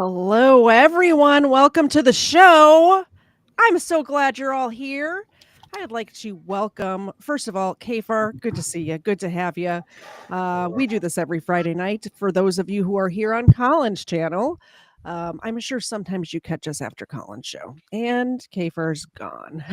Hello, everyone. Welcome to the show. I'm so glad you're all here. I'd like to welcome, first of all, KFARR. Good to see you. Good to have you. We do this every Friday night. For those of you who are here on Colin's channel, I'm sure sometimes you catch us after Colin's show, and KFARR's gone.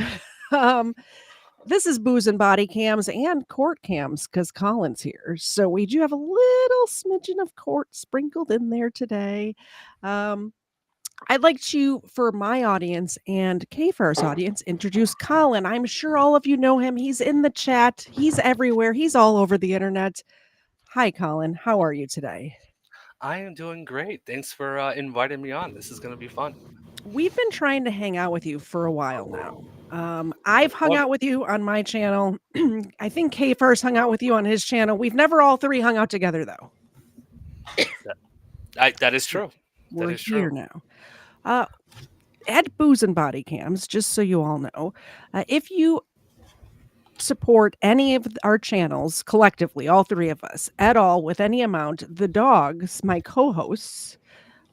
This is Booze and Bodycams and Court Cams because Colin's here. So we do have a little smidgen of court sprinkled in there today. I'd like to, for my audience and KFARR's audience, introduce Colin. I'm sure all of you know him. He's in the chat. He's everywhere. He's all over the internet. Hi, Colin. How are you today? I am doing great. Thanks for inviting me on. This is going to be fun. We've been trying to hang out with you for a while now. I've hung out with you on my channel. I think KFARR's hung out with you on his channel. We've never all three hung out together, though. That is true. We're here now. At Booze and Body Cams, just so you all know, if you support any of our channels collectively, all three of us, at all with any amount, the dogs, my co-hosts,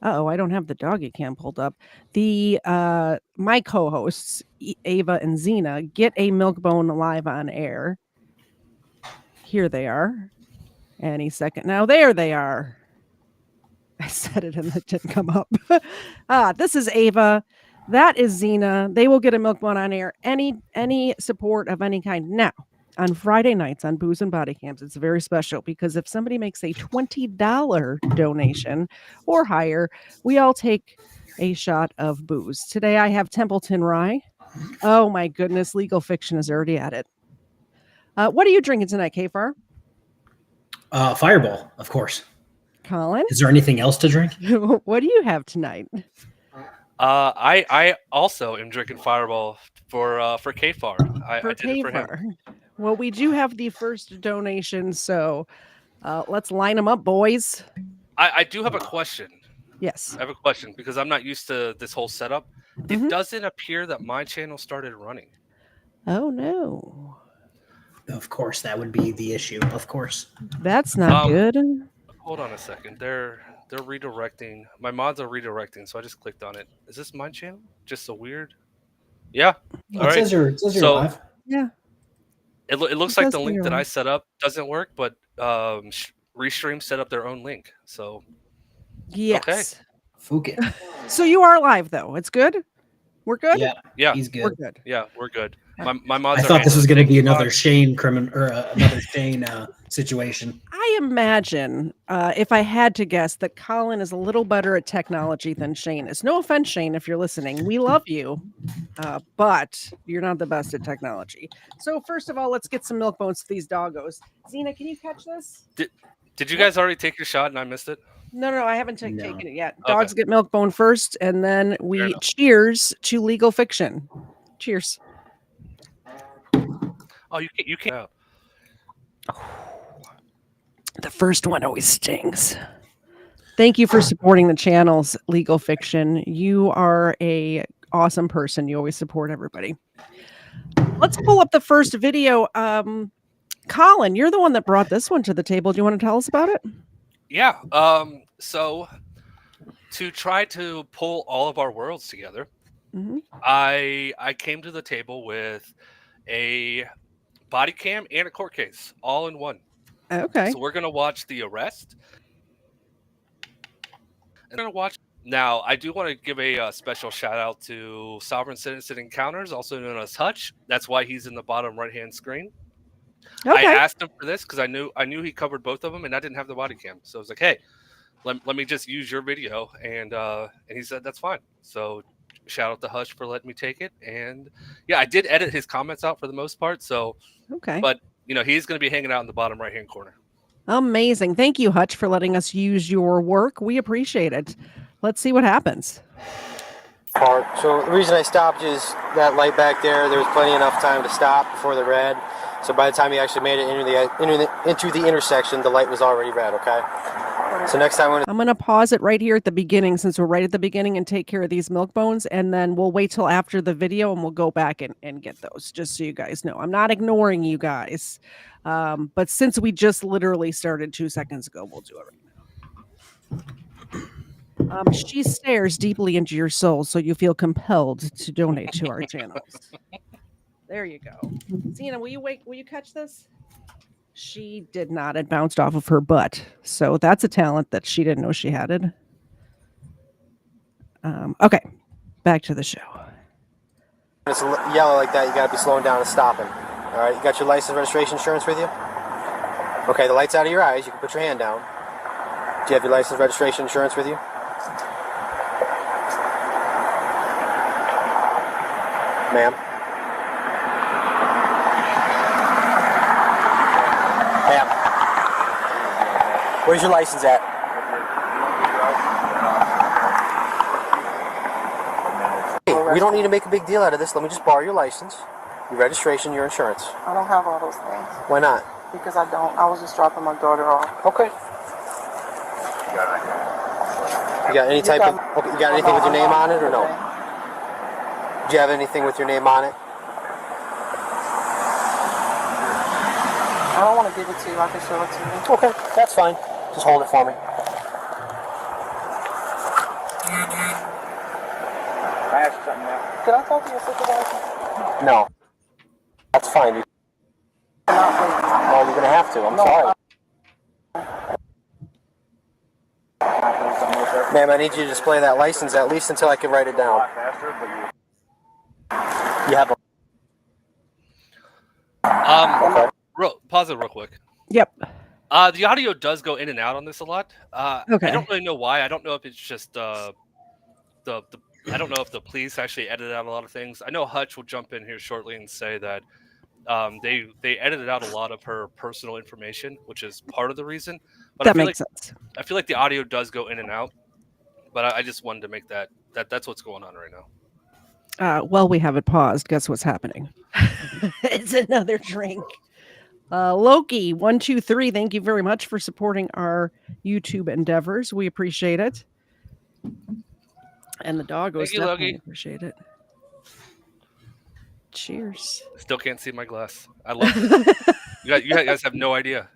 I don't have the doggy cam pulled up. My co-hosts, Ava and Xena, get a Milkbone live on air. Here they are. Any second now. There they are. I said it and it didn't come up. This is Ava. That is Xena. They will get a Milkbone on air. Any support of any kind. Now, on Friday nights on Booze and Body Cams, it's very special because if somebody makes a $20 donation or higher, we all take a shot of booze. Today I have Templeton Rye. Oh my goodness, Legal Fiction is already at it. What are you drinking tonight, KFARR? Fireball, of course. Colin? Is there anything else to drink? What do you have tonight? I also am drinking Fireball for KFARR. I did it for him. Well, we do have the first donation, so let's line them up, boys. I do have a question. Yes. I have a question because I'm not used to this whole setup. It doesn't appear that my channel started running. Oh, no. Of course, that would be the issue. Of course. That's not good. Hold on a second. They're redirecting. My mods are redirecting, so I just clicked on it. Is this my channel? Just so weird. Yeah. All right. It says you're live. Yeah. It looks like the link that I set up doesn't work, but Restream set up their own link. So yes. Okay. Fuck it. So you are live though. It's good. We're good. Yeah. He's good. We're good. Yeah, we're good. My mods. I thought this was going to be another Shane another Shane situation. I imagine, if I had to guess, that Colin is a little better at technology than Shane is. No offense, Shane, if you're listening. We love you, but you're not the best at technology. So first of all, let's get some milk bones to these doggos. Xena, can you catch this? Did you guys already take your shot and I missed it? No, I haven't taken it yet. Dogs get milk bone first, and then we cheers to Legal Fiction. Cheers. Oh, you can't. The first one always stings. Thank you for supporting the channels, Legal Fiction. You are a awesome person. You always support everybody. Let's pull up the first video. Colin, you're the one that brought this one to the table. Do you want to tell us about it? Yeah. So to try to pull all of our worlds together, I came to the table with a body cam and a court case all in one. Okay. So we're going to watch the arrest. And going to watch. Now, I do want to give a special shout out to Sovereign Citizen Encounters, also known as Hutch. That's why he's in the bottom right-hand screen. Okay. I asked him for this because I knew he covered both of them, and I didn't have the body cam. So I was like, hey, let me just use your video. And he said, that's fine. So shout out to Hutch for letting me take it. And yeah, I did edit his comments out for the most part. So, okay. But, he's going to be hanging out in the bottom right-hand corner. Amazing. Thank you, Hutch, for letting us use your work. We appreciate it. Let's see what happens. So the reason I stopped is that light back there. There was plenty enough time to stop before the red. So by the time he actually made it into the intersection, the light was already red. Okay. So next time I'm going to pause it right here at the beginning, since we're right at the beginning, and take care of these milk bones, and then we'll wait till after the video and we'll go back and get those, just so you guys know. I'm not ignoring you guys, but since we just literally started 2 seconds ago, we'll do it right now. She stares deeply into your soul, so you feel compelled to donate to our channels. There you go. Zena, will you catch this? She did not. It bounced off of her butt. So that's a talent that she didn't know she had it. Okay, back to the show. When it's yellow like that, you got to be slowing down and stopping. All right, you got your license, registration, insurance with you? Okay, the light's out of your eyes. You can put your hand down. Do you have your license, registration, insurance with you? Ma'am? Ma'am? Where's your license at? Hey, we don't need to make a big deal out of this. Let me just borrow your license, your registration, your insurance. I don't have all those things. Why not? Because I don't. I was just dropping my daughter off. Okay. You got any type of... Okay, you got anything with your name on it or no? Do you have anything with your name on it? I don't want to give it to you. I can show it to you. Okay, that's fine. Just hold it for me. Can I talk to your supervisor? No. That's fine. No, you're going to have to. I'm sorry. Ma'am, I need you to display that license at least until I can write it down. You have a... Pause it real quick. Yep. The audio does go in and out on this a lot. Okay. I don't really know why. I don't know if it's just I don't know if the police actually edited out a lot of things. I know Hutch will jump in here shortly and say that they edited out a lot of her personal information, which is part of the reason. But That makes sense. I feel like the audio does go in and out. But I just wanted to make that's what's going on right now. Well, we have it paused. Guess what's happening? It's another drink. Loki123, thank you very much for supporting our YouTube endeavors. We appreciate it. And the doggos definitely appreciate it. Cheers. Still can't see my glass. I love it. You guys have no idea.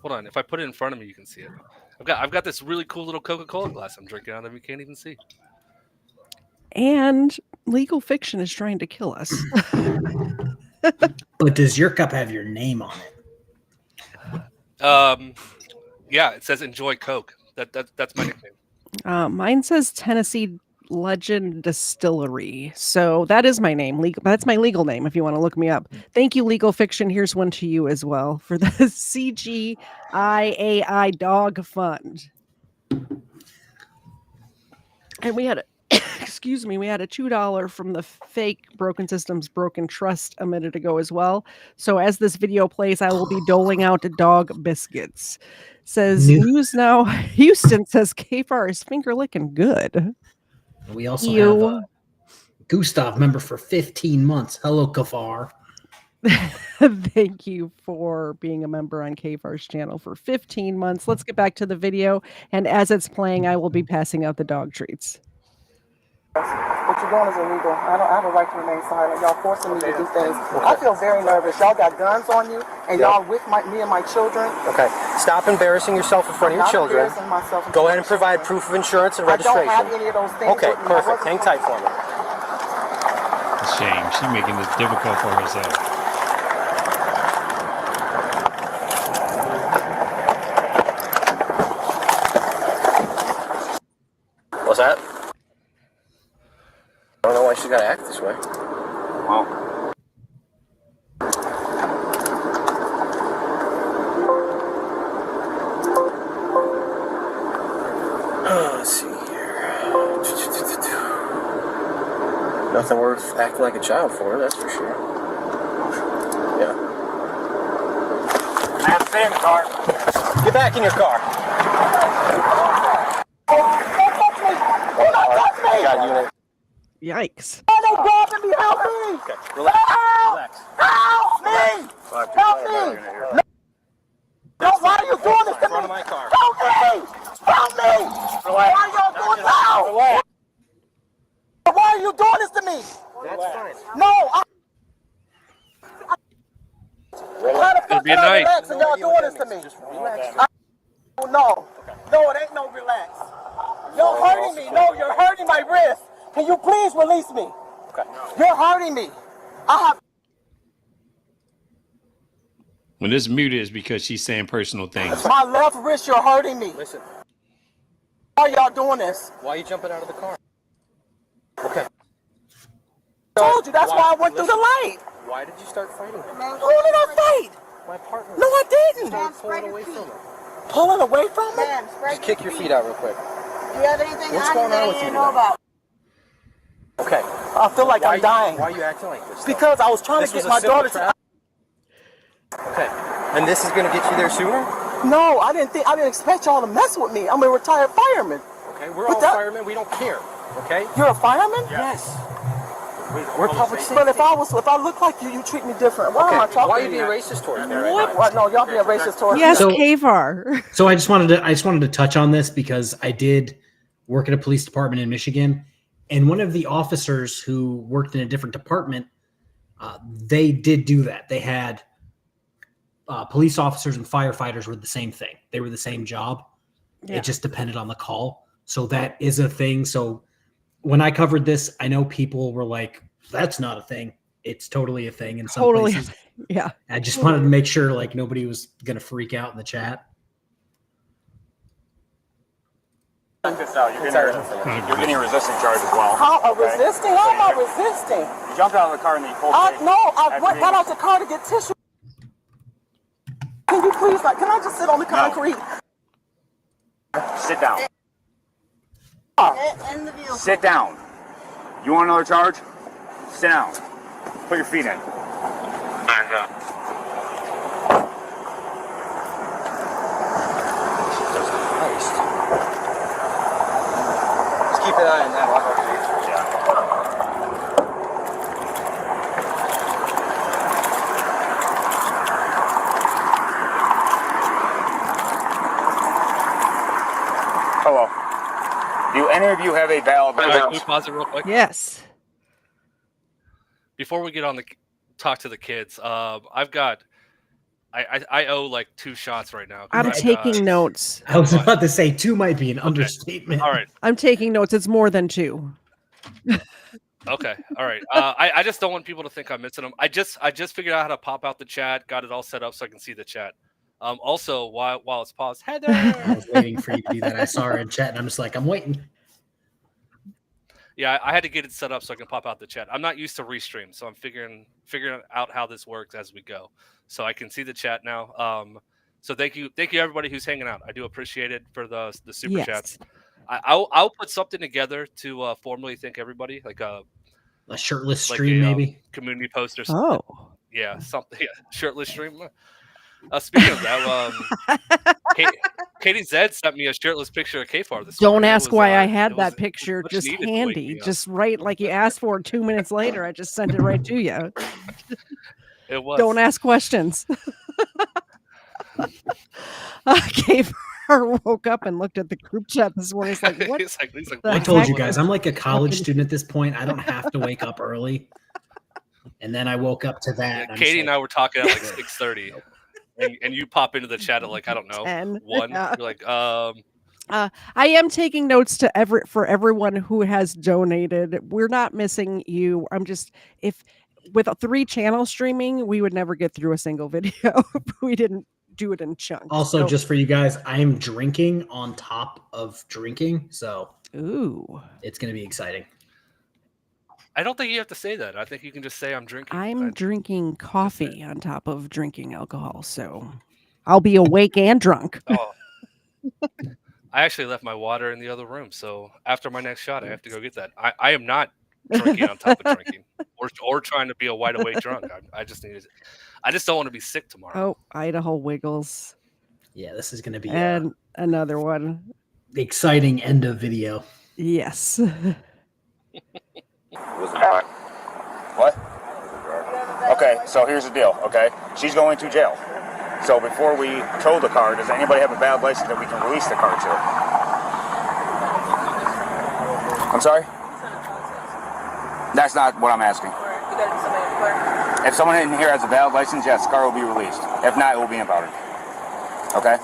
Hold on. If I put it in front of me, you can see it. I've got this really cool little Coca-Cola glass I'm drinking out of. You can't even see. And legal fiction is trying to kill us. But does your cup have your name on it? Yeah, it says "Enjoy Coke." That's my nickname. Mine says Tennessee Legend Distillery. So that is my name. That's my legal name if you want to look me up. Thank you, Legal Fiction. Here's one to you as well for the CGIAI Dog Fund. And we had a excuse me, we had a $2 from the fake Broken Systems Broken Trust a minute ago as well. So as this video plays, I will be doling out dog biscuits. Says News Now Houston says KFARR is finger licking good. We also have a Gustav member for 15 months. Hello, KFARR. Thank you for being a member on KFARR's channel for 15 months. Let's get back to the video. And as it's playing, I will be passing out the dog treats. What you're doing is illegal. I have a right to remain silent. Y'all forcing me to do things. I feel very nervous. Y'all got guns on you, and y'all with me and my children. Okay. Stop embarrassing yourself in front of your children. Go ahead and provide proof of insurance and registration. I don't have any of those things. Okay, perfect. Hang tight for me. It's a shame. She's making this difficult for herself. What's that? I don't know why she's got to act this way. Wow. Let's see here. Nothing worth acting like a child for, that's for sure. Yeah. I have to stay in the car. Get back in your car. Don't touch me! Do not touch me! Got unit. Yikes. Oh, they grabbing me! Help me! Okay, relax. Help! Relax. Help me! Help me! No, why are you doing this to me? Front of my car. Help me! Help me! Why are y'all doing this? Why are you doing this to me? That's fine. No! How the It'll fuck be a can I night. relax and y'all doing this to me? Just relax. No, it ain't no relax. You're hurting me. No, you're hurting my wrist. Can you please release me? Okay. You're hurting me. I have. When this muted is because she's saying personal things. My left wrist, you're hurting me. Listen. Why are y'all doing this? Why are you jumping out of the car? Okay. I told you, that's why I went through the light. Why did you start fighting him? Who did I fight? My partner. No, I didn't. Started pulling away from him. Pulling away from me? Just kick your feet out real quick. Do you have anything What's on going that on you with you didn't know today? about? Okay. I feel like I'm dying. Why are you acting like this? Because I was trying to get my daughter to. Okay. And this is going to get you there sooner? No, I didn't expect y'all to mess with me. I'm a retired fireman. Okay, we're all firemen. We don't care. Okay? You're a fireman? Yes. We're public safety. But if I look like you treat me different. Why am I talking? Why are you being racist towards me? What? No, y'all being racist towards me. Yes, So- KFARR. So I just wanted to touch on this because I did work at a police department in Michigan, and one of the officers who worked in a different department, they did do that. They had police officers and firefighters were the same thing. They were the same job. Yeah. It just depended on the call. So that is a thing. So when I covered this, I know people were like, "That's not a thing." It's totally a thing in some Totally. places. Yeah. I just wanted to make sure like nobody was gonna freak out in the chat. Check this out. You're getting a resisting charge as well. How am I resisting? How am I resisting? You jumped out of the car and then you pulled I got out the car to get tissue. Can you please, can I just sit on the concrete? Sit down. In the vehicle. Sit down. You want another charge? Sit down. Put your feet in. Just keep an eye on that. Hello. Do any of you have a valid Can we pause it real quick? Yes. Before we get on the talk to the kids, I've got I owe like 2 shots right now. I'm taking notes. I was about to say 2 might be an understatement. All right. I'm taking notes. It's more than 2. Okay. All right. I just don't want people to think I'm missing them. I just figured out how to pop out the chat. Got it all set up so I can see the chat. Also, while it's paused, Heather. I was waiting for you to do that. I saw her in chat, and I'm just like, I'm waiting. Yeah, I had to get it set up so I can pop out the chat. I'm not used to restream, so I'm figuring out how this works as we go. So I can see the chat now. So thank you everybody who's hanging out. I do appreciate it for the super chats. I'll put something together to formally thank everybody, like a shirtless stream, maybe community post or something. Oh, yeah, something. Yeah, shirtless stream. Speaking of that, KTZed sent me a shirtless picture of KFARR this morning. don't ask why I had that it picture much just needed to wake handy, me up. just right like you asked for. 2 minutes later, I just sent it right to you. It was. Don't ask questions. KFARR woke up and looked at the group chat this morning. He's like, "What?" he's like, the I what told heck? you guys, I'm like a college student at this point. I don't have to wake up early. And then I woke up to that. Yeah, Katie and I were talking at like 6:30, and you pop into the chat at like, I don't know, 10. 1. Yeah. You're like, I am taking notes for everyone who has donated. We're not missing you. I'm just, if with 3 channels streaming, we would never get through a single video if we didn't do it in chunks. Also, So- just for you guys, I am drinking on top of drinking. So ooh, it's going to be exciting. I don't think you have to say that. I think you can just say I'm drinking. I'm drinking coffee on top of drinking alcohol, so I'll be awake and drunk. Oh. I actually left my water in the other room, so after my next shot, I have to go get that. I am not drinking on top of drinking, or trying to be a wide awake drunk. I just need it. I just don't want to be sick tomorrow. Oh, Idaho Wiggles. Yeah, this is going to be And another one. exciting end of video. Yes. What? Okay, so here's the deal, okay? She's going to jail. So before we tow the car, does anybody have a valid license that we can release the car to? I'm sorry? That's not what I'm asking. If someone in here has a valid license, yes, the car will be released. If not, it will be impounded. Okay?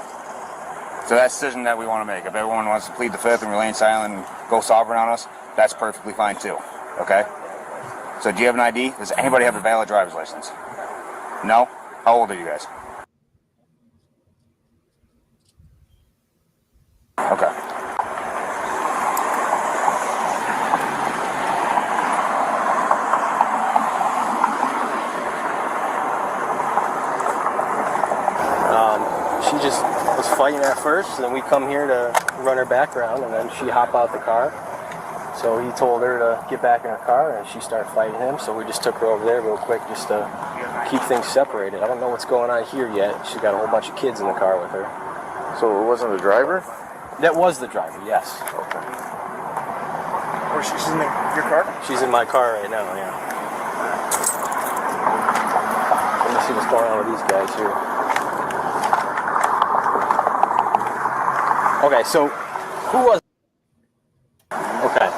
So that's the decision that we want to make. If everyone wants to plead the fifth and remain silent and go sovereign on us, that's perfectly fine too. Okay? So do you have an ID? Does anybody have a valid driver's license? No? How old are you guys? Okay. She just was fighting at first, and then we come here to run her background, and then she hopped out the car. So he told her to get back in her car, and she started fighting him. So we just took her over there real quick just to keep things separated. I don't know what's going on here yet. She's got a whole bunch of kids in the car with her. So it wasn't the driver? That was the driver, yes. Okay. Or she's in your car? She's in my car right now, yeah. Let me see what's going on with these guys here. Okay, so who was... Okay,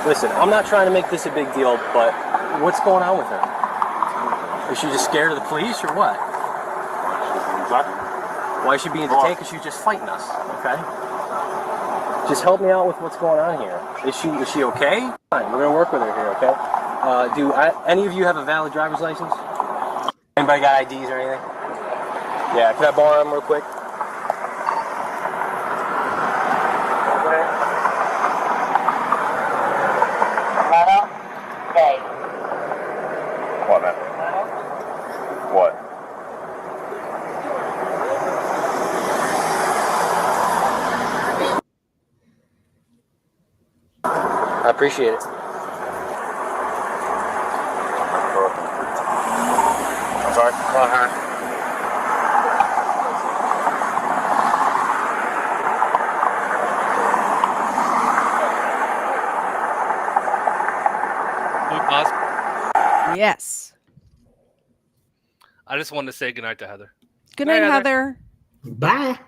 listen, I'm not trying to make this a big deal, but what's going on with her? Is she just scared of the police or what? Why is she being detained? Because she's just fighting us, okay? Just help me out with what's going on here. Is she okay? Fine, we're gonna work with her here, okay? Do any of you have a valid driver's license? Anybody got IDs or anything? Yeah, can I borrow them real quick? What, man? What? I appreciate it. I'm sorry? Can we pause? Yes. I just wanted to say goodnight to Heather. Good night, Heather. Bye.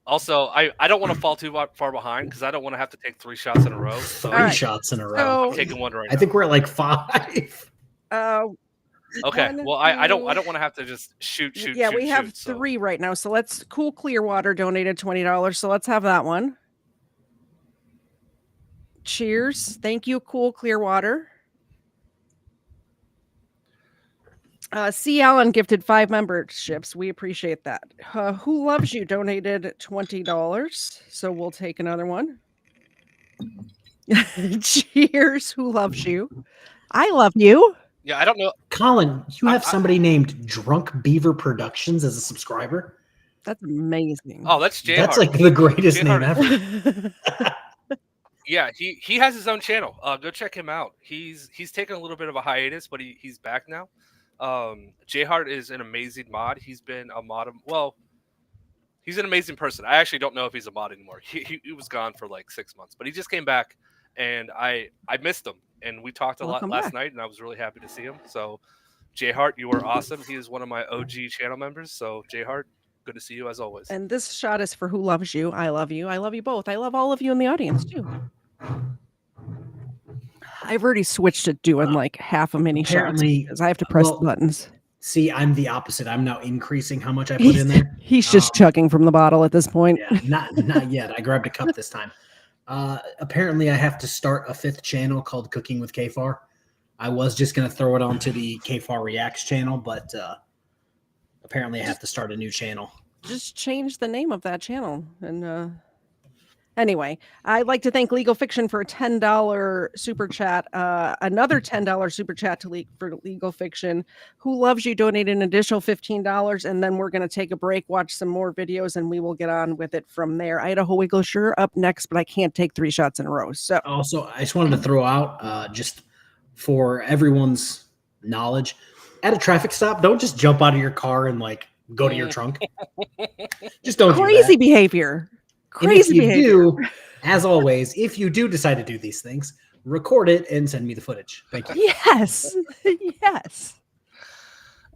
Also, I don't want to fall too far behind because I don't want to have to take 3 shots in a row. So Three shots in a row. So, I'm taking one right I now. think we're at like 5. Okay. one, Well, I don't two. want to have to just shoot. Yeah, we have 3 right now. So let's. Cool Clearwater donated $20. So let's have that one. Cheers. Thank you, Cool Clearwater. C. Allen gifted 5 memberships. We appreciate that. Who Loves You donated $20. So we'll take another one. Cheers. Who Loves You? I love you. Yeah, I don't know. Colin, you have somebody named Drunk Beaver Productions as a subscriber? That's amazing. Oh, that's Jay. That's like the greatest Jay name Hart. ever. Yeah, he has his own channel. Go check him out. He's taken a little bit of a hiatus, but he's back now. Jay Hart is an amazing mod. He's been a mod. Well, he's an amazing person. I actually don't know if he's a mod anymore. He was gone for like 6 months, but he just came back, and I missed him. And we talked a lot last night, and I was really happy to see him. So, Jay Hart, you were awesome. He is one of my OG channel members. So, Jay Hart, good to see you as always. And this shot is for Who Loves You. I love you. I love you both. I love all of you in the audience too. I've already switched to doing like half a mini shot Apparently, because I have to press the buttons. See, I'm the opposite. I'm now increasing how much I put in there. He's just chugging from the bottle at this point. Yeah, not yet. I grabbed a cup this time. Apparently, I have to start a 5th channel called Cooking with KFARR. I was just going to throw it onto the KFARR Reacts channel, but apparently I have to start a new channel. Just change the name of that channel. And anyway, I'd like to thank Legal Fiction for a $10 super chat. Another $10 super chat for Legal Fiction. Who Loves You donated an additional $15. And then we're going to take a break, watch some more videos, and we will get on with it from there. Idaho Wigglisher up next, but I can't take 3 shots in a row. So also, I just wanted to throw out just for everyone's knowledge, at a traffic stop, don't just jump out of your car and like go to your trunk. Just don't do crazy that. behavior. And if Crazy you behavior. do, as always, if you do decide to do these things, record it and send me the footage. Thank you. Yes. Yes.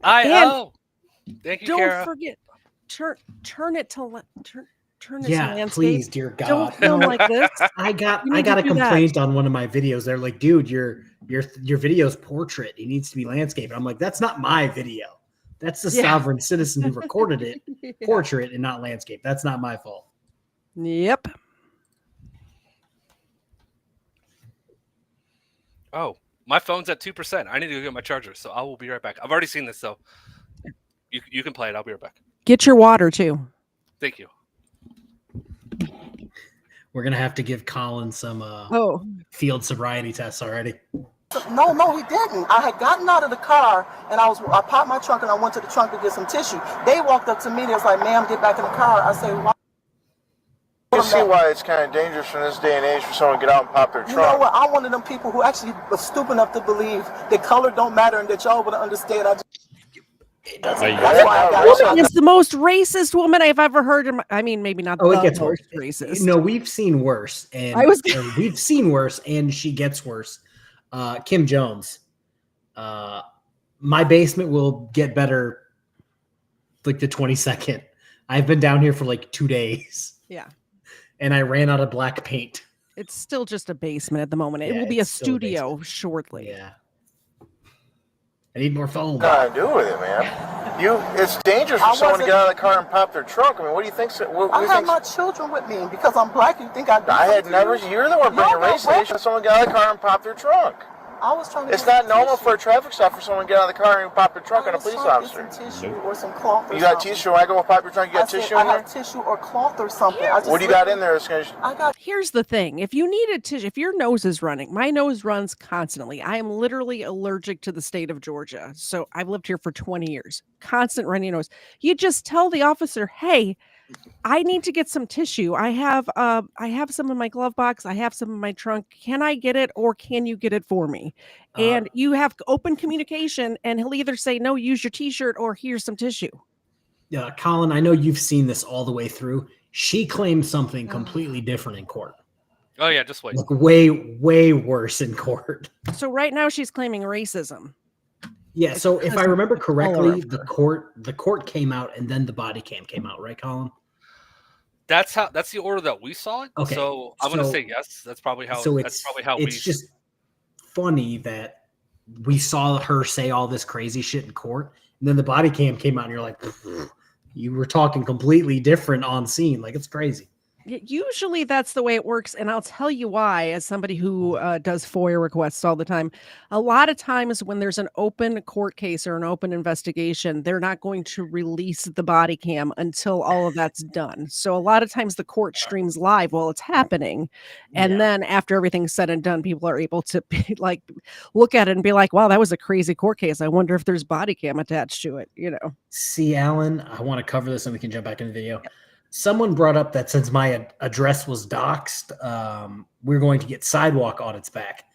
Thank you, Don't Kara. forget, turn it to turn it to Yeah, landscape. please, dear God. Don't film like this. I got You need a to do that. complaint on one of my videos. They're like, dude, your video's portrait. It needs to be landscape. And I'm like, that's not my video. That's the Yeah. sovereign citizen who recorded it, portrait, and not landscape. That's not my fault. Yep. Oh, my phone's at 2%. I need to go get my charger, so I will be right back. I've already seen this, so you can play it. I'll be right back. Get your water too. Thank you. We're gonna have to give Colin some field sobriety tests already. No, he didn't. I had gotten out of the car and I popped my trunk and I went to the trunk to get some tissue. They walked up to me and they was like, "Ma'am, get back in the car." I say, "Why?" You can see why it's kind of dangerous in this day and age for someone to get out and pop their trunk. You know what? I'm one of them people who actually was stupid enough to believe that color don't matter and that y'all would understand. That's why I got Woman is the most racist woman I've ever heard. I mean, maybe not the it gets most worse. racist. No, we've seen worse, and we've seen worse, and she gets worse. Kim Jones, my basement will get better like the 22nd. I've been down here for like 2 days. Yeah. And I ran out of black paint. It's still just a basement at the moment. It Yeah, will be a it's still a studio shortly. Yeah. I need more foam. What do to do with it, man? It's dangerous for someone to get out of the car and pop their trunk. I mean, what do you think? I have my children with me because I'm black. You think I do? I had never. You're the one bringing race when someone got out of the car and pop their trunk. I was trying to. It's not normal for a traffic stop for someone to get out of the car and pop their trunk on a police officer. Some tissue or some cloth. Or You got something. tissue? When I go pop your trunk, you got tissue in I there? have tissue or cloth or something. What do you got in there? Here's the thing. If you need a tissue, if your nose is running, my nose runs constantly. I am literally allergic to the state of Georgia. So I've lived here for 20 years. Constant runny nose. You just tell the officer, hey, I need to get some tissue. I have some in my glove box. I have some in my trunk. Can I get it or can you get it for me? And you have open communication and he'll either say, no, use your t-shirt or here's some tissue. Yeah, Colin, I know you've seen this all the way through. She claimed something completely different in court. Oh yeah, just wait. Like way worse in court. So right now she's claiming racism. Yeah, so if I remember correctly, of the court came out and then the body cam came out, right, Colin? That's the order that we saw it. Okay, So I'm gonna say yes. That's probably how. So that's probably how it's just funny that we saw her say all this crazy shit in court, and then the body cam came out, and you're like, you were talking completely different on scene. Like, it's crazy. Usually that's the way it works. And I'll tell you why, as somebody who does FOIA requests all the time. A lot of times when there's an open court case or an open investigation, they're not going to release the body cam until all of that's done. So a lot of times the court streams live while it's happening. And then after everything's said and done, people are able to look at it and be like, wow, that was a crazy court case. I wonder if there's body cam attached to it, you know. See, Alan, I want to cover this and we can jump back in the video. Yep. Someone brought up that since my address was doxed, we're going to get sidewalk audits back.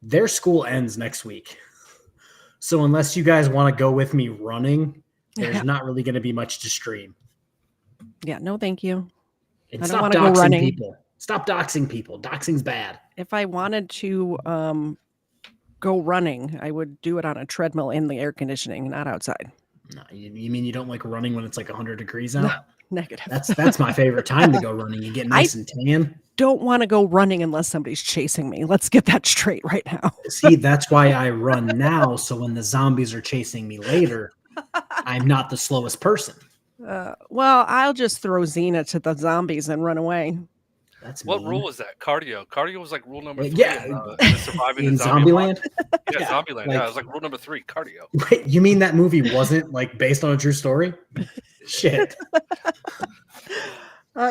Their school ends next week. So unless you guys want to go with me running, there's not really going to be much to stream. Yeah, no, thank you. And I don't want to go running. People. Stop doxing people. Doxing's bad. If I wanted to go running, I would do it on a treadmill in the air conditioning, not outside. No, you mean you don't like running when it's like 100 degrees out? No, negative. That's my favorite time to go running. You get nice and tan. Don't want to go running unless somebody's chasing me. Let's get that straight right now. See, that's why I run now. So when the zombies are chasing me later, I'm not the slowest person. Well, I'll just throw Xena to the zombies and run away. That's what mean. rule was that? Cardio. Cardio was like rule number 3 in surviving in Zombieland. Yeah, Zombieland. Like, yeah, it was like rule number 3. Cardio. Wait, you mean that movie wasn't like based on a true story? Shit.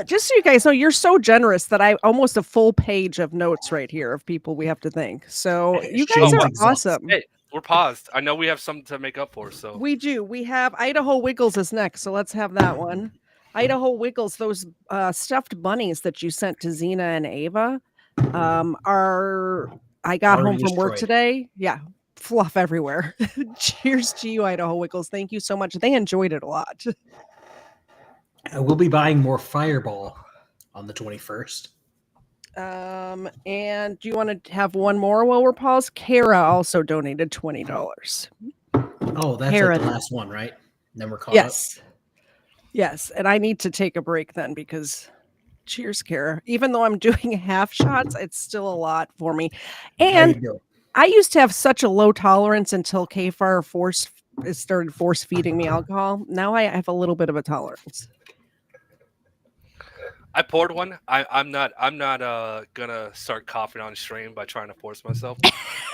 Just so you guys know, you're so generous that I almost a full page of notes right here of people we have to thank. So you guys are awesome. Hey, we're paused. I know we have something to make up for. So we do. We have Idaho Wiggles is next. So let's have that one. Idaho Wiggles, those stuffed bunnies that you sent to Xena and Ava I got home from work today. Yeah, fluff everywhere. Cheers to you, Idaho Wiggles. Thank you so much. They enjoyed it a lot. We'll be buying more Fireball on the 21st. And do you want to have one more while we're paused? Kara also donated $20. Oh, that's like the last one, right? And then we're caught up. Yes, and I need to take a break then because cheers, Kara. Even though I'm doing half shots, it's still a lot for me. And I used to have such a low tolerance until KFARR forced started force feeding me alcohol. Now I have a little bit of a tolerance. I poured one. I'm not gonna start coughing on stream by trying to force myself.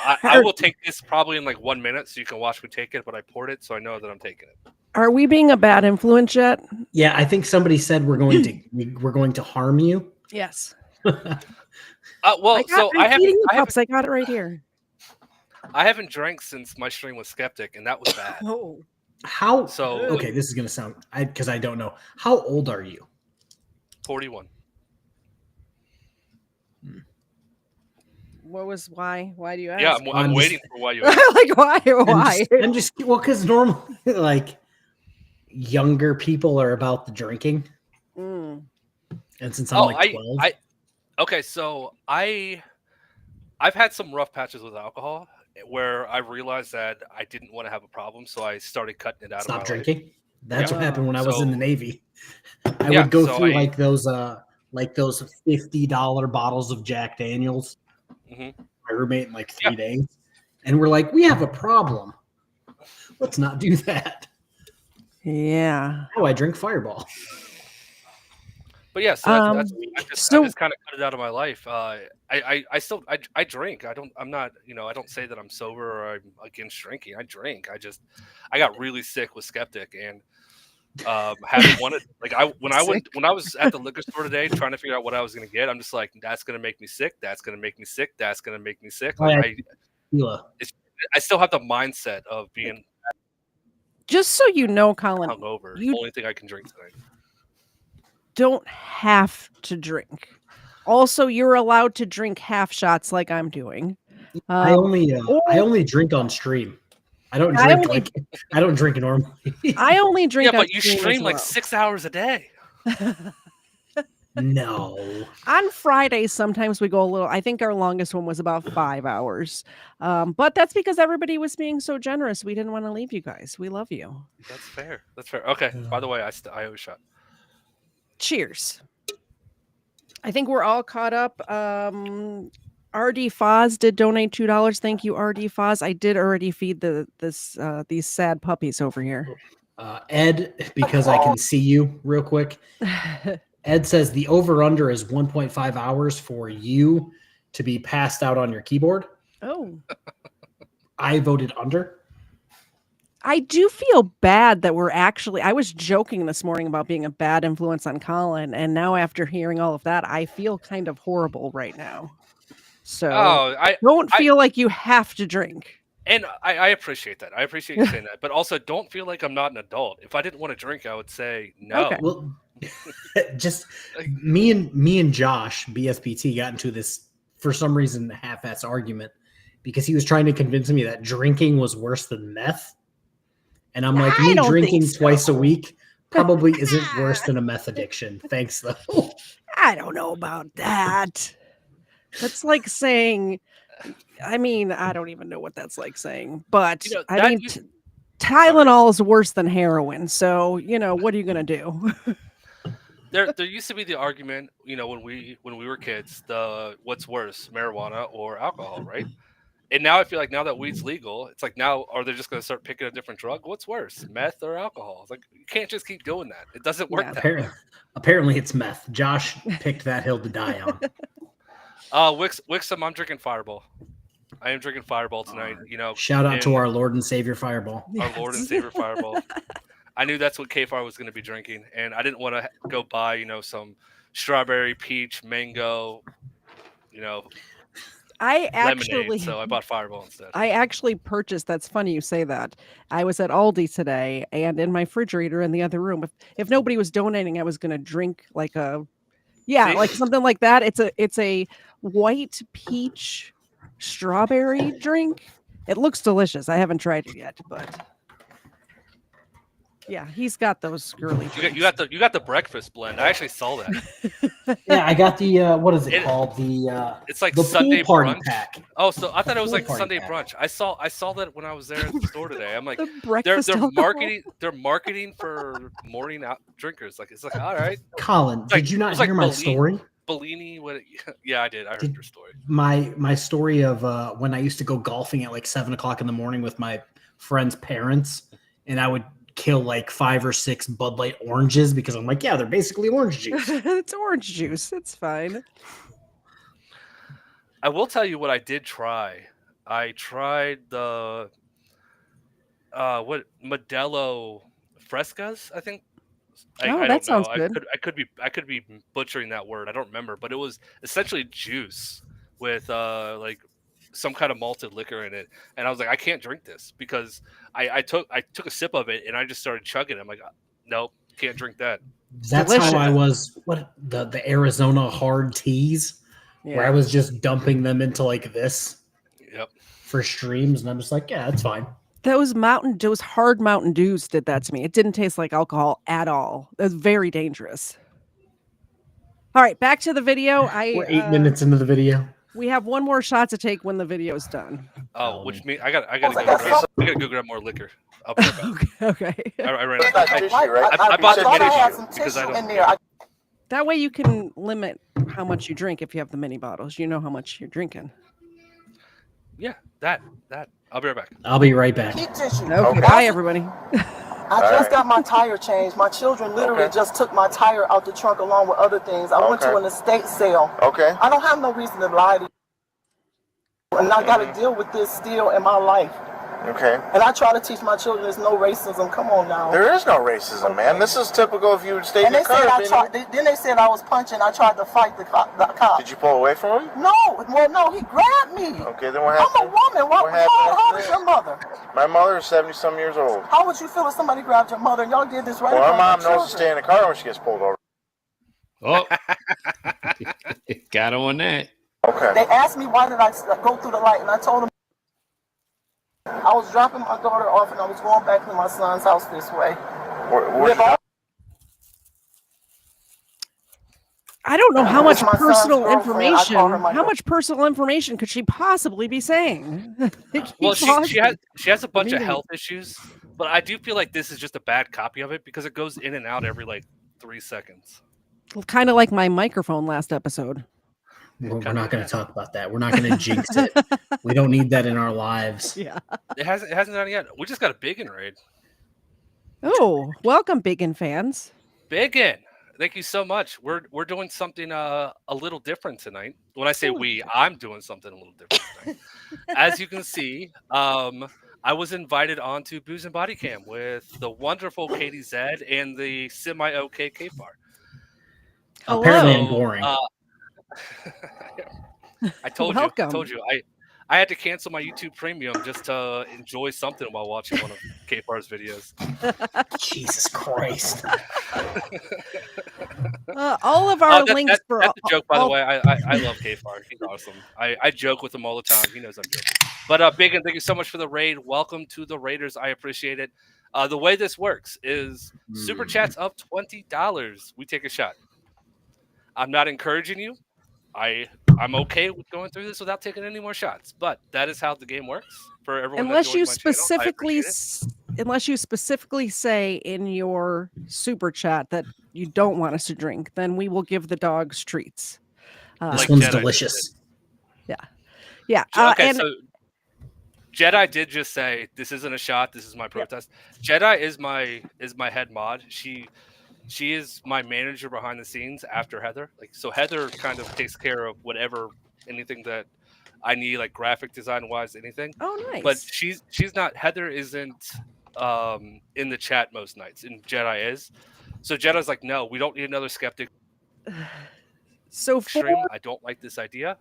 I will take this probably in like 1 minute, so you can watch me take it. But I poured it, so I know that I'm taking it. Are we being a bad influence yet? Yeah, I think somebody said we're going to harm you. Yes. Well, I got it right here. I haven't drank since my stream was Skeptic, and that was bad. Oh. How? So Okay, this is gonna sound because I don't know. How old are you? 41. Why? Why do you ask? Yeah, I'm waiting for why you ask. Like why? I'm just because normally like younger people are about the drinking, and since I'm like 12, okay, so I've had some rough patches with alcohol where I realized that I didn't want to have a problem, so I started cutting it out. Stop of my drinking. life. That's what happened when I was in the Navy. I Yeah, would go so through like those $50 bottles of Jack Daniels. Mhm. My roommate in like 3 days, and we're like, we have a problem. Let's not do that. Yeah. Oh, I drink Fireball. But yeah, so I just kind of cut it out of my life. I still drink. I don't say that I'm sober or I'm against drinking. I drink. I got really sick with Skeptic and haven't wanted like when I was at the liquor store today trying to figure out what I was gonna get. I'm just like, that's gonna make me sick. That's gonna make me sick. That's gonna make me sick. Like I still have the mindset of being. Just so you know, Colin, hungover. The only thing I can drink tonight. Don't have to drink. Also, you're allowed to drink half shots like I'm doing. I only drink on stream. I don't drink I don't drink normally. I only drink. Yeah, but you stream like 6 hours a day. No. On Fridays, sometimes we go a little. I think our longest one was about 5 hours. But that's because everybody was being so generous. We didn't want to leave you guys. We love you. That's fair. That's fair. Okay. By the way, I owe a shot. Cheers. I think we're all caught up. RD Foz did donate $2. Thank you, RD Foz. I did already feed these sad puppies over here. Ed, because I can see you real quick. Ed says the over-under is 1.5 hours for you to be passed out on your keyboard. Oh. I voted under. I do feel bad that I was joking this morning about being a bad influence on Colin, and now after hearing all of that, I feel kind of horrible right now. So don't feel like you have to drink. And I appreciate that. I appreciate you saying that. But also, don't feel like I'm not an adult. If I didn't want to drink, I would say no. Okay. Well, just me and Josh, BSPT, got into this, for some reason, half-ass argument because he was trying to convince me that drinking was worse than meth. And I'm like, me drinking twice a week probably isn't worse than a meth addiction. Thanks, though. I don't know about that. That's like saying, I don't even know what that's like saying, but Tylenol is worse than heroin. So, what are you going to do? There used to be the argument, when we were kids, what's worse, marijuana or alcohol, right? And now I feel like now that weed's legal, it's like now are they just going to start picking a different drug? What's worse, meth or alcohol? It's like you can't just keep doing that. It doesn't work that way. Apparently it's meth. Josh picked that hill to die on. Wixom, I'm drinking Fireball. I am drinking Fireball tonight. Shout out to our Lord and Savior Fireball. Our Lord and Savior Fireball. I knew that's what KFARR was going to be drinking, and I didn't want to go buy, some strawberry, peach, mango, lemonade, so I bought Fireball instead. I actually purchased. That's funny you say that. I was at Aldi today, and in my refrigerator in the other room, if nobody was donating, I was going to drink like like something like that. It's a white peach strawberry drink. It looks delicious. I haven't tried it yet, but yeah, he's got those girly. You got the breakfast blend. I actually saw that. Yeah, I got the what is it called? It's like the Sunday pool party brunch pack. Oh, so I thought it was like Sunday pack. brunch. I saw that when I was there at the store today. I'm like, they're marketing for morning out drinkers. Like it's like, all right. Colin, did you not hear my story? Bellini, yeah, I did. I heard your story. My story of when I used to go golfing at like 7:00 in the morning with my friend's parents, and I would kill like 5 or 6 Bud Light oranges because I'm like, yeah, they're basically orange juice. It's orange juice. It's fine. I will tell you what I did try. I tried the what Modelo Frescas, I think. I that don't know. sounds good. I could be butchering that word. I don't remember, but it was essentially juice with like some kind of malted liquor in it, and I was like, I can't drink this because I took a sip of it and I just started chugging. I'm like, nope, can't drink that. That's Delicious. how I was. What the Arizona hard teas, where I was just dumping them into like this Yep. for streams, and I'm just like, yeah, that's fine. Those hard Mountain Dews did that to me. It didn't taste like alcohol at all. That's very dangerous. All right, back to the video. We're 8 minutes into the video. We have one more shot to take when the video's done. Oh, which means I gotta go grab more liquor. I'll be right back. Okay. I ran It's out. not tissue, right? I bought the thought I mini had tissue some because I tissue don't. in there. That way you can limit how much you drink if you have the mini bottles. You know how much you're drinking. Yeah, that. I'll be right back. I'll be right back. Keep tissue. Okay. Bye, everybody. I just got my tire changed. My children literally just took my tire out the trunk along with other things. I went to an estate sale. Okay. I don't have no reason to lie to you. And I got to deal with this still in my life. Okay. And I try to teach my children there's no racism. Come on now. There is no racism, man. This is typical if you would stay in And your they said car. then they said I was punching. I tried to fight the cop. Did you pull away from him? No, well, no, he grabbed me. Okay, then what I'm happened? a woman. What happened How after old is that? your mother? My mother is 70-some years old. How would you feel if somebody grabbed your mother and y'all did this right Well, in her front mom of knows to stay in the car when she gets pulled over. Oh, got on that. Okay. They asked me why did I go through the light, and I told them I was dropping my daughter off and I was going back to my son's house this way. Where's your I don't know how much It's my son's personal girlfriend. I information. call her my How much personal information could she possibly be saying? Well, she has a bunch of Meeting. health issues, but I do feel like this is just a bad copy of it because it goes in and out every like 3 seconds. Kind of like my microphone last episode. We're not going to talk about that. We're not going to jinx it. We don't need that in our lives. Yeah. It hasn't done it yet. We just got a Biggin raid. Oh, welcome, Biggin fans. Biggin, thank you so much. We're doing something a little different tonight. When I say we, I'm doing something a little different tonight. As you can see, I was invited onto Booze and Bodycam with the wonderful KTZed and the semi-okay KFARR. Apparently, Hello. I'm boring. I told Welcome. you. I had to cancel my YouTube Premium just to enjoy something while watching one of KFARR's videos. Jesus Christ. All of our That's links a joke, by the way. I love KFARR. He's awesome. I joke with him all the time. He knows I'm joking. But Biggin, thank you so much for the raid. Welcome to the Raiders. I appreciate it. The way this works is super chats of $20. We take a shot. I'm not encouraging you. I'm okay with going through this without taking any more shots, but that is how the game works for everyone. unless you that joins my channel. unless you specifically say in your super chat that you don't want us to drink, then we will give the dogs treats. This Like one's Jedi delicious. Yeah. Okay, and so Jedi did just say this isn't a shot. This is my protest. Jedi is my head mod. She is my manager behind the scenes after Heather. Like, so Heather kind of takes care of anything that I need, like graphic design wise, anything. oh, nice. But she's not. Heather isn't in the chat most nights, and Jedi is. So Jedi's like, no, we don't need another skeptic so stream. I don't like this idea.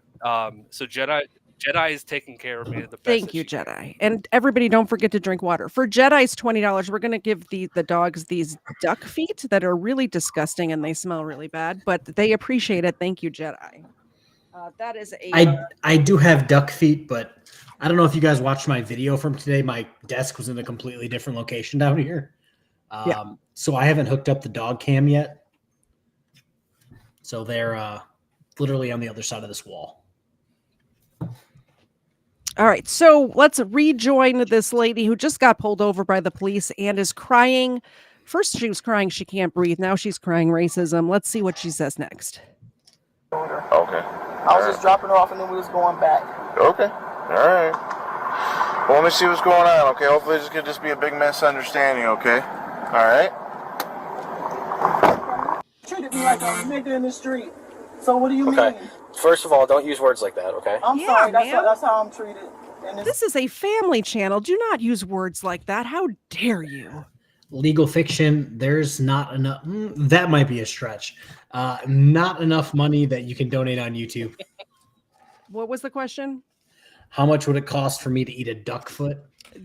So Jedi is taking care of me. The best thank that you, she can. Jedi. And everybody, don't forget to drink water. For Jedi's $20, we're going to give the dogs these duck feet that are really disgusting and they smell really bad, but they appreciate it. Thank you, Jedi. That is I do have duck feet, but I don't know if you guys watched my video from today. My desk was in a completely different location down here. So I haven't hooked up the dog cam yet. So they're literally on the other side of this wall. All right, so let's rejoin this lady who just got pulled over by the police and is crying. First, she was crying she can't breathe. Now she's crying racism. Let's see what she says next. Okay. I was just dropping her off and then we was going back. Okay. All right. Well, let me see what's going on, okay? Hopefully this could just be a big misunderstanding, okay? All right? Treated me like a nigga in the street. So what do you Okay. mean? First of all, don't use words like that, okay? I'm Yeah, sorry. man. That's how I'm treated. And This is a family channel. Do not use words like that. How dare you? Legal fiction, there's not enough. That might be a stretch. Not enough money that you can donate on YouTube. What was the question? How much would it cost for me to eat a duck foot?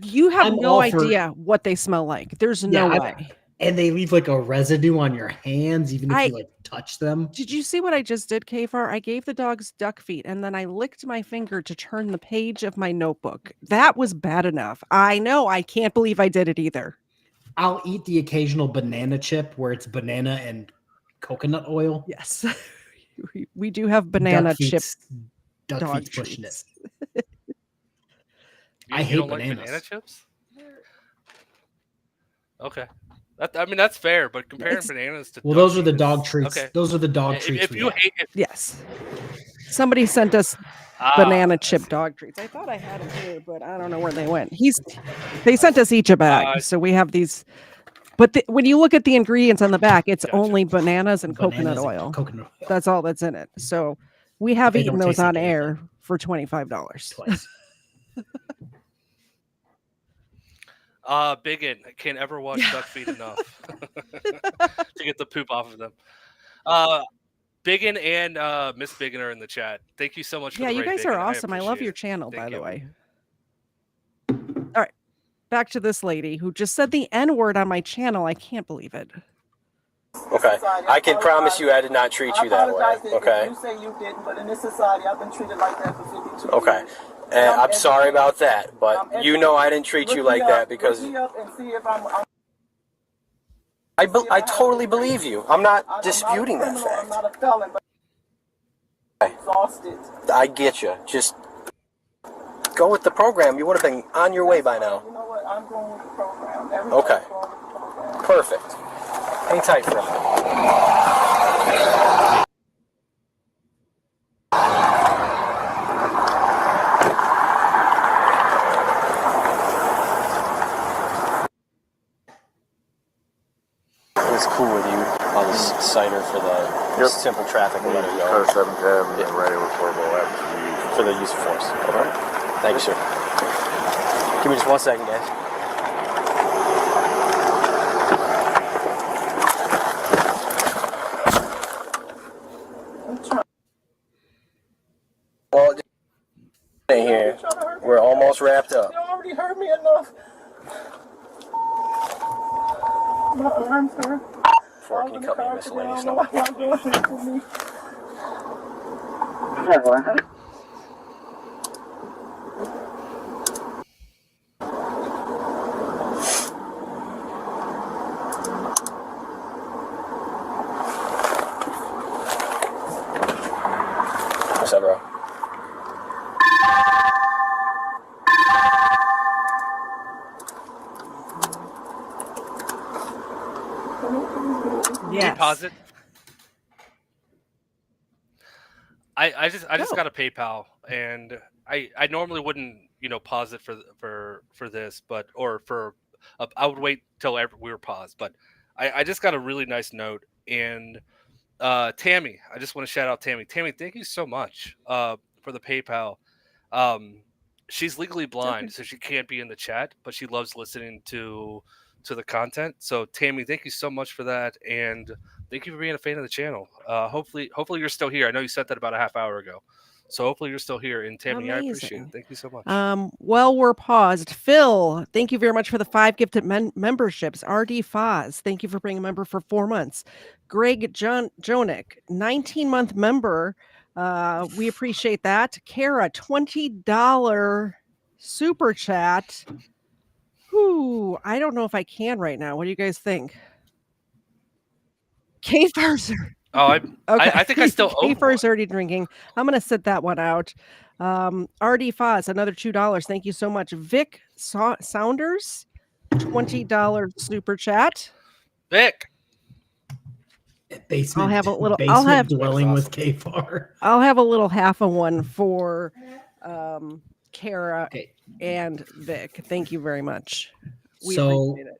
You have I'm no all for- idea what they smell like. There's no way. And they leave like a residue on your hands, even if I- you like touch them. Did you see what I just did, KFARR? I gave the dogs duck feet and then I licked my finger to turn the page of my notebook. That was bad enough. I know. I can't believe I did it either. I'll eat the occasional banana chip where it's banana and coconut oil. Yes. We do have banana chip Duck dog feet's pushing it. treats. I You hate don't like bananas. banana chips? Okay. I mean, that's fair, but comparing It's- bananas to Well, duck those are the feet dog is- treats. Okay. Those are the dog If, treats. if we you have. hate it, Yes. Somebody sent us banana I chip see. dog treats. I thought I had them here, but I don't know where they went. They sent us each a bag. So we have these. But when you look at the ingredients on the back, it's Gotcha. only bananas and coconut Bananas and oil. Coconut oil. That's all that's in it. So we have They eaten don't those taste like on air anything. for $25. Twice. Biggin can't ever wash duck feet enough to get the poop off of them. Biggin and Miss Biggin are in the chat. Thank you so much for Yeah, the you raid, guys Biggin. are awesome. I love appreciate your it. channel, Thank by the you. way. All right. Back to this lady who just said the N word on my channel. I can't believe it. Okay. I can promise you I did not treat you that way, apologize if okay? you say you didn't, but in this society, I've been treated like that for 52 Okay. years. And I'm sorry about that, but you know I didn't treat you like that because Look me up and see if I'm I totally believe you. I'm not I'm disputing not a that criminal, I'm fact. not a felon, but I'm exhausted. I get you. Just go with the program. You would have been on your way by now. You know what? I'm going with the program. Everybody's Okay. going with the program. Perfect. Hang tight for a minute. It's cool with you on the cider for the simple traffic and let it go. 7th Avenue, and radio reportable weapons For the use of force. Okay. Thank you, sir. Give me just 1 second, guys. Well, here. We're almost wrapped up. You already hurt me enough. My arms hurt. Before, can you cut me a miscellaneous No, note? I'm not doing this to me. What's up, bro? Can you Yes. pause it? I just Go. got a PayPal, and I normally wouldn't pause it for this, but I would wait till we were paused, but I just got a really nice note. And Tammy, I just want to shout out Tammy. Tammy, thank you so much for the PayPal. She's legally blind, so she can't be in the chat, but she loves listening to the content. So Tammy, thank you so much for that, and thank you for being a fan of the channel. Hopefully you're still here. I know you said that about a half hour ago, so hopefully you're still here. And Tammy, I appreciate Amazing. it. Thank you so much. Well, we're paused. Phil, thank you very much for the 5 gifted memberships. RD Foz, thank you for being a member for 4 months. Greg Jonick, 19-month member. We appreciate that. Kara, $20 super chat. Whew, I don't know if I can right now. What do you guys think? KFARR's I okay. think I still owe KFARR's already drinking. I'm going to sit that one out. RD Foz, another $2. Thank you so much. Vic Saunders, $20 super chat. Vic. Basement. I'll have a little. Basement I'll have dwelling with KFARR. I'll have a little half of one for Kara, Okay. and Vic. Thank you very much. We So appreciate it.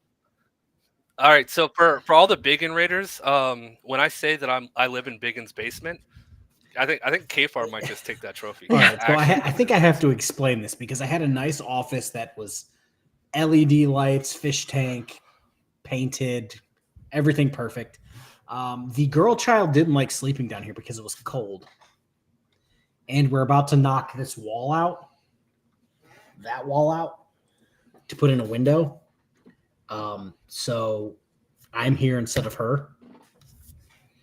All right, so for all the Biggin Raiders, when I say that I live in Biggin's basement, I think KFAR might just take that trophy. all right, so Actually, I think I have to explain this because I had a nice office that was LED lights, fish tank, painted, everything perfect. The girl child didn't like sleeping down here because it was cold. And we're about to knock this wall out, that wall out, to put in a window. So I'm here instead of her.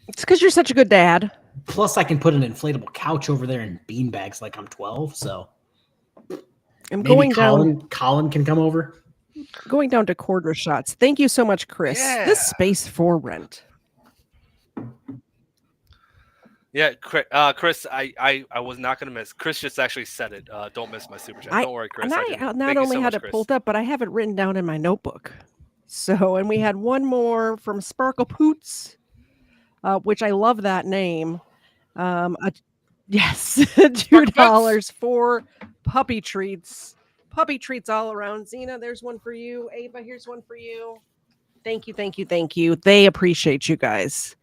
It's because you're such a good dad. Plus, I can put an inflatable couch over there and beanbags like I'm 12. So I'm maybe going down. Colin can come over. Going down to quarter shots. Thank you so much, Chris. Yeah. This space for rent. yeah, Chris, I was not going to miss. Chris just actually said it. Don't miss my super chat. Don't worry, Chris. And I didn't. not Thank you only so had much, it Chris. pulled up, but I have it written down in my notebook. So, and we had one more from Sparkle Poots, which I love that name. Yes, $2 for puppy treats. Puppy treats all around. Zena, there's one for you. Ava, here's one for you. Thank you, thank you, thank you. They appreciate you guys.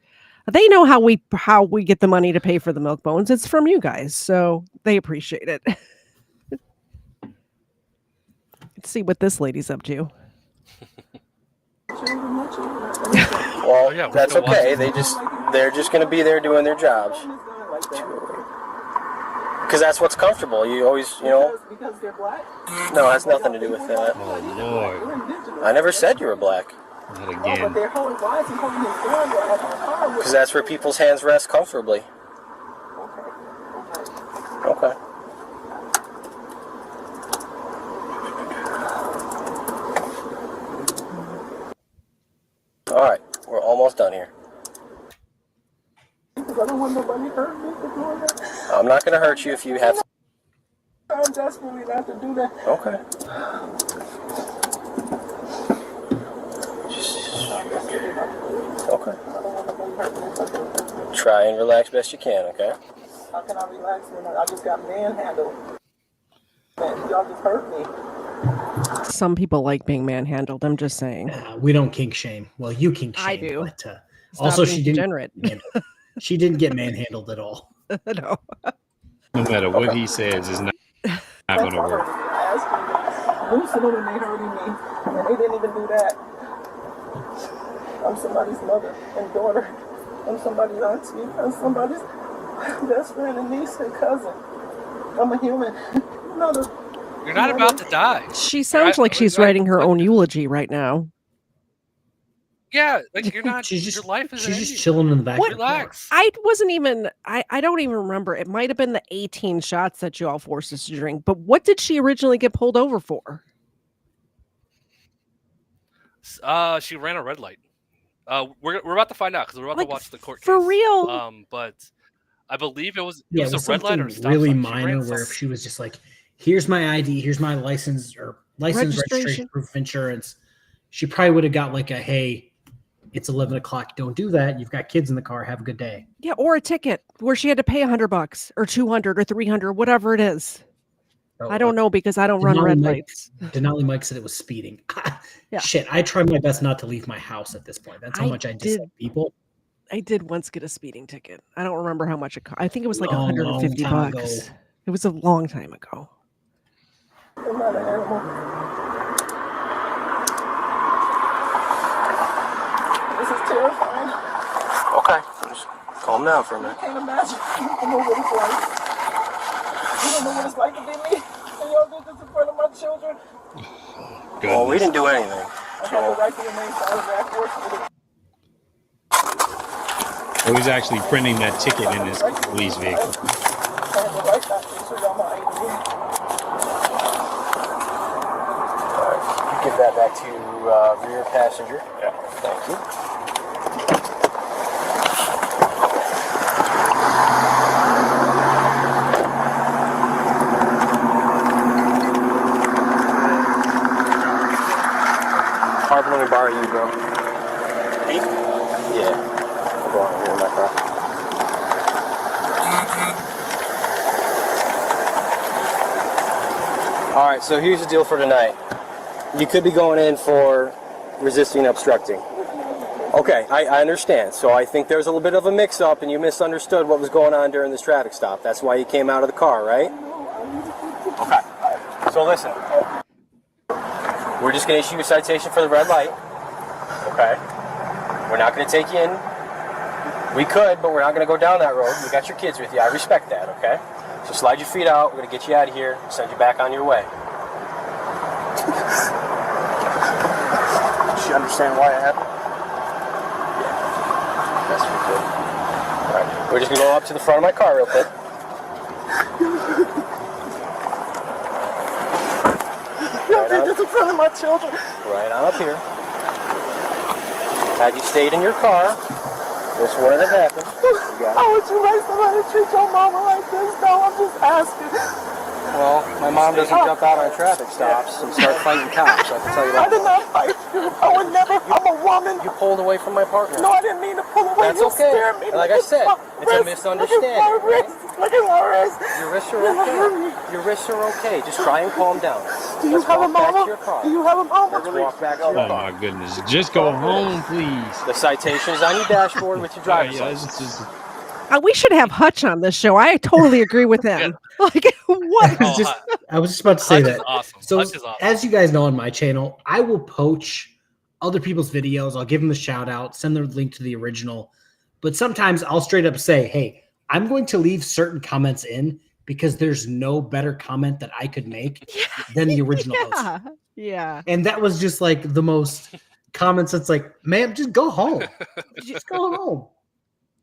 They know how we get the money to pay for the milk bones. It's from you guys, so they appreciate it. Let's see what this lady's up to. Well, yeah, we're that's still okay. watching. They're just going to be there doing their jobs. Because that's what's comfortable. You always, Because they're black? No, it has nothing to do with that. Oh Lord, I never said you were black. not But again. they're holding, why is he holding his gun at the car with Because that's where people's hands rest comfortably. Okay. All right, we're almost done here. Because I don't want nobody hurt me for doing that. I'm not going to hurt you if you have. I'm desperately not to do that. Okay. Okay. Try and relax best you can. Okay. How can I relax when I just got manhandled? Man, y'all just hurt me. Some people like being manhandled. I'm just saying. We don't kink shame. Well, you kink shame. I do. But, Stop also, being she didn't. degenerate. She didn't get manhandled at all. No. No matter what he says, it's not going to work. I asked them to loosen them and they hurting me. And they didn't even do that. I'm somebody's mother and daughter. I'm somebody's auntie. I'm somebody's best friend and niece and cousin. I'm a human. You're not about to die. She sounds like she's writing her own eulogy right now. Yeah, like you're not. She's just, your life is. she's just chilling in the back. What? Of the car. Relax. I wasn't even. I don't even remember. It might have been the 18 shots that you all forced us to drink. But what did she originally get pulled over for? She ran a red light. We're about to find out because we're about to watch the court case. For real? But I believe it was Yeah, a red light or a stop really sign. minor. Where if she was just like, "Here's my ID. Here's my license registration, proof of insurance," she probably would have got like a, "Hey, it's 11 o'clock. Don't do that. You've got kids in the car. Have a good day." Yeah, or a ticket where she had to pay $100 or $200 or $300, whatever it is. So, I don't know because I don't run red lights. Denali Mike said it was speeding. Yeah. Shit, I try my best not to leave my house at this point. That's how much I dislike people. I did once get a speeding ticket. I don't remember how much it cost. I think it was like Long, $150. long time ago. It was a long time ago. I'm not an animal. This is terrifying. Okay. Just calm down for a minute. I can't imagine. You don't know what it's like. You don't know what it's like to be me. And y'all did this in front of my children. Well, we didn't do anything. I have the right to remain silent. I forced you to. So he's actually printing that ticket in his police vehicle. I have the right not to show y'all my ID. Alright, give that back to rear passenger. Yeah. Thank you. Harvey, let me borrow you, bro. Me? Yeah. I'll go on here in my car. All right, so here's the deal for tonight. You could be going in for resisting and obstructing. Okay, I understand. So I think there's a little bit of a mix-up and you misunderstood what was going on during this traffic stop. That's why you came out of the car, right? Okay. So listen. We're just going to issue a citation for the red light. Okay. We're not going to take you in. We could, but we're not going to go down that road. You got your kids with you. I respect that, okay? So slide your feet out. We're going to get you out of here and send you back on your way. Does she understand why it happened? That's pretty good. All right. We're just going to go up to the front of my car real quick. This in front of my children. Right on up here. Had you stayed in your car, this wouldn't have happened. How would you make somebody treat your mama like this? No, I'm just asking. Well, my mom doesn't jump out on traffic stops and start fighting cops, I can tell you I that. did not fight you. I would never. I'm a woman. You pulled away from my partner. No, I didn't mean to pull away. That's You okay. scared me. Like I said, it's a misunderstanding. Look at my wrist. Your wrists are okay. Your wrists are okay. Just try and calm down. Do you Let's have a walk back to mama? your car. Do you have a mama? Let's walk back to your Oh car. my goodness! Just go home, please. The citation is on your dashboard with your driver's Yeah, license. it's just- We should have Hutch on this show. I totally agree with him. Like, what? I was just about to say Hutch that. is awesome. So, Hutch is awesome. as you guys know on my channel, I will poach other people's videos. I'll give them a shout out, send the link to the original. But sometimes I'll straight up say, hey, I'm going to leave certain comments in because there's no better comment that I could make than the original post. Yeah. And that was just like the most comments. It's like, ma'am, just go home. Just go home.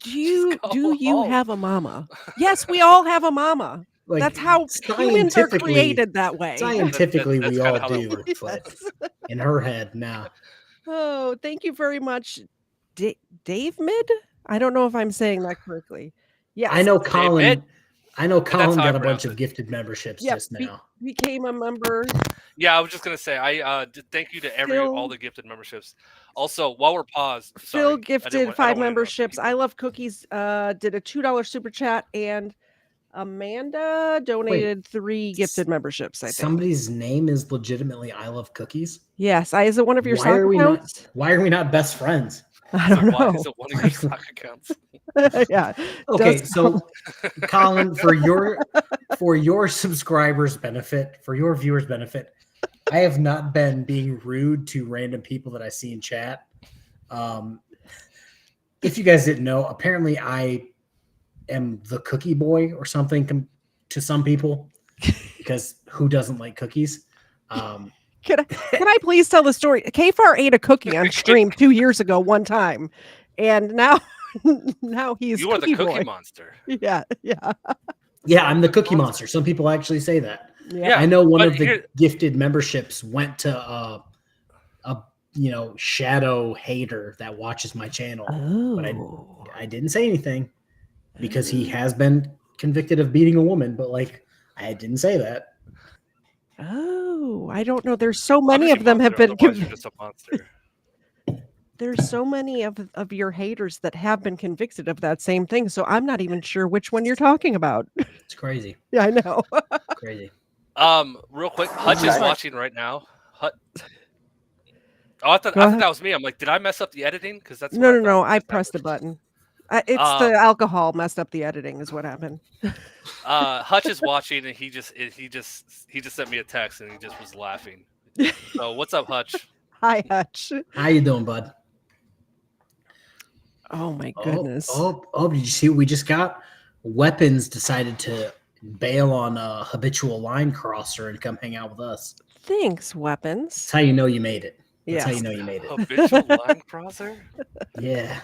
Do you home. have a mama? Yes, we all have a mama. Like, That's how humans are scientifically- created that way. Scientifically, That's we all kinda how that do. works. But in her head, now. Oh, thank you very much, Dave Mid. I don't know if I'm saying that correctly. Yeah, I know Colin. Mid. I know That's Colin how I got a bunch pronounce of it. gifted memberships Yep, just now. became a member. Yeah, I was just gonna say thank you to all the gifted memberships. Also, while we're paused, Phil sorry, I didn't gifted want- I 5 don't wanna interrupt memberships. people. I Love Cookies did a $2 super chat, and Amanda donated 3 gifted memberships, I think. Somebody's name is legitimately I Love Cookies. Yes, is it one of your Why sock are we not? accounts? Why are we not best friends? I don't Why know. is it one of your stock accounts? Yeah. Okay, does so Colin, for your subscribers' benefit, for your viewers' benefit, I have not been being rude to random people that I see in chat. If you guys didn't know, apparently I am the cookie boy or something to some people, because who doesn't like cookies? Can I please tell the story? KFARR ate a cookie on stream 2 years ago one time, and now he's You are the cookie boy. monster. Yeah. Yeah, I'm the cookie monster. Some people actually say that. Yeah, I know one but of the here- gifted memberships went to a shadow hater that watches my channel, but I didn't say anything because he has been convicted of beating a woman, but like I didn't say that. Oh, I don't know. There's so many Obviously of them have monster, been. otherwise you're just a monster. There's so many of your haters that have been convicted of that same thing. So I'm not even sure which one you're talking about. It's crazy. Yeah, I know. Crazy. Real quick, Hutch is watching right now. Oh, I thought ahead. that was me. I'm like, did I mess up the editing? Because that's No, what no. thought. I pressed the button. It's the alcohol messed up the editing, is what happened. Hutch is watching, and he just sent me a text, and he just was laughing. So what's up, Hutch? Hi, Hutch. How you doing, bud? Oh my goodness. Oh, did you see what we just got? Weapons decided to bail on a habitual line crosser and come hang out with us. Thanks, Weapons. That's how you know you made it. That's how Yes. you know you made it. Habitual line crosser? Yeah.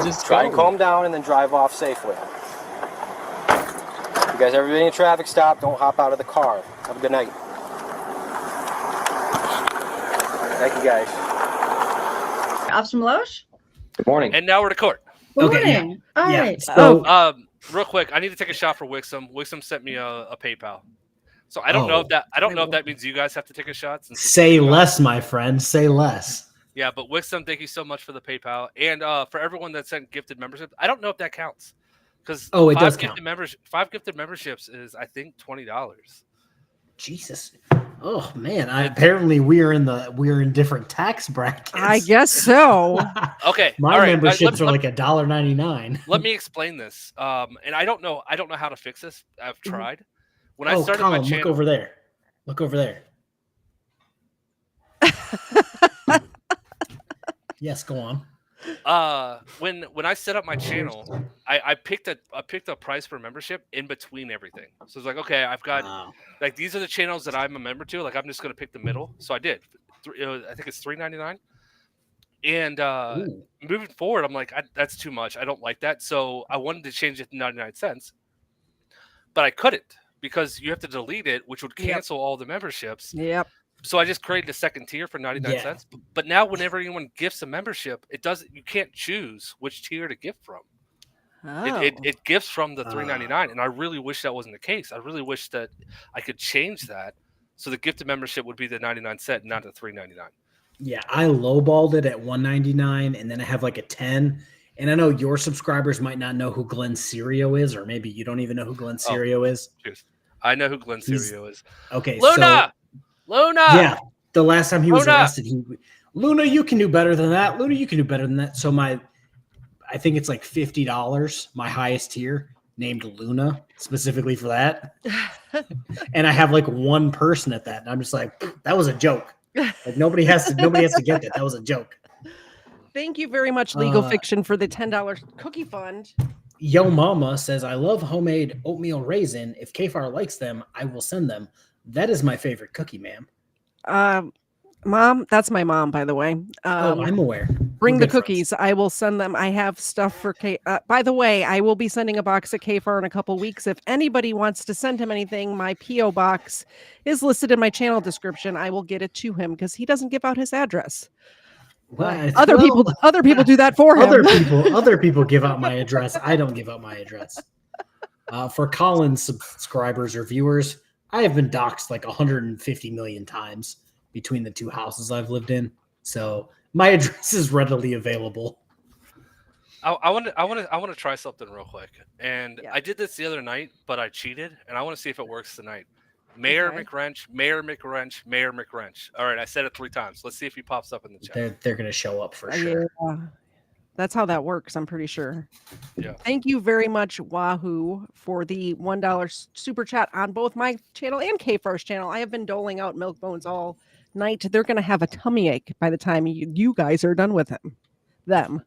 Just Try and go. calm down and then drive off safely. You guys ever been in a traffic stop? Don't hop out of the car. Have a good night. Thank you, guys. Officer Meloche? Good morning. And now we're to court. Good Okay, yeah. morning. All Yeah. right. So Real quick, I need to take a shot for Wixom. Wixom sent me a PayPal. So I don't know if that means you guys have to take a shot. Since it's say PayPal. less, my friend. Say less. Yeah, but Wixom, thank you so much for the PayPal. And for everyone that sent gifted memberships, I don't know if that counts. Because it does count. Five gifted memberships is, I think, $20. Jesus. Oh man, apparently we're in different tax brackets. I guess so. Okay, my all right. memberships are like $1.99. Let me explain this. And I don't know how to fix this. I've tried. When I started Colin, my channel, look over there. Look over there. Yes, go on. When I set up my channel, I picked a price per membership in between everything. So it's like, okay, I've got like these are the channels that I'm a member to. Like I'm just gonna pick the middle. So I did. I think it's $3.99. And moving forward, I'm like, that's too much. I don't like that. So I wanted to change it to 99 cents, but I couldn't because you have to delete it, which would cancel all the memberships. Yep. So I just created a second tier for 99 cents. But now whenever anyone gifts a membership, you can't choose which tier to gift from. Oh. It gifts from the $3.99, and I really wish that wasn't the case. I really wish that I could change that so the gifted membership would be the 99 cent, not the $3.99. Yeah, I lowballed it at $1.99, and then I have like a 10. And I know your subscribers might not know who Glenn Serio is, or maybe you don't even know who Glenn Serio is. Cheers. I know who Glenn Serio is. Okay, Luna! Yeah, the last time he was arrested, Luna, you can do better than that. Luna, you can do better than that. So I think it's like $50, my highest tier, named Luna, specifically for that. And I have like one person at that, and I'm just like, that was a joke. Like nobody has to get that. That was a joke. Thank you very much, Legal Fiction, for the $10 cookie fund. Yo Mama says, I love homemade oatmeal raisin. If KFAR likes them, I will send them. That is my favorite cookie, ma'am. Mom, that's my mom, by the way. I'm aware. Bring the cookies. Friends. I will send them. I have stuff for K. By the way, I will be sending a box of KFAR in a couple weeks. If anybody wants to send him anything, my P.O. box is listed in my channel description. I will get it to him because he doesn't give out his address. Other people do that for him. Other people give out my address. I don't give out my address. For Colin's subscribers or viewers, I have been doxxed like 150 million times between the two houses I've lived in. So my address is readily available. I want to try something real quick. And I did this the other night, but I cheated, and I want to see if it works tonight. Mayor McWrench, Mayor McWrench, Mayor McWrench. All right, I said it 3 times. Let's see if he pops up in the chat. They're going to show up for sure. Yeah. That's how that works, I'm pretty sure. Yeah. Thank you very much, Wahoo, for the $1 super chat on both my channel and KFAR's channel. I have been doling out milk bones all night. They're going to have a tummy ache by the time you guys are done with them.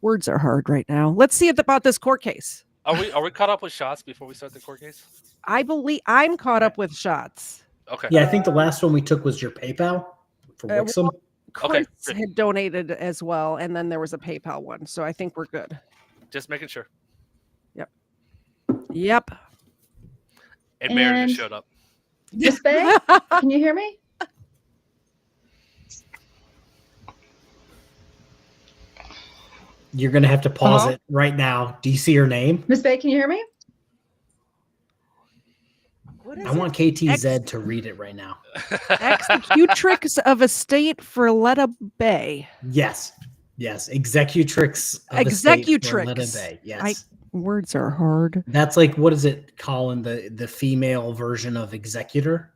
Words are hard right now. Let's see about this court case. Are we caught up with shots before we start the court case? I believe I'm caught up with shots. Okay. Yeah, I think the last one we took was your PayPal for Wixom. Chris had donated as well, and then there was a PayPal one, so I think we're good. Just making sure. Yep. And Mary just showed up. Miss Bay, can you hear me? You're going to have to pause it right now. Do you see her name? Miss Bay, can you hear me? I want KTZed to read it right now. Executrix of Estate for Letta Bay. Yes. Executrix of Estate for Letta Bay. Yes. Words are hard. That's like, what is it, Colin? The female version of executor,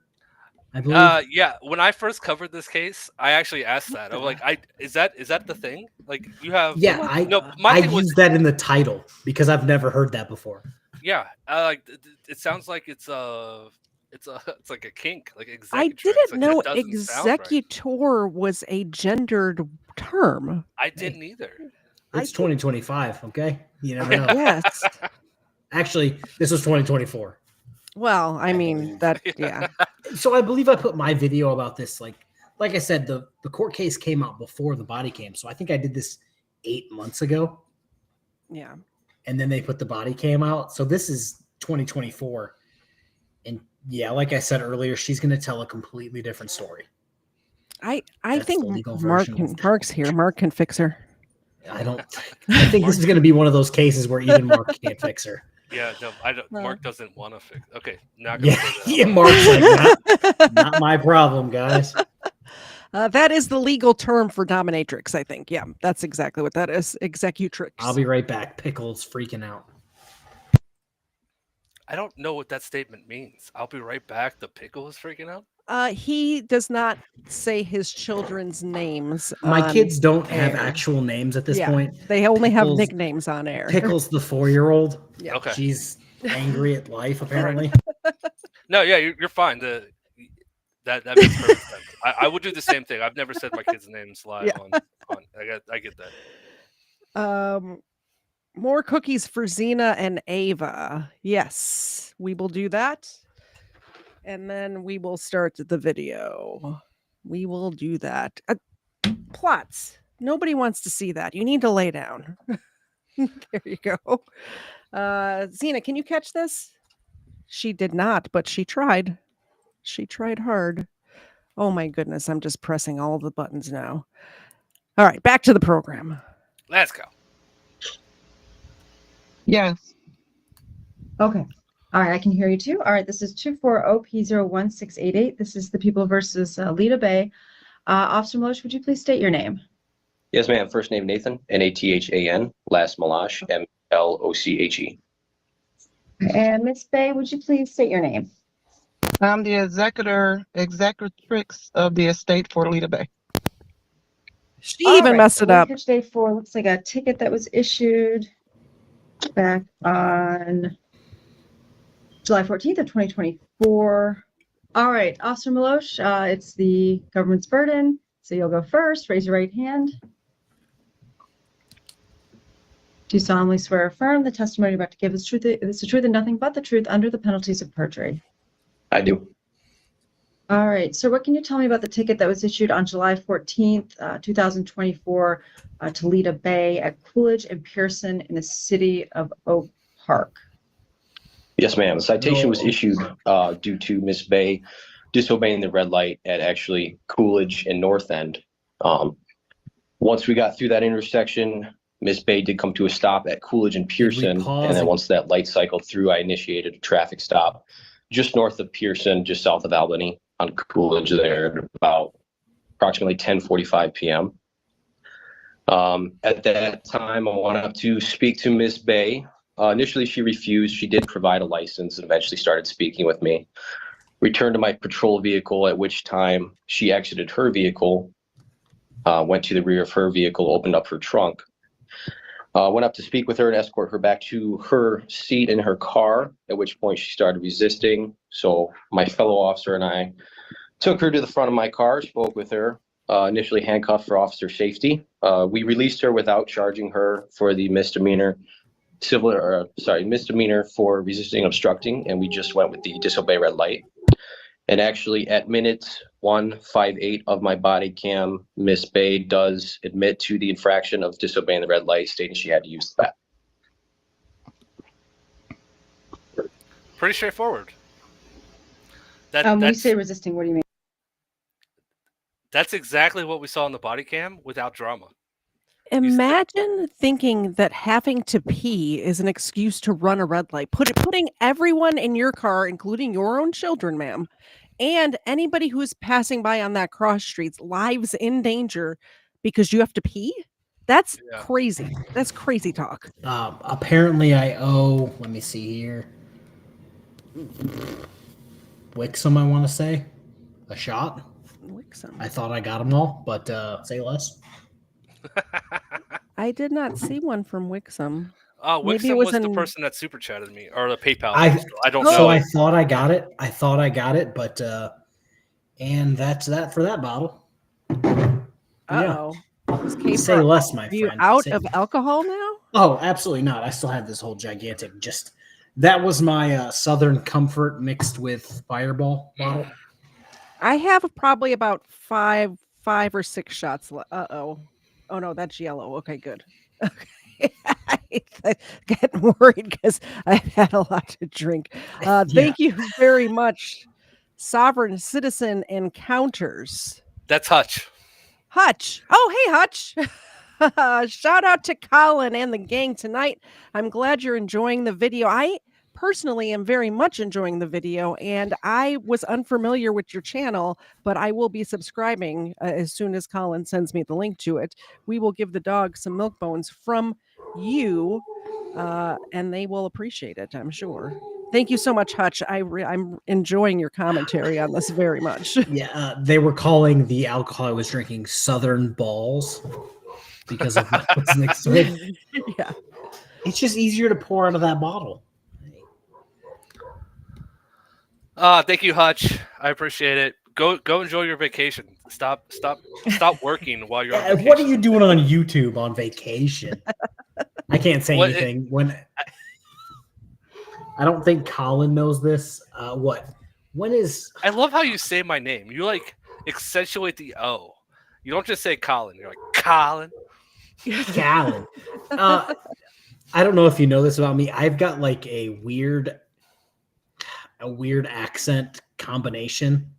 I believe. Yeah. When I first covered this case, I actually asked that. I'm like, is that the thing? Like you have? Yeah. I use that in the title because I've never heard that before. Yeah, it sounds like it's like a kink, like executrix. I didn't know executor was a gendered term. I didn't either. It's 2025, okay? You never know. Yes. Actually, this was 2024. Well, I mean that. Yeah. So I believe I put my video about this. Like I said, the court case came out before the body cam, so I think I did this 8 months ago. Yeah. And then they put the body cam out. So this is 2024. And yeah, like I said earlier, she's going to tell a completely different story. I think Mark's here. Mark can fix her. I think this is going to be one of those cases where even Mark can't fix her. Yeah, no, I don't. Mark doesn't want to fix. Okay, not gonna Mark's like, not my problem, guys. That is the legal term for dominatrix, I think. Yeah, that's exactly what that is. Executrix. I'll be right back. Pickle's freaking out. I don't know what that statement means. I'll be right back. The pickle is freaking out. He does not say his children's names. My on kids don't have air. actual names at this Yeah, point. they only have Pickles- nicknames on air. Pickles, the 4-year-old. Yeah. Okay. She's angry at life, apparently. No, yeah, you're fine. That makes perfect sense. I would do the same thing. I've never said my kids' names live Yeah. on. I get that. More cookies for Xena and Ava. Yes, we will do that. And then we will start the video. We will do that. Plots. Nobody wants to see that. You need to lay down. There you go. Xena, can you catch this? She did not, but she tried. She tried hard. Oh my goodness, I'm just pressing all the buttons now. All right, back to the program. Let's go. Yes. Okay. All right, I can hear you too. All right, this is 240P01688. This is the people versus Lita Bay. Officer Milosh, would you please state your name? Yes, ma'am. First name Nathan, Nathan. Last Milosh, Mloche. And Miss Bay, would you please state your name? I'm the executrix of the estate for Lita Bay. She even messed it up. Linkage Day 4 looks like a ticket that was issued back on July 14th of 2024. All right, Officer Milosh, it's the government's burden, so you'll go first. Raise your right hand. Do solemnly swear or affirm the testimony you're about to give is the truth and nothing but the truth under the penalties of perjury? I do. All right, so what can you tell me about the ticket that was issued on July 14th, 2024 to Lita Bay at Coolidge and Pearson in the city of Oak Park? Yes, ma'am. The citation was issued due to Miss Bay disobeying the red light at actually Coolidge and North End. Once we got through that intersection, Miss Bay did come to a stop at Coolidge and Pearson, and then once that light cycled through, I initiated a traffic stop just north of Pearson, just south of Albany on Coolidge there at about approximately 10:45 p.m. At that time, I went up to speak to Miss Bay. Initially, she refused. She did provide a license and eventually started speaking with me. Returned to my patrol vehicle, at which time she exited her vehicle, went to the rear of her vehicle, opened up her trunk. Went up to speak with her and escort her back to her seat in her car, at which point she started resisting. So my fellow officer and I took her to the front of my car, spoke with her, initially handcuffed for officer safety. We released her without charging her for the misdemeanor for resisting and obstructing, and we just went with the disobey red light. And actually at minute 158 of my body cam, Miss Bay does admit to the infraction of disobeying the red light, stating she had to use that. Pretty straightforward. When you say resisting, what do you mean? That's exactly what we saw on the body cam without drama. Imagine thinking that having to pee is an excuse to run a red light. Putting everyone in your car, including your own children, ma'am, and anybody who's passing by on that cross street's lives in danger because you have to pee? That's crazy. That's crazy talk. Apparently I owe, let me see here, Wixom, I want to say, a shot. Wixom. I thought I got them all, but say less. I did not see one from Wixom. Wixom was the person that super chatted me, or the PayPal. I don't know. So I thought I got it. But and that's that for that bottle. Uh-oh. Yeah. Say less, my friend. Are you out of alcohol now? Oh, absolutely not. I still have this whole gigantic that was my Southern Comfort mixed with Fireball bottle. I have probably about five or six shots. Uh-oh. Oh, no, that's yellow. Okay, good. Okay. I'm getting worried because I've had a lot to drink. Thank you very much, Sovereign Citizen Encounters. That's Hutch. Hutch. Oh, hey, Hutch. Shout out to Colin and the gang tonight. I'm glad you're enjoying the video. I personally am very much enjoying the video, and I was unfamiliar with your channel, but I will be subscribing as soon as Colin sends me the link to it. We will give the dog some milk bones from you, and they will appreciate it, I'm sure. Thank you so much, Hutch. I'm enjoying your commentary on this very much. Yeah, they were calling the alcohol I was drinking Southern Balls because of what was next to it. Yeah. It's just easier to pour out of that bottle. Thank you, Hutch. I appreciate it. Go enjoy your vacation. Stop working while you're on vacation. What are you doing on YouTube on vacation? I can't say anything. I don't think Colin knows this. When is... I love how you say my name. You like accentuate the O. You don't just say Colin. You're like Colin. Colin. I don't know if you know this about me. I've got like a weird accent combination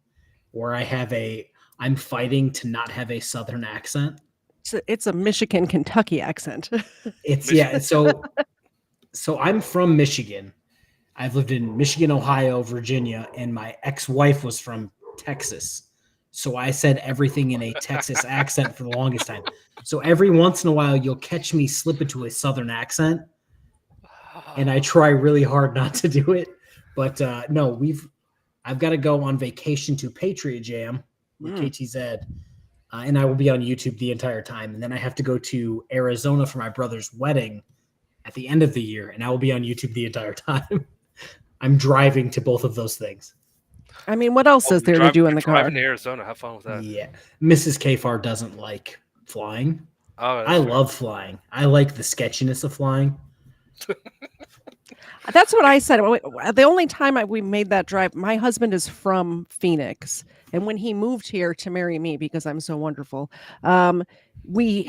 where I'm fighting to not have a Southern accent. It's a Michigan, Kentucky accent. So I'm from Michigan. I've lived in Michigan, Ohio, Virginia, and my ex-wife was from Texas. So I said everything in a Texas accent for the longest time. So every once in a while, you'll catch me slip into a Southern accent, and I try really hard not to do it. But no, I've got to go on vacation to Patriot Jam with KTZed, and I will be on YouTube the entire time. And then I have to go to Arizona for my brother's wedding at the end of the year, and I will be on YouTube the entire time. I'm driving to both of those things. I mean, what else is there to do in the car? Driving to Arizona, have fun with that. Yeah, Mrs. KFARR doesn't like flying. Oh, I love flying. I like the sketchiness of flying. That's what I said. The only time we made that drive, my husband is from Phoenix. And when he moved here to marry me, because I'm so wonderful, we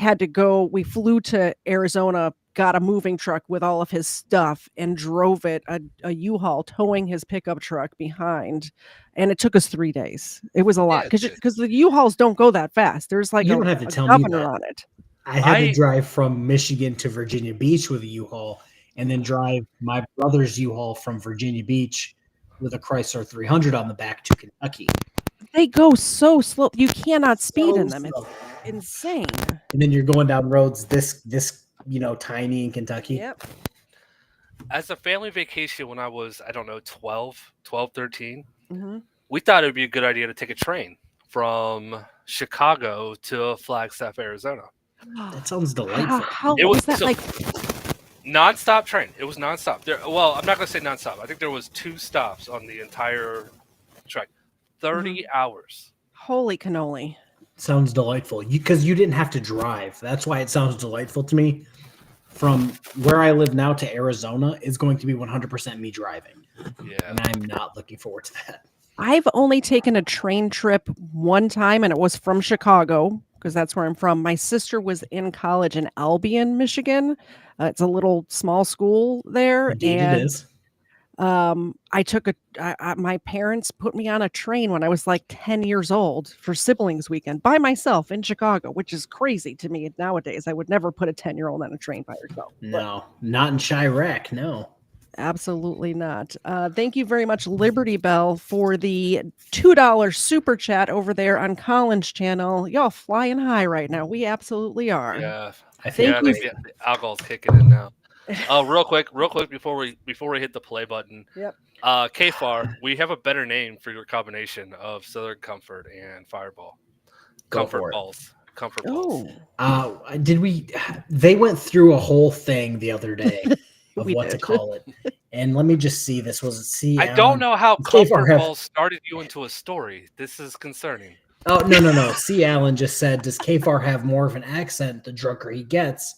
flew to Arizona, got a moving truck with all of his stuff and drove it, a U-Haul towing his pickup truck behind. And it took us 3 days. It was a lot because the U-Hauls don't go that fast. There's like you don't have to tell governor me that. on it. I had to drive from Michigan to Virginia Beach with a U-Haul, and then drive my brother's U-Haul from Virginia Beach with a Chrysler 300 on the back to Kentucky. They go so slow. You cannot speed in them. It's insane. And then you're going down roads this tiny in Kentucky. Yep. As a family vacation when I was, 12, 13, we thought it would be a good idea to take a train from Chicago to Flagstaff, Arizona. That sounds delightful. How was that like? Nonstop train. It was nonstop. I'm not going to say nonstop. I think there was 2 stops on the entire track. 30 hours. Holy cannoli. Sounds delightful. Because you didn't have to drive. That's why it sounds delightful to me. From where I live now to Arizona is going to be 100% me driving. Yeah. And I'm not looking forward to that. I've only taken a train trip one time, and it was from Chicago, because that's where I'm from. My sister was in college in Albion, Michigan. It's a little small school there. Indeed, and it is. My parents put me on a train when I was like 10 years old for siblings weekend by myself in Chicago, which is crazy to me nowadays. I would never put a 10-year-old on a train by herself. No, not in Chirac. No, absolutely not. Thank you very much, Liberty Bell, for the $2 super chat over there on Colin's channel. Y'all flying high right now. We absolutely are. Yeah. I think the alcohol's kicking in now. Real quick before we hit the play button. Yep. KFARR, we have a better name for your combination of Southern Comfort and Fireball. Comfort balls. Comfort balls. They went through a whole thing the other day of what to call it. And let me just see. This was C. I don't know how Comfort balls started you into a story. This is concerning. Oh, no. C. Allen just said, does KFARR have more of an accent the drunker he gets?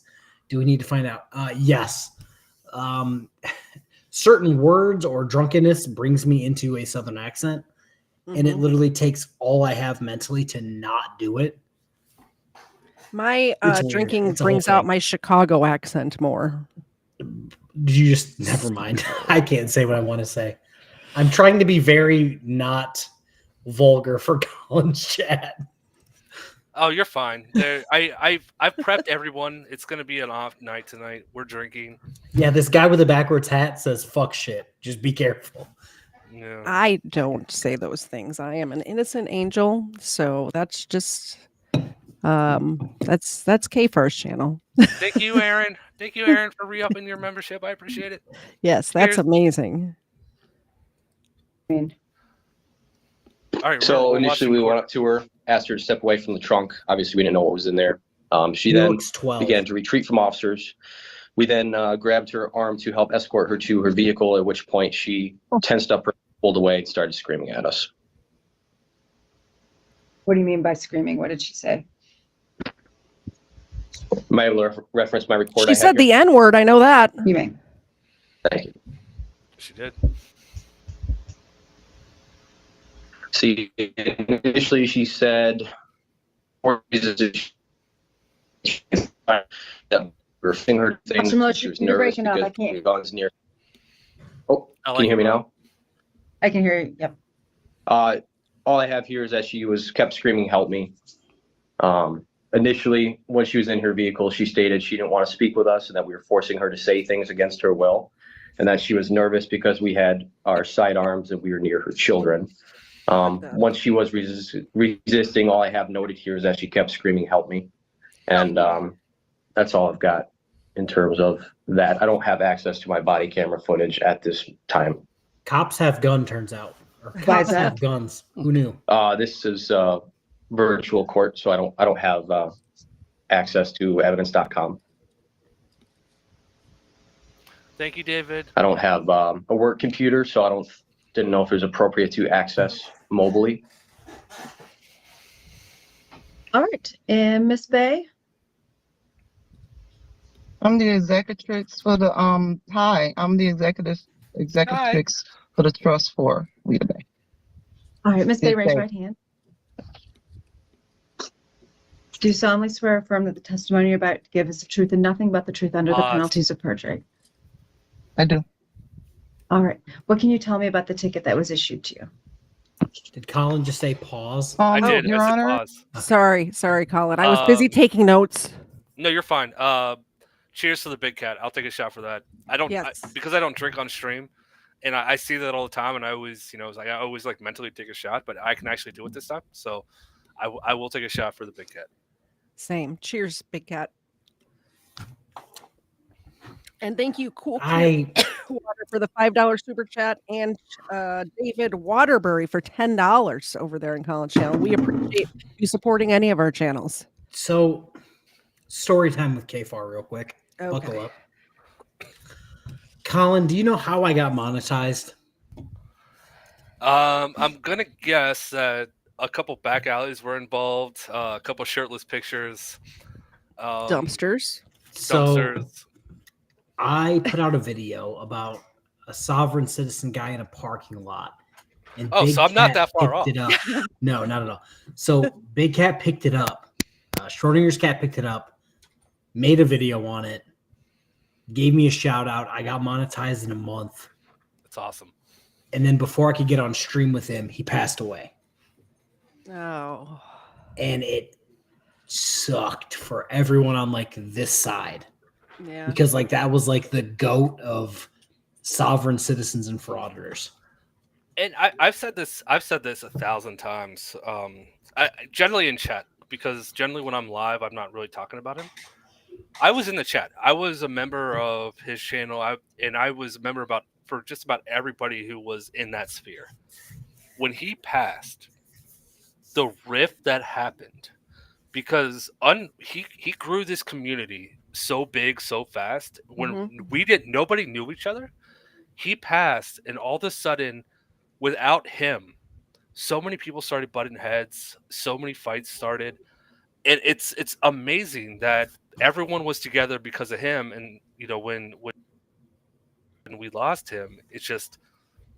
Do we need to find out? Yes. Certain words or drunkenness brings me into a Southern accent, and it literally takes all I have mentally to not do it. My drinking brings out my Chicago accent more. You just never mind. I can't say what I want to say. I'm trying to be very not vulgar for Colin's chat. Oh, you're fine. I've prepped everyone. It's gonna be an off night tonight. We're drinking. Yeah, this guy with a backwards hat says "fuck shit." Just be careful. Yeah. I don't say those things. I am an innocent angel, so that's just that's KFARR's channel. Thank you, Aaron. Thank you, Aaron, for re-upping your membership. I appreciate it. Yes, that's amazing. mean, All right. So we're initially watching we went court. up to her, asked her to step away from the trunk. Obviously, we didn't know what was in there. She She then looks 12. began to retreat from officers. We then grabbed her arm to help escort her to her vehicle, at which point she tensed up, pulled away, and started screaming at us. what do you mean by screaming? What did she say? Am I able to reference my report? She said the N word. I know that. You mean? Thank you. She did. See, initially she said, that we're finger things. Officer Miller, She was you're nervous breaking up. I because can't. the guns near. Oh, I can you hear me now? I can hear you. Yep. All I have here is that she kept screaming, "Help me!" Initially, when she was in her vehicle, she stated she didn't want to speak with us and that we were forcing her to say things against her will, and that she was nervous because we had our sidearms and we were near her children. Once she was resisting, all I have noted here is that she kept screaming, "Help me!" And that's all I've got in terms of that. I don't have access to my body camera footage at this time. Cops have gun, turns out. Or Why is cops that? have guns. Who knew? This is virtual court, so I don't have access to evidence.com. Thank you, David. I don't have a work computer, so I didn't know if it was appropriate to access mobily. All right. And Miss Bay? I'm the executrix for the hi. I'm the executrix for the trust for Rita Bay. All right, Miss Bay, Miss raise your Bay. right hand. Do you solemnly swear or affirm that the testimony you're about to give is the truth and nothing but the truth under the penalties of perjury? I do. All right. What can you tell me about the ticket that was issued to you? Did Colin just say pause? I did. Your I said Honor. pause. Sorry, Colin. I was busy taking notes. No, you're fine. Cheers to the big cat. I'll take a shot for that. Because I don't drink on stream, and I see that all the time, and I always, I always like mentally take a shot, but I can actually do it this time, so I will take a shot for the big cat. Same. Cheers, big cat. And thank you, Cool I Water, for the $5 super chat, and David Waterbury for $10 over there in Colin's channel. We appreciate you supporting any of our channels. so story time with KFAR real quick. Okay. Buckle up. Colin, do you know how I got monetized? I'm gonna guess that a couple back alleys were involved, a couple shirtless pictures, Dumpsters. So I put out a video about a sovereign citizen guy in a parking lot. And Big so I'm not Cat that far picked off. it up. No, not at all. So Big Cat picked it up. Schrodinger's cat picked it up, made a video on it, gave me a shout out. I got monetized in a month. That's awesome. And then before I could get on stream with him, he passed away. Oh. And it sucked for everyone on like this side. Yeah. Because like that was like the GOAT of sovereign citizens and frauditors. And I've said this 1,000 times. Generally in chat, because generally when I'm live, I'm not really talking about him. I was in the chat. I was a member of his channel, and I was a member for just about everybody who was in that sphere. When he passed, the rift that happened, because he grew this community so big so fast when nobody knew each other. He passed, and all of a sudden, without him, so many people started butting heads, so many fights started, and it's amazing that everyone was together because of him. And when we lost him, it's just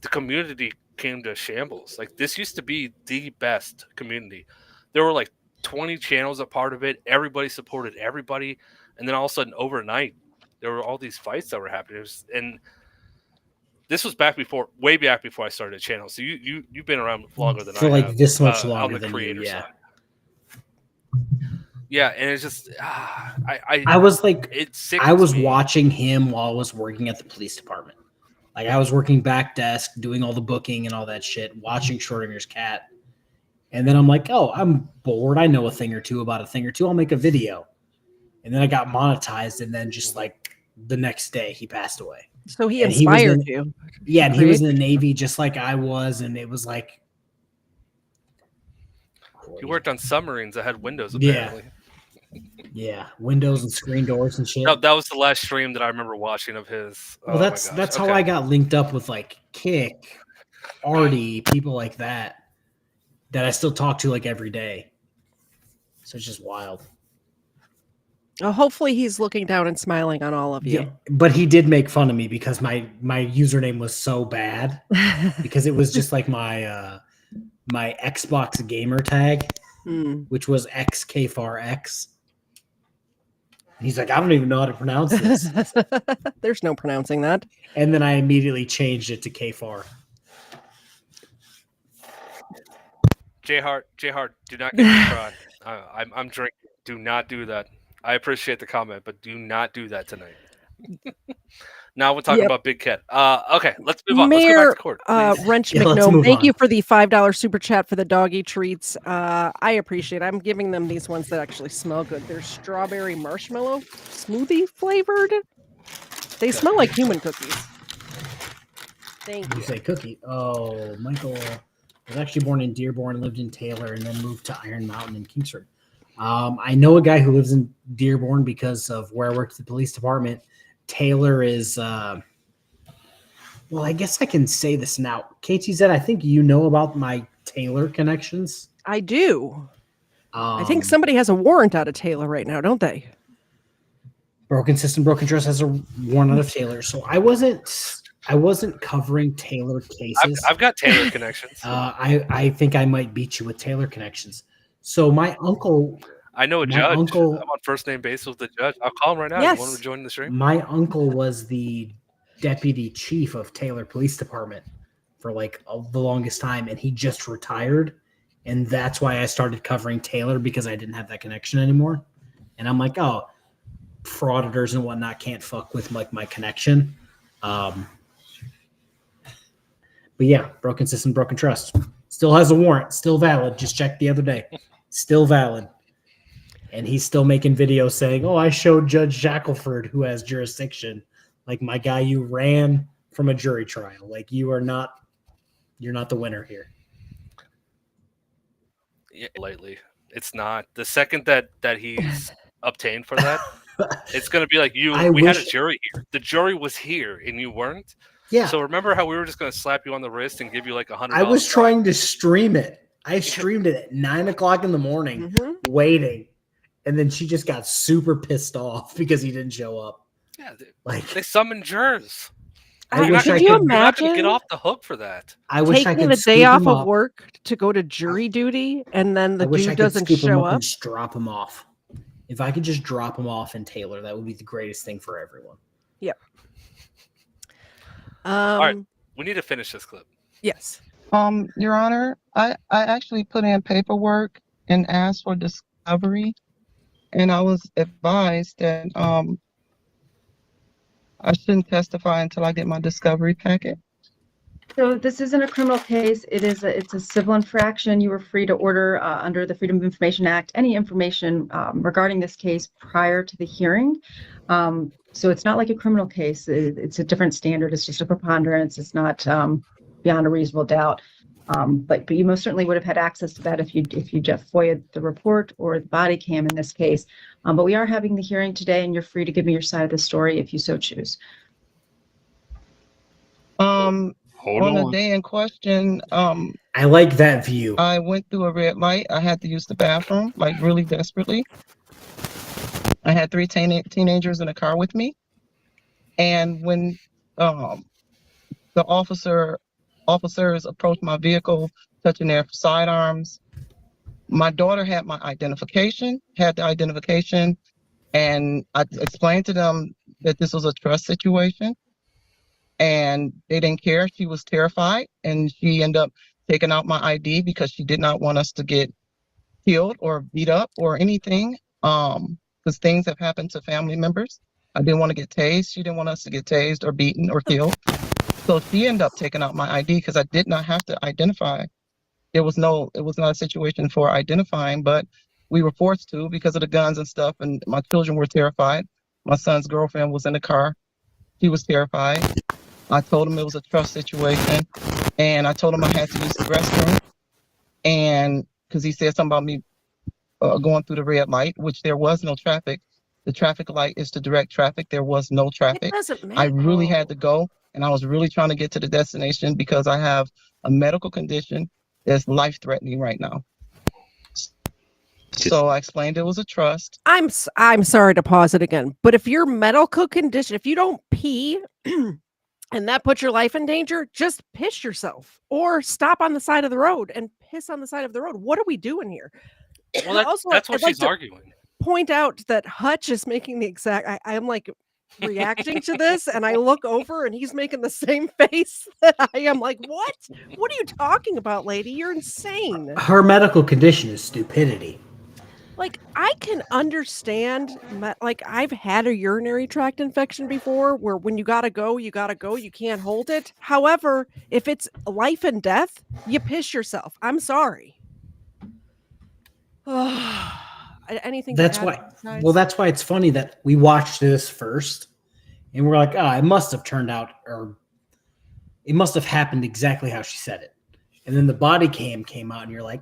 the community came to shambles. Like, this used to be the best community. There were like 20 channels a part of it. Everybody supported everybody. And then all of a sudden, overnight, there were all these fights that were happening. And this was way back before I started a channel. So you've been around longer than I have. For like this much on longer the than creator you, yeah. side. Yeah, and it's just I was like, I was watching him while I was working at the police department. Like I was working back desk, doing all the booking and all that shit, watching Schrodinger's cat. And then I'm like, oh, I'm bored. I know a thing or two about a thing or two. I'll make a video. And then I got monetized, and then just like the next day he passed away. So he And he was inspired in- you. Yeah, and he was in the Right? Navy just like I was, and it was like He worked on submarines that had windows, Yeah. apparently. yeah, windows and screen doors and shit. That was the last stream that I remember watching of his. Well, Oh my that's gosh. how Okay. I got linked up with like Kick, Artie, people like that I still talk to like every day. So it's just wild. Hopefully he's looking down and smiling on all of you. Yeah, but he did make fun of me because my username was so bad because it was just like my my Xbox gamer tag, which was XKFARX. He's like, I don't even know how to pronounce this. There's no pronouncing that. And then I immediately changed it to KFAR. J Hart, do not get me cry. I'm drinking. Do not do that. I appreciate the comment, but do not do that tonight. Now we're talking about Big Cat. Okay, let's move on. Let's go Mayor back to court. please. Wrench Yeah, let's McNome, move thank on. you for the $5 super chat for the doggy treats. I appreciate it. I'm giving them these ones that actually smell good. They're strawberry marshmallow smoothie flavored. They smell like human cookies. Thank You you. say cookie. Oh, Michael was actually born in Dearborn, lived in Taylor, and then moved to Iron Mountain in Kingsford. I know a guy who lives in Dearborn because of where I worked at the police department. Taylor is, well, I guess I can say this now. KTZed, I think you know about my Taylor connections. I do. I think somebody has a warrant out of Taylor right now, don't they? Broken System, Broken Trust has a warrant out of Taylor. So I wasn't covering Taylor cases. I've got Taylor connections. I think I might beat you with Taylor connections. So my uncle, I know a my judge. uncle- I'm on first name basis with the judge. I'll call him right now. Yes. You want him to join the stream? my uncle was the deputy chief of Taylor Police Department for like the longest time, and he just retired. And that's why I started covering Taylor, because I didn't have that connection anymore. And I'm like, oh, frauditors and whatnot can't fuck with like my connection. But yeah, Broken System, Broken Trust still has a warrant, still valid. Just checked the other day, still valid. And he's still making videos saying, oh, I showed Judge Shackelford who has jurisdiction. Like, my guy, you ran from a jury trial. Like, you're not the winner here. Yeah, lately, it's not. The second that he's obtained for that, it's going to be like you. We had a jury here. The jury was here, and you weren't. Yeah. So remember how we were just going to slap you on the wrist and give you like $100? I was trying to stream it. I streamed it at 9 o'clock in the morning, waiting. And then she just got super pissed off because he didn't show up. Yeah, Like, they summoned jurors. I wish Could I you could. You're not going imagine to get off the hook for that. I wish I taking could a day scoop off him of up. work to go to jury duty and then the I wish I dude could doesn't scoop him show up up? and just drop him off. If I could just drop him off in Taylor, that would be the greatest thing for everyone. Yep. All right, we need to finish this clip. Yes. Your Honor, I actually put in paperwork and asked for discovery, and I was advised that I shouldn't testify until I get my discovery packet. So this isn't a criminal case. It's a civil infraction. You were free to order under the Freedom of Information Act any information regarding this case prior to the hearing. So it's not like a criminal case. It's a different standard. It's just a preponderance. It's not beyond a reasonable doubt. But you most certainly would have had access to that if you just FOIA'd the report or the body cam in this case. But we are having the hearing today, and you're free to give me your side of the story if you so choose. Hold On the on. day in question, I like that view. I went through a red light. I had to use the bathroom, like really desperately. I had 3 teenagers in a car with me. And when the officers approached my vehicle, touching their sidearms, my daughter had the identification, and I explained to them that this was a trust situation. And they didn't care. She was terrified, and she ended up taking out my ID because she did not want us to get killed or beat up or anything. Because things have happened to family members. I didn't want to get tased. She didn't want us to get tased or beaten or killed. So she ended up taking out my ID because I did not have to identify. It was not a situation for identifying, but we were forced to because of the guns and stuff, and my children were terrified. My son's girlfriend was in the car. He was terrified. I told him it was a trust situation, and I told him I had to use the restroom, and because he said something about me going through the red light, which there was no traffic. The traffic light is to direct traffic. There was no It traffic. doesn't I matter. really had to go, and I was really trying to get to the destination because I have a medical condition that's life-threatening right now. So I explained it was a trust. I'm sorry to pause it again, but if your medical condition, if you don't pee and that puts your life in danger, just piss yourself or stop on the side of the road and piss on the side of the road. What are we doing here? Well, Also, that's what I'd like she's to arguing. point out that Hutch is making the exact. I'm like reacting to this, and I look over, and he's making the same face that I am. Like, what? What are you talking about, lady? You're insane. Her medical condition is stupidity. Like, I can understand, like, I've had a urinary tract infection before where when you gotta go, you can't hold it. However, if it's life and death, you piss yourself. I'm sorry. Anything That's to add why. besides? Well, that's why it's funny that we watched this first, and we're like, it must have turned out, or it must have happened exactly how she said it. And then the body cam came out, and you're like,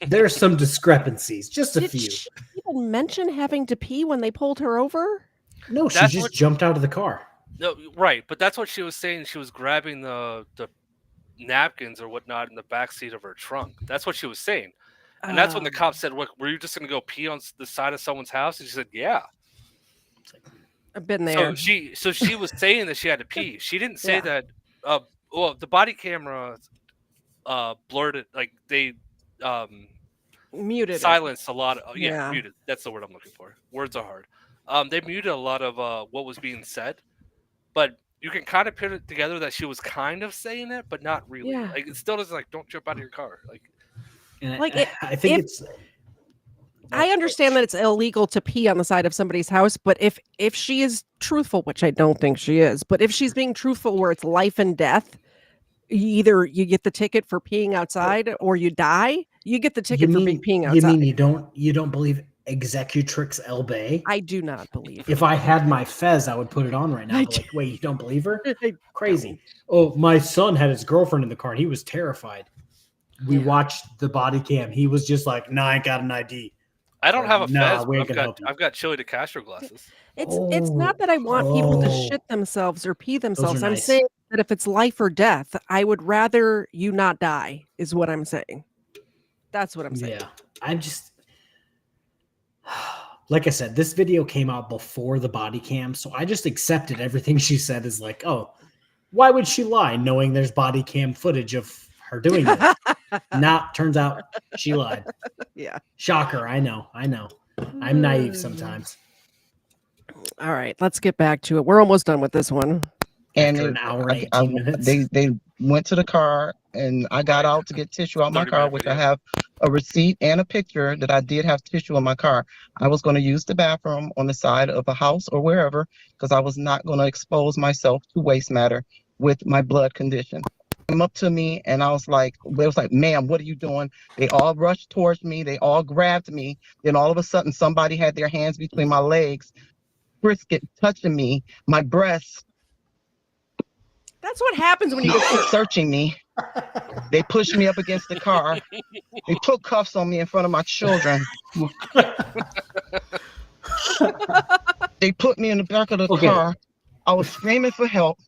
there's some discrepancies, just a Did few. she even mention having to pee when they pulled her over? No, she just jumped out of the car. No, right, but that's what she was saying. She was grabbing the napkins or whatnot in the back seat of her trunk. That's what she was saying. And that's when the cop said, "What? Were you just going to go pee on the side of someone's house?" And she said, "Yeah." I've been there. So she was saying that she had to pee. She didn't say that. Well, the body camera blurred it, like they muted silenced a lot of Yeah. muted. That's the word I'm looking for. Words are hard. They muted a lot of what was being said, but you can kind of put it together that she was kind of saying it, but not really. Yeah. Like it still doesn't, like, don't jump out of your car. Like I think it's. I understand that it's illegal to pee on the side of somebody's house, but if she is truthful, which I don't think she is, but if she's being truthful where it's life and death, either you get the ticket for peeing outside or you die. You get the ticket for peeing outside. You mean you don't believe executrix Elbay? I do not believe If her. I had my fez, I would put it on right now. But like, wait, you don't believe her? I Crazy. Oh, my son had his girlfriend in the car and he was terrified. We watched the body cam. He was just like, "Nah, I ain't got an ID." I don't have a Nah, fez, we ain't but gonna help you. I've got Chili DeCastro glasses. It's not that I want people to shit themselves or pee themselves. I'm nice. saying that if it's life or death, I would rather you not die, is what I'm saying. That's what I'm saying. Yeah. I'm just like I said, this video came out before the body cam, so I just accepted everything she said as like, oh, why would she lie knowing there's body cam footage of her doing this? Turns out she lied. Yeah. Shocker. I know. I'm naive sometimes. All right, let's get back to it. We're almost done with this one. And After an hour and 18 minutes. They went to the car, and I got out to get tissue out my car, which I have a receipt and a picture that I did have tissue in my car. I was going to use the bathroom on the side of a house or wherever because I was not going to expose myself to waste matter with my blood condition. They came up to me, and I was like, "Ma'am, what are you doing?" They all rushed towards me. They all grabbed me. Then all of a sudden, somebody had their hands between my legs, brisket touching me, my breasts. That's what happens when you get searching me. They pushed me up against the car. They put cuffs on me in front of my children. They put me in the back of the car. I was screaming for help.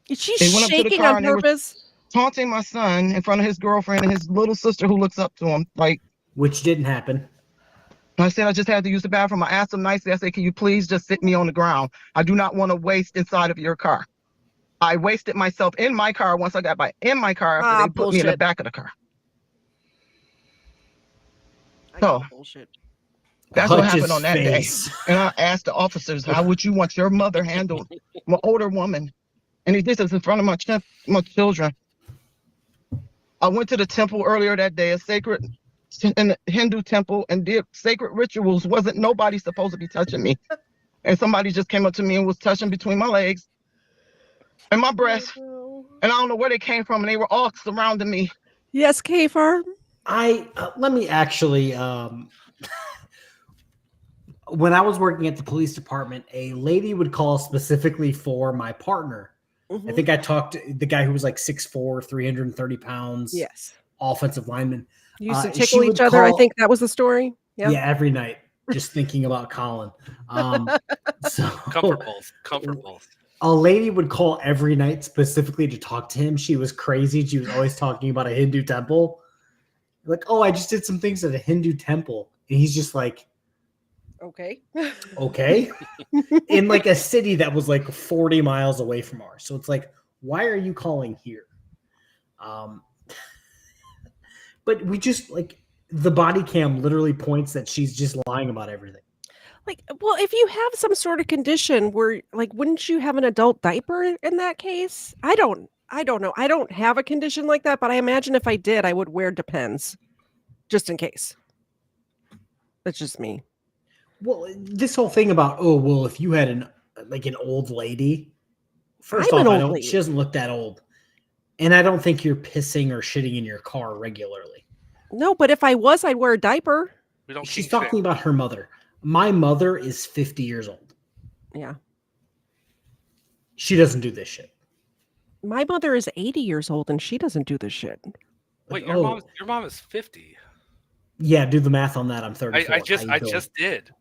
Is she They went up to the shaking car on and they were purpose? taunting my son in front of his girlfriend and his little sister who looks up to him. Which didn't happen. I said I just had to use the bathroom. I asked them nicely. I said, "Can you please just sit me on the ground? I do not want to waste inside of your car." I wasted myself in my car once I got in my car after they put me in the back of the car. So that's what happened on that day. And I asked the officers, "How would you want your mother handled? I'm an older woman." And he did this in front of my children. I went to the temple earlier that day, in the Hindu temple, and did sacred rituals. Wasn't nobody supposed to be touching me. And somebody just came up to me and was touching between my legs and my breasts, and I don't know where they came from, and they were all surrounding me. Yes, KFARR. Let me actually when I was working at the police department, a lady would call specifically for my partner. I think I talked to the guy who was like 6'4", 330 pounds. Yes. Offensive lineman. You used to She tickle would each other. I call- think that was the story. Yeah. Yeah, every night, just thinking about Colin. So Comfort balls. a lady would call every night specifically to talk to him. She was crazy. She was always talking about a Hindu temple. Like, oh, I just did some things at a Hindu temple. And he's just like, Okay. okay. In like a city that was like 40 miles away from ours. So it's like, why are you calling here? But we just like the body cam literally points that she's just lying about everything. Like, well, if you have some sort of condition where, like, wouldn't you have an adult diaper in that case? I don't know. I don't have a condition like that, but I imagine if I did, I would wear Depends, just in case. That's just me. Well, this whole thing about, oh, well, if you had an old lady, first I'm an off, old lady. she doesn't look that old. And I don't think you're pissing or shitting in your car regularly. No, but if I was, I'd wear a diaper. She's talking about her mother. My mother is 50 years old. Yeah. She doesn't do this shit. My mother is 80 years old and she doesn't do this shit. Wait, your mom is 50. Yeah, do the math on that. I'm 34. I just did.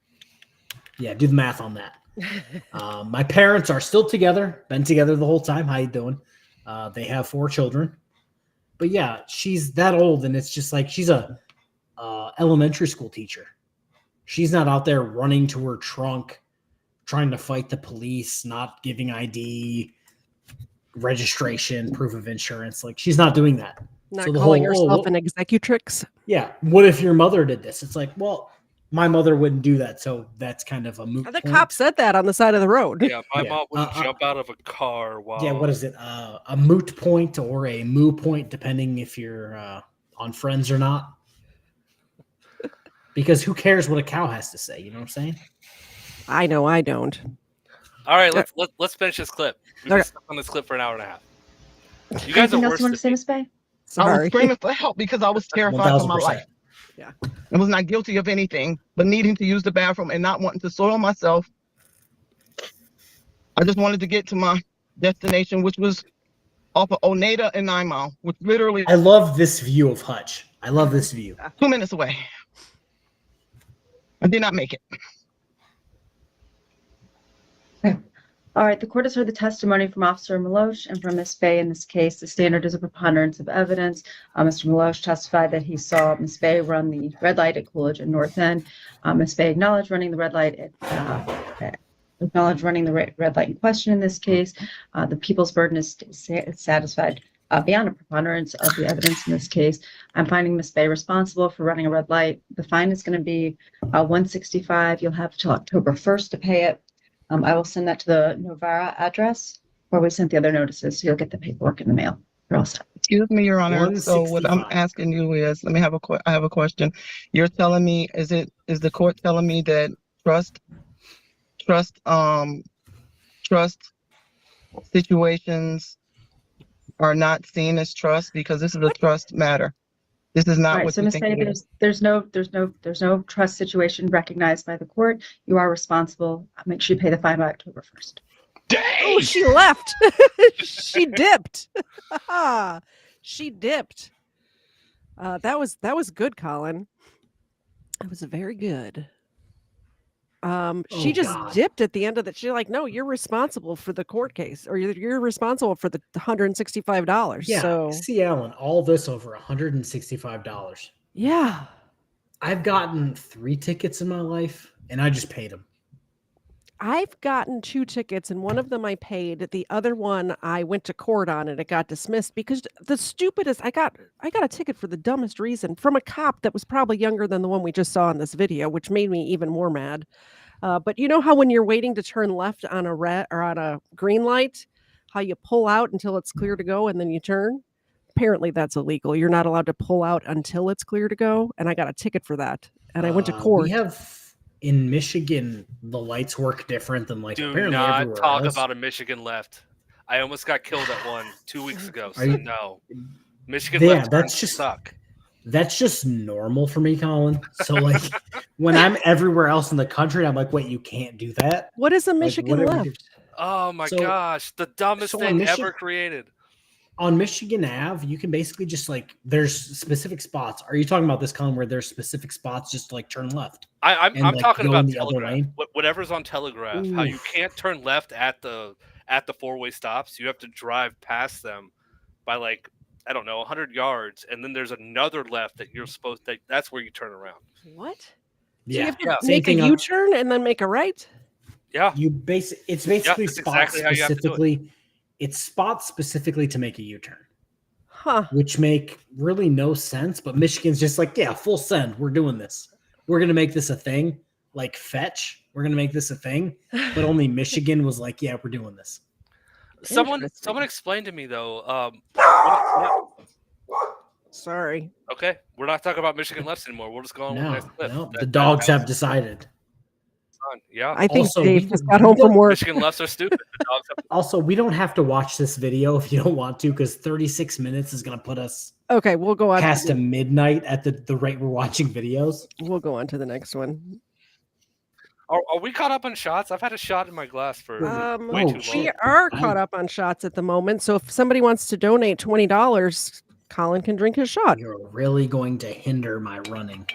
Yeah, do the math on that. My parents are still together, been together the whole time. How you doing? They have 4 children. But yeah, she's that old, and it's just like she's a elementary school teacher. She's not out there running to her trunk, trying to fight the police, not giving ID, registration, proof of insurance. Like, she's not doing that. Not calling herself an executrix. Yeah. What if your mother did this? It's like, well, my mother wouldn't do that, so that's kind of a moot The point. cop said that on the side of the road. Yeah, my mom wouldn't jump out of a car while... Yeah, what is it? A moot point or a moo point, depending if you're on Friends or not. Because who cares what a cow has to say? You know what I'm saying? I know, I don't. All right, let's finish this clip. We've been stuck on this clip for an hour and a half. You guys are Anything else worse you want to say, than Miss Bay? I was screaming for help because I was terrified for my 1000%. life. Yeah. I was not guilty of anything, but needing to use the bathroom and not wanting to soil myself. I just wanted to get to my destination, which was off of Oneida and 9 Mile, which literally... I love this view of Hutch. I love this view. 2 minutes away. I did not make it. All right, the court has heard the testimony from Officer Maloche and from Ms. Bay in this case. The standard is a preponderance of evidence. Mr. Maloche testified that he saw Ms. Bay run the red light at Coolidge and North End. Ms. Bay acknowledged running the red light in question in this case. The people's burden is satisfied beyond a preponderance of the evidence in this case. I'm finding Ms. Bay responsible for running a red light. The fine is going to be $165. You'll have till October 1st to pay it. I will send that to the Novara address where we sent the other notices, so you'll get the paperwork in the mail. You're all set. Excuse me, Your Honor. So what I'm 165. asking you is, I have a question. You're telling me, is the court telling me that trust situations are not seen as trust because this is a trust matter? This is not All right, what so you Ms. think Bay, it is. there's no trust situation recognized by the court. You are responsible. Make sure you pay the fine by October 1st. Oh, she left. She dipped. She dipped. That was good, Colin. That was very good. She just dipped at the end of the. She's like, no, you're responsible for the court case, or you're responsible for the $165. Yeah. So See, Alan, all this over $165. yeah, I've gotten 3 tickets in my life, and I just paid them. I've gotten 2 tickets, and one of them I paid. The other one I went to court on, and it got dismissed because the stupidest. I got a ticket for the dumbest reason from a cop that was probably younger than the one we just saw in this video, which made me even more mad. But you know how when you're waiting to turn left on a red or on a green light, how you pull out until it's clear to go and then you turn? Apparently that's illegal. You're not allowed to pull out until it's clear to go, and I got a ticket for that. And I went to court. We have in Michigan, the lights work different than Do apparently not everywhere talk else. about a Michigan left. I almost got killed at one 2 weeks ago. So Are you- no, Michigan Yeah, left that's turns just- suck. That's just normal for me, Colin. So like when I'm everywhere else in the country, I'm like, wait, you can't do that? What is a Like, Michigan what are we left? doing? Oh my So- gosh, the dumbest so on thing Michi- ever created. On Michigan Ave, you can basically just like there's specific spots. Are you talking about this, Colin, where there's specific spots just to like turn left? I'm And, like, talking go about in the other Telegraph. lane? Whatever's on Telegraph. How you Oof. can't turn left at the four-way stops. You have to drive past them by like, I don't know, 100 yards, and then there's another left that you're supposed to. That's where you turn around. What? So Yeah. you have to Yeah. Same make a thing on- U-turn and then make a right? Yeah. It's basically that's spots exactly how you have to do it. specifically. It's spots specifically to make a U-turn, Huh. which make really no sense. But Michigan's just like, yeah, full send. We're doing this. We're gonna make this a thing. Like fetch. We're gonna make this a thing. But only Michigan was like, yeah, we're doing this. Someone Interesting. explained to me though. Sorry. Okay, we're not talking about Michigan lefts anymore. We'll just go on with the No, next clip. no, That- the dogs that have was decided. fun. Yeah. I think Also, Dave we- just got home from work. Michigan lefts are stupid. The dogs have Also, we don't have to watch this video if you don't want to, because 36 minutes is going to put us Okay, we'll go on. past to midnight at the rate we're watching videos. We'll go on to the next one. Are we caught up on shots? I've had a shot in my glass for way Oh, too shit. long. We are I- caught up on shots at the moment. So if somebody wants to donate $20, Colin can drink his shot. You're really going to hinder my running.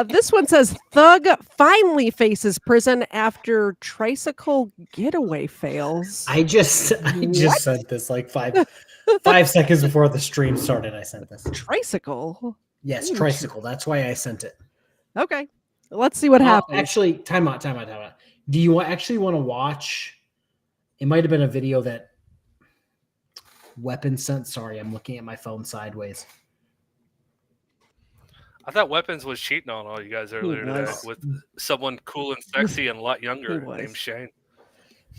This one says Thug finally faces prison after tricycle getaway fails. I just What? sent this like 5 seconds before the stream started. I sent this. Tricycle? Yes, Ooh, tricycle. That's why I sent it. Okay. Let's see what happens. Actually, time out. Do you actually want to watch? It might have been a video that Weapon sent. Sorry, I'm looking at my phone sideways. I thought Weapons was cheating on all you guys earlier today was. with someone cool and sexy and a lot younger was. named Shane.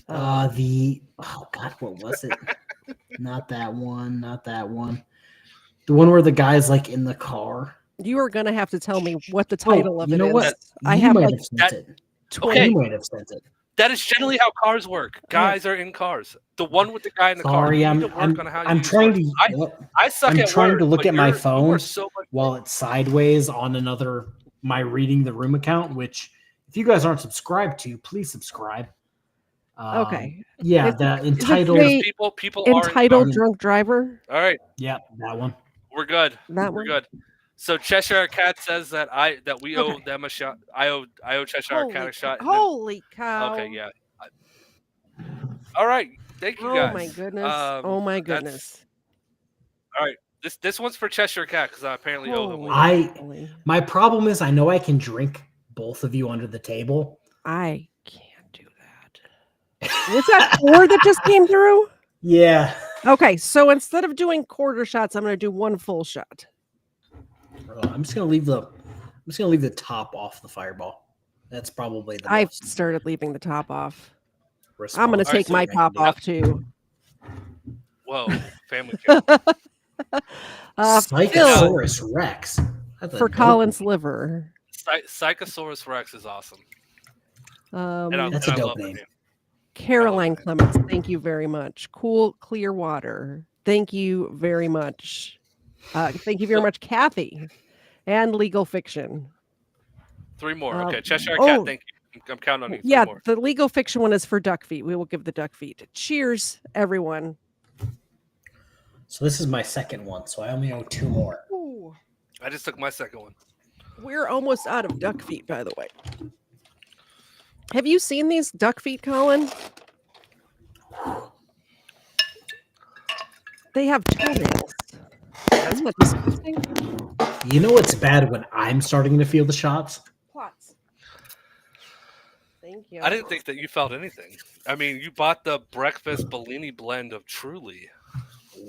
Oh God, what was it? Not that one. The one where the guy's like in the car. You are going to have to tell me what the title of you it know is. what? I You have might like have sent that- it. 20. Okay. You might have sent it. That is generally how cars work. Guys are in cars. The one with the guy in the car. Sorry, You I'm need to work on how you I'm use trying words. to. I suck I'm at trying to words, look but at my you are phone so much while it's sideways on my reading the room account. Which, if you guys aren't subscribed to, please subscribe. Okay. Yeah, Is the it entitled. say people are in entitled cars. drunk driver? All right, Yeah, that one. we're good. That We're one? good. So Cheshire Cat says that we owe Okay. them a shot. I owe Cheshire Cat a shot. and then- Holy cow. Okay, yeah. All right, thank you Oh guys. my goodness. Um, My that's- goodness. All right, this one's for Cheshire Cat because I apparently owe him Holy one. moly. My problem is I know I can drink both of you under the table. I can't do that. Was that 4 that just came through? Yeah. Okay, so instead of doing quarter shots, I'm going to do one full shot. I'm just gonna leave the top off the fireball. That's probably the I've most started leaving the top off. I'm going to responsible take my thing I top can do. off too. Whoa, family kill. Phil, Psychosaurus Rex. That's a for dope Colin's name. liver. Psychosaurus Rex is awesome. That's a I dope love the name. Caroline Clements, thank you very much. Cool, clear water. Thank you very much. Thank you very much, Kathy. And Legal Fiction. 3 more. Um, Okay, Cheshire oh. Cat. Thank you. I'm counting on you. 3 Yeah, more. the Legal Fiction one is for duck feet. We will give the duck feet. Cheers, everyone. So this is my second one, so I only owe 2 more. Ooh, I just took my second one. we're almost out of duck feet, by the way. Have you seen these duck feet, Colin? They have toenails. Isn't that disgusting? You know what's bad when I'm starting to feel the shots? Plots. Thank you. I didn't think that you felt anything. I mean, you bought the breakfast Bellini blend of Truly.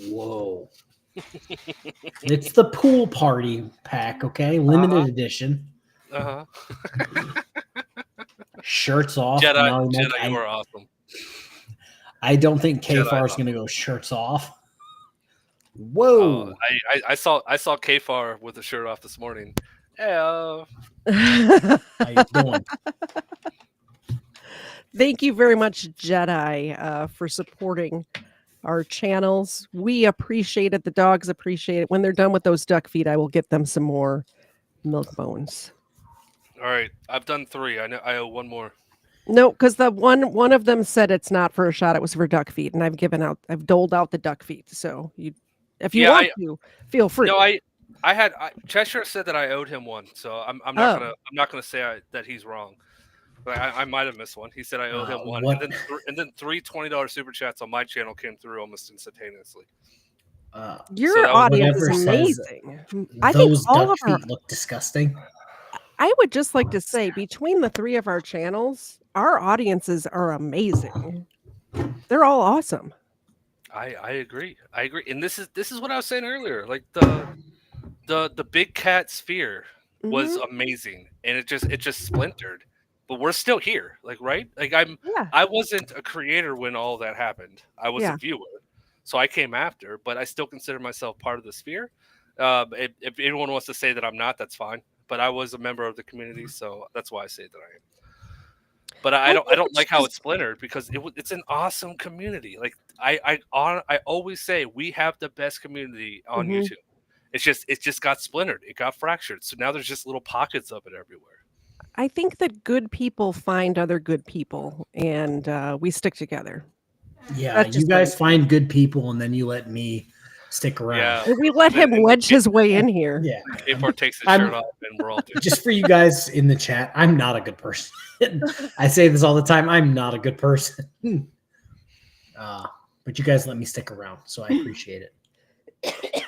Whoa. It's the pool party pack, okay? Limited edition. Uh huh. Shirts off. No, Jedi, Mike, you are awesome. I don't think Jedi KFARR is love going to go shirts off. Whoa. I saw KFARR with the shirt off this morning. Yeah. How you doing? Thank you very much, Jedi, for supporting our channels. We appreciate it. The dogs appreciate it. When they're done with those duck feet, I will get them some more milk bones. All right, I've done 3. I know I owe 1 more. No, because the one of them said it's not for a shot, it was for duck feet, and I've doled out the duck feet. So if you want to, feel free. No, Cheshire said that I owed him 1, so I'm not gonna say that he's wrong. But I might have missed one. He said I owe him 1, and then 3 $20 super chats on my channel came through almost instantaneously. Your audience is amazing. I think those all duck of our feet look disgusting. I would just like to say, between the 3 of our channels, our audiences are amazing. They're all awesome. I agree. And this is what I was saying earlier. Like the big cat sphere was amazing, and it just splintered. But we're still here, like, right? Like I wasn't a creator when all that happened. I was a viewer, so I came after. But I still consider myself part of the sphere. If anyone wants to say that I'm not, that's fine. But I was a member of the community, so that's why I say that I am. But I don't like how it's splintered, because it's an awesome community. Like I always say, we have the best community on YouTube. It just got splintered. It got fractured. So now there's just little pockets of it everywhere. I think that good people find other good people, and we stick together. Yeah, you guys find good people, and then you let me stick around. Yeah. We let him wedge his way in here. Yeah. KFARR takes his shirt off, and we're all doing just for you guys in the chat, I'm not a good person. I say this all the time. I'm not a good person. But you guys let me stick around, so I appreciate it.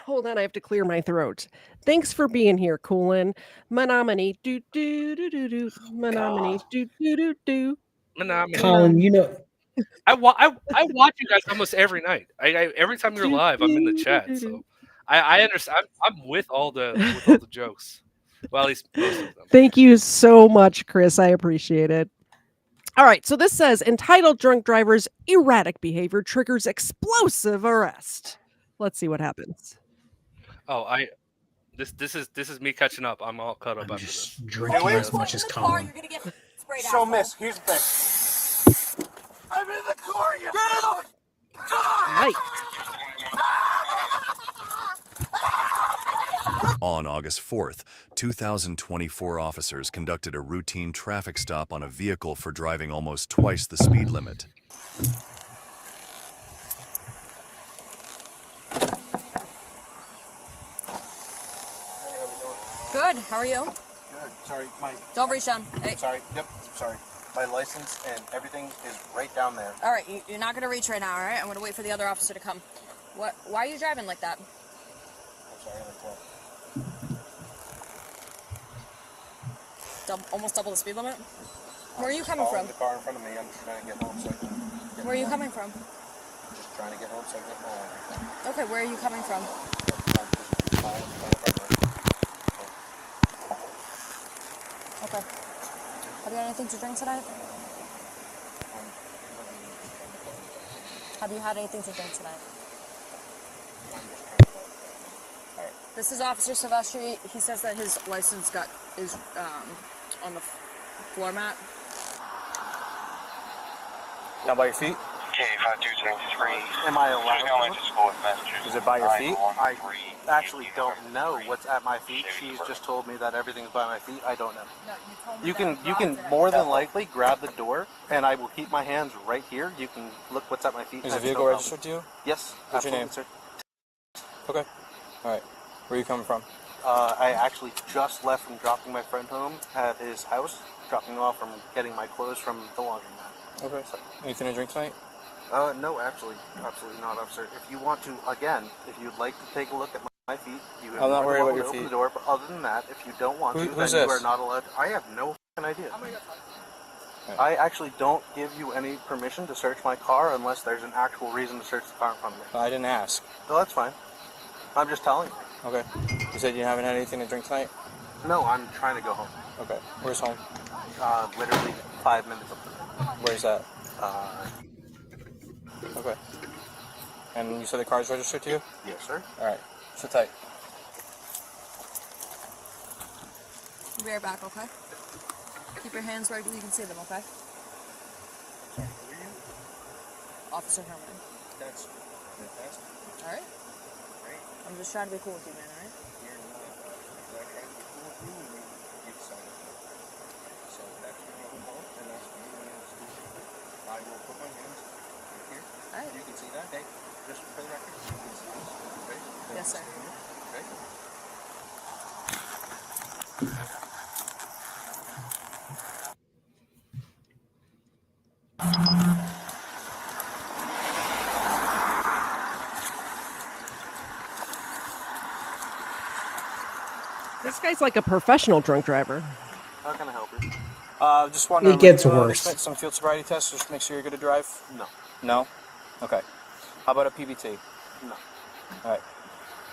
Hold on, I have to clear my throat. Thanks for being here, Colin. Menominee, do do do do do. Menominee, do do do do. Colin, you know, I watch you guys almost every night. Every time you're live, I'm in the chat. So I understand. I'm with all the jokes. Well, at least most of them. Thank you so much, Chris. I appreciate it. All right, so this says entitled drunk drivers' erratic behavior triggers explosive arrest. Let's see what happens. Oh, this is me catching up. I'm all caught up after this. Drinking as much as Colin. So, miss, here's the thing. I'm in the car. You get off. Right. On August 4th, 2024 officers conducted a routine traffic stop on a vehicle for driving almost twice the speed limit. Good. How are you? Good. Sorry, Don't reach down. Hey. Sorry. Yep. Sorry. My license and everything is right down there. All right. You're not going to reach right now, all right? I'm going to wait for the other officer to come. Why are you driving like that? I'm sorry, like what? Almost double the speed limit? Where are you coming from? The car in front of me. I'm just trying to get home so I can get Where are you coming from? I'm just trying to get home so I can get home. Okay, where are you coming from? Okay. Have you had anything to drink tonight? Have you had anything to drink tonight? This is Officer Silvestri. He says that his license is on the floor mat. Down by your feet? Am I allowed to? Is it by your feet? I actually don't know what's at my feet. She's just told me that everything's by my feet. I don't know. No, you can more than likely grab the door, and I will keep my hands right here. You can look what's at my feet. Is the vehicle registered to you? Yes. What's your name? Sir. Okay. All right. Where are you coming from? I actually just left from dropping my friend home at his house, dropping him off from getting my clothes from the laundromat. Okay. So, anything to drink tonight? No, absolutely not, officer. If you want to, again, if you'd like to take a look at my feet, you I'm not worried about your open feet. the door. But other than that, if you don't want to, who's then you this? are not allowed. I have no idea. I actually don't give you any permission to search my car unless there's an actual reason to search the car in front of me. I didn't ask. No, that's fine. I'm just telling you. Okay. You said you haven't had anything to drink tonight? No, I'm trying to go home. Okay. Where's home? Literally 5 minutes up the road. Where's that? Okay. And you said the car's registered to you? Yes, sir. All right. Sit tight. Be right back, okay? Keep your hands where you can see them, okay? Officer Herman. That's All right. I'm just trying to be cool with you, man. All right. I will put my hands here. All right. You can see that. Hey, just for the record, you can see this. Okay? Yes, sir. Okay? This guy's like a professional drunk driver. How can I help you? Just want It gets worse. Some field sobriety tests, just make sure you're good to drive? No. No? Okay. How about a PBT? No. All right.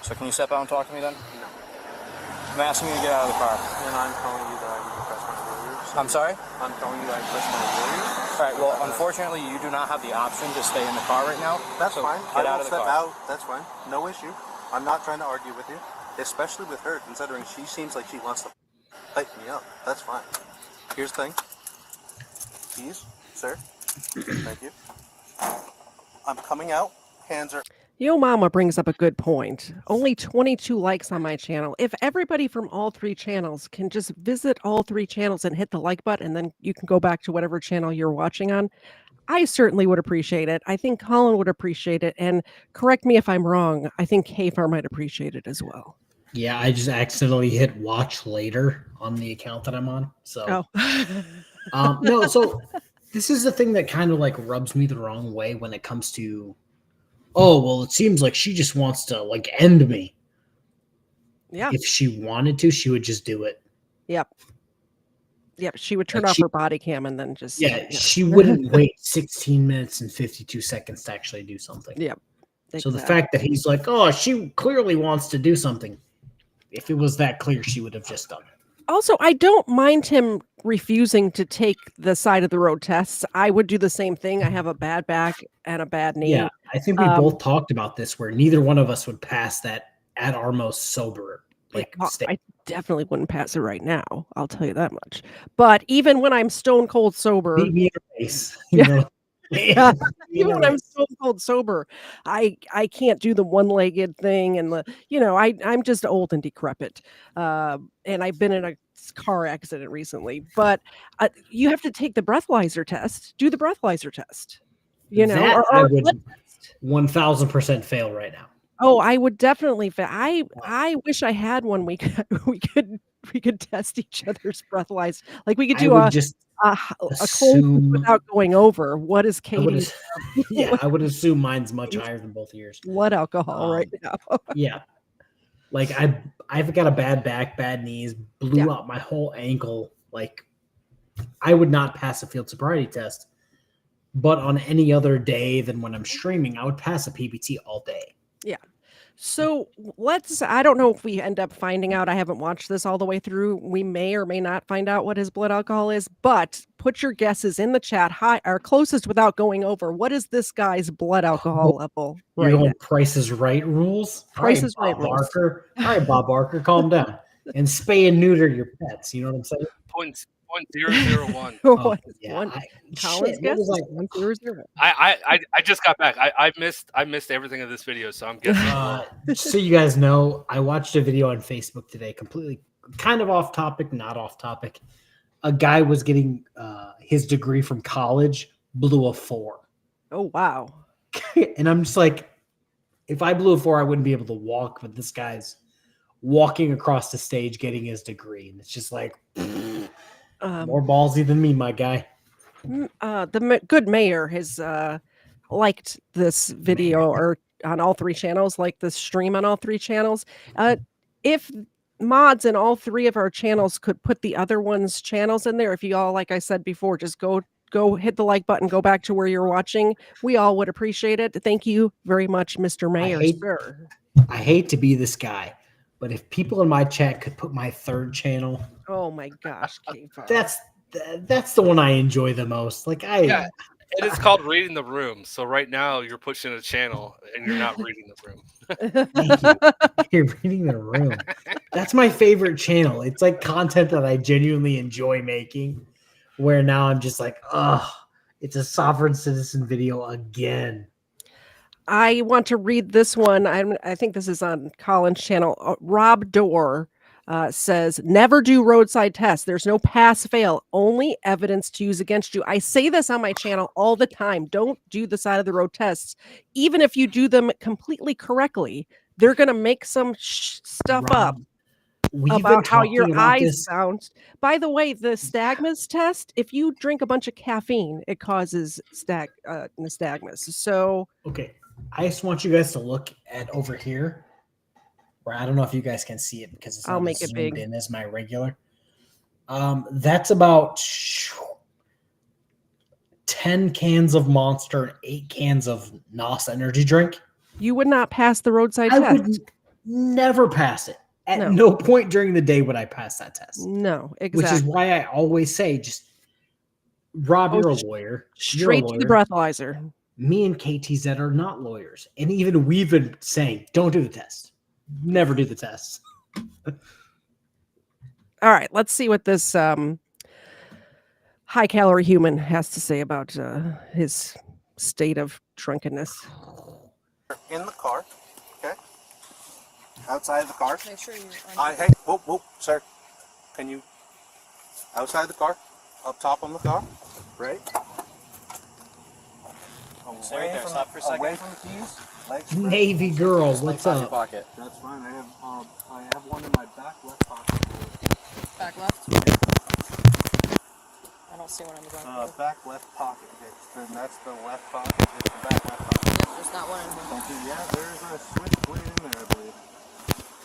So can you step out and talk to me then? No. I'm asking you to get out of the car. And I'm telling you that I need to press my barriers. I'm sorry? I'm telling you that I press my barriers. All right, well, unfortunately, you do not have the option to stay in the car right now. That's fine. Get out of the car. Out. That's fine. No issue. I'm not trying to argue with you, especially with her, considering she seems like she wants to pipe me up. That's fine. Here's the thing. Keys, sir. Thank you. I'm coming out. Hands are... Yo Mama brings up a good point. Only 22 likes on my channel. If everybody from all three channels can just visit all three channels and hit the like button, and then you can go back to whatever channel you're watching on, I certainly would appreciate it. I think Colin would appreciate it. And correct me if I'm wrong, I think KFARR might appreciate it as well. Yeah, I just accidentally hit watch later on the account that I'm on. So, no, so this is the thing that kind of like rubs me the wrong way when it comes to, oh, well, it seems like she just wants to like end me. Yeah. If she wanted to, she would just do it. Yep. Yep. She would turn Like off her body cam and then just. Yeah, she wouldn't wait 16 minutes and 52 seconds to actually do something. Yep. So the fact that he's like, oh, she clearly wants to do something. If it was that clear, she would have just done it. Also, I don't mind him refusing to take the side of the road tests. I would do the same thing. I have a bad back and a bad knee. Yeah, I think we both talked about this where neither one of us would pass that at our most sober. Like, I definitely wouldn't pass it right now. I'll tell you that much. But even when I'm stone cold sober, beat me in the face. You know? Yeah, even when I'm stone cold sober, I can't do the one-legged thing and I'm just old and decrepit. And I've been in a car accident recently. But you have to take the breathalyzer test. Do the breathalyzer test. That I would 1000% fail right now. Oh, I would definitely fail. I wish I had one. We could test each other's breathalyzer. Like we could do a cold without going over. What is Katie? Yeah, I would assume mine's much higher than both of yours. Blood alcohol right now. Yeah. Like I've got a bad back, bad knees, blew out my whole ankle. Like I would not pass a field sobriety test. But on any other day than when I'm streaming, I would pass a PBT all day. Yeah. So I don't know if we end up finding out. I haven't watched this all the way through. We may or may not find out what his blood alcohol is, but put your guesses in the chat. Hi, our closest without going over. What is this guy's blood alcohol level? You're going Price is Right rules? Price is Right rules. Barker. All right, Bob Barker, calm down. And spay and neuter your pets. You know what I'm saying? 0.001. Colin's guess is like 100. I just got back. I missed everything of this video, so I'm guessing. So you guys know, I watched a video on Facebook today, completely kind of off topic, not off topic. A guy was getting his degree from college, blew a 4. Oh wow! And I'm just like, if I blew a 4, I wouldn't be able to walk. But this guy's walking across the stage, getting his degree, and it's just like. More ballsy than me, my guy. The good mayor has liked this video or on all three channels, like this stream on all three channels. If mods in all three of our channels could put the other one's channels in there, if you all, like I said before, just go hit the like button, go back to where you're watching, we all would appreciate it. Thank you very much, Mr. Mayor. I hate to be this guy, but if people in my chat could put my third channel. Oh my gosh, KFARR. That's the one I enjoy the most. Like it is called reading the room. So right now you're pushing a channel and you're not reading the room. Thank you. You're reading the room. That's my favorite channel. It's like content that I genuinely enjoy making. Where now I'm just like, it's a sovereign citizen video again. I want to read this one. I think this is on Colin's channel. Rob Dorr says, never do roadside tests. There's no pass fail, only evidence to use against you. I say this on my channel all the time. Don't do the side of the road tests. Even if you do them completely correctly, they're going to make some stuff up about how your eyes bounce. By the way, the nystagmus test, if you drink a bunch of caffeine, it causes nystagmus. So, okay. I just want you guys to look at over here, where I don't know if you guys can see it because it's I'll not make it zoomed big in as my regular. That's about 10 cans of Monster and 8 cans of NOS energy drink. You would not pass the roadside test. I would never pass it. At no point during the day would I pass that test. No, exactly. Which is why I always say, just Rob, you're a lawyer. Straight to the breathalyzer. Me and KTZed are not lawyers. And even we've been saying, don't do the test. Never do the test. All right, let's see what this high-calorie human has to say about his state of drunkenness. In the car, okay? Outside the car. Make sure you. Hey, whoa, sir. Can you? Outside the car, up top on the car, right? Away from the keys. Navy girl, what's up? Pocket. That's fine. I have one in my back left pocket. Back left. I don't see one in the back. Back left pocket. That's the left pocket. It's the back left pocket. Yep, there's not one in here. Thank you. Yeah, there's a switchblade in there, I believe.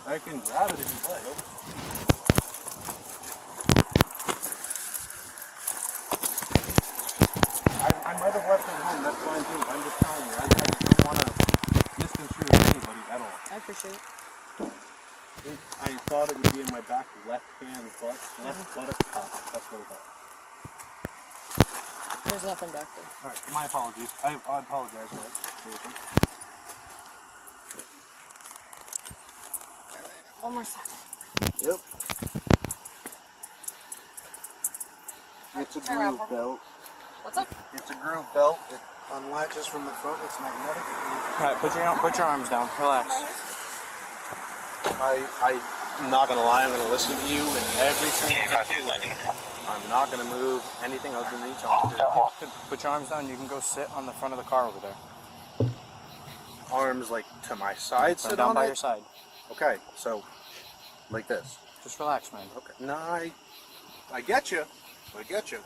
I can grab it if you like. I might have left it home. That's fine too. I'm just telling you. I don't want to misconstrue anybody at all. I appreciate it. I thought it would be in my back left hand left buttock pocket. That's what I thought. There's nothing back there. All right, my apologies. I apologize for that. One more second. Yep. It's a groove belt. What's up? It's a groove belt. It unlatches from the front. It's magnetic. All right, put your arms down. Relax. I'm not gonna lie. I'm gonna listen to you and everything. I'm not gonna move anything other than each arm. Put your arms down. You can go sit on the front of the car over there. Arms like to my side. Sit down by your side. Okay, so like this. Just relax, man. Okay. No, I get you. I get you.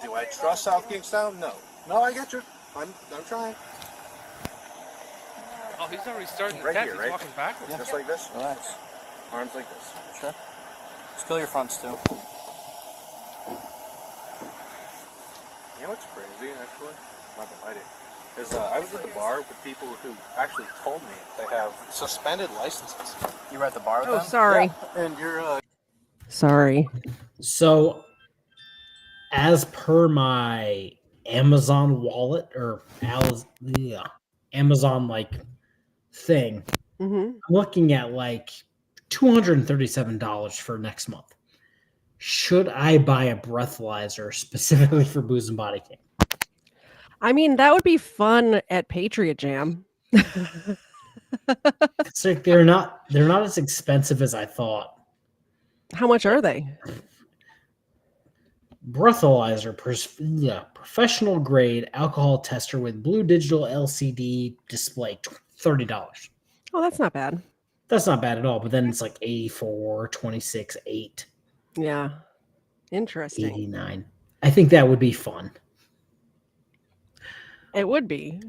Do I trust South Kingstown? No. No, I get you. I'm trying. Oh, he's already starting the Right test. here, He's right? walking backwards. Yeah. Just like this. Relax. Arms like this. Sure. Just feel your fronts too. You know what's crazy, actually? Not gonna lie to you. Is I was at the bar with people who actually told me they have suspended licenses. You were at the bar with them? Sorry. Yeah. And you're Sorry. So, as per my Amazon wallet or Amazon like thing, I'm looking at like $237 for next month. Should I buy a breathalyzer specifically for booze and body cam? I mean, that would be fun at Patriot Jam. It's like they're not as expensive as I thought. How much are they? Breathalyzer, professional grade alcohol tester with blue digital LCD display, $30. Oh, that's not bad. That's not bad at all. But then it's like 84, 26, 8. Yeah. Interesting. 89. I think that would be fun. It would be.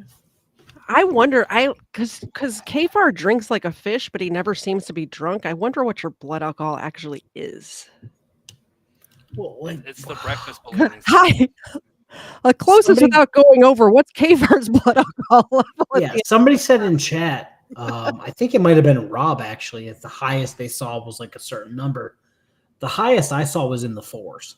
I wonder, because KFARR drinks like a fish, but he never seems to be drunk. I wonder what your blood alcohol actually is. Well, It's the breakfast balloons. Hi. Closest without going over, what's KFARR's blood alcohol level? Yeah, somebody said in chat, I think it might have been Rob actually, if the highest they saw was like a certain number. The highest I saw was in the 4s,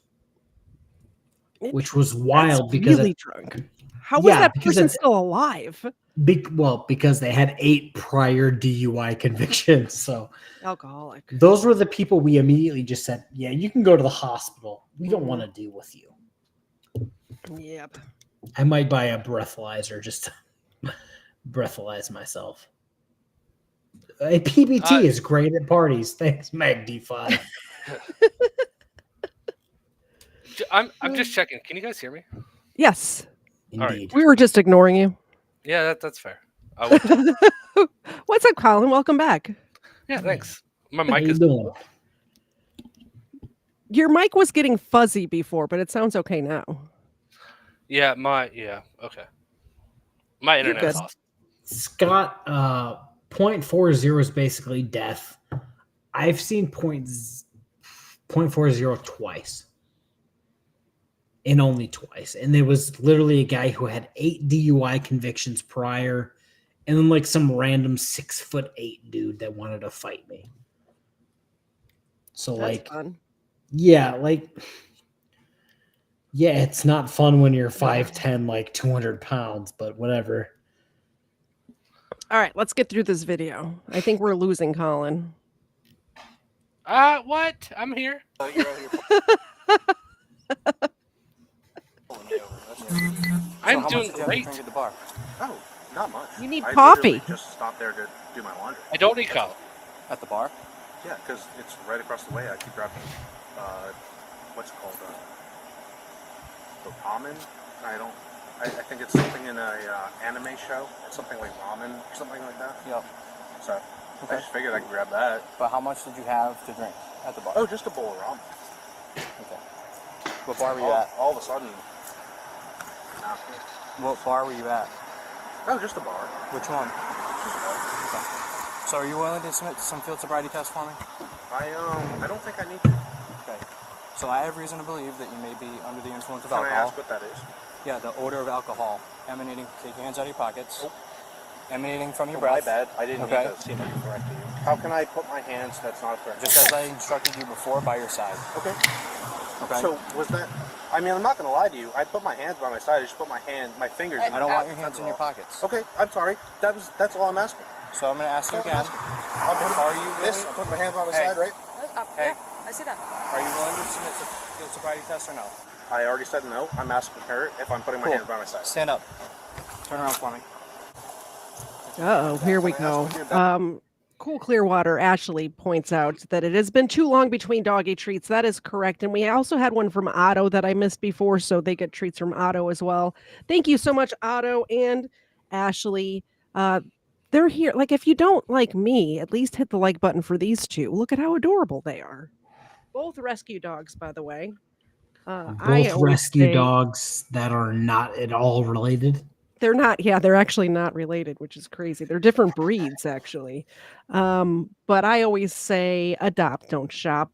which was wild because really drunk. How was that person still alive? Because they had 8 prior DUI convictions. So alcoholic. Those were the people we immediately just said, yeah, you can go to the hospital. We don't want to deal with you. Yep. I might buy a breathalyzer just to breathalyze myself. A PBT is great at parties. Thanks, Mag D5. I'm just checking. Can you guys hear me? Yes. All right. We were just ignoring you. Yeah, that's fair. What's up, Colin? Welcome back. Yeah, thanks. My How mic you is. doing? Your mic was getting fuzzy before, but it sounds okay now. Yeah, okay. My internet's good. awesome. Scott, 0.40 is basically death. I've seen 0.40 twice. And only twice. And there was literally a guy who had 8 DUI convictions prior, and then like some random 6'8" dude that wanted to fight me. So That's fun. yeah, it's not fun when you're 5'10", like 200 pounds, but whatever. All right, let's get through this video. I think we're losing Colin. What? I'm here. I'm doing great. At the bar? Oh, not much. You need I coffee. literally just stopped there to do my laundry. I don't need coffee. At the bar? Yeah, because it's right across the way. I keep grabbing, what's it called? The ramen? I think it's something in a anime show. It's something like ramen or something like that. Yep. So I just figured I could grab that. But how much did you have to drink at the bar? Oh, just a bowl of ramen. Okay. What bar were you at? All of a sudden. What bar were you at? Oh, just a bar. Which one? Just a bar. Okay. So are you willing to submit some field sobriety tests for me? I don't think I need to. Okay. So I have reason to believe that you may be under the influence of alcohol. Can I ask what that is? Yeah, the odor of alcohol emanating. Take your hands out of your pockets. Oh. Emanating from your breath. My bad. I didn't mean to seem like a threat to you. How can I put my hands? That's not a threat. Just as I instructed you before, by your side. Okay. Okay. So was that? I mean, I'm not going to lie to you. I put my hands by my side. I just put my fingers. I don't want your hands in your pockets. Okay. I'm sorry. That's all I'm asking. So I'm going to ask you again. Are you willing? I put my hands by my side, right? Hey. I see that. Are you willing to submit the field sobriety test or no? I already said no. I'm asking her if I'm putting my hands by my side. Stand up. Turn around for me. Uh-oh, here we go. Cool Clearwater Ashley points out that it has been too long between doggy treats. That is correct. And we also had one from Otto that I missed before, so they get treats from Otto as well. Thank you so much, Otto and Ashley. They're here. Like, if you don't like me, at least hit the like button for these two. Look at how adorable they are. Both rescue dogs, by the way. Both rescue dogs that are not at all related. They're not. Yeah, they're actually not related, which is crazy. They're different breeds, actually. But I always say adopt, don't shop.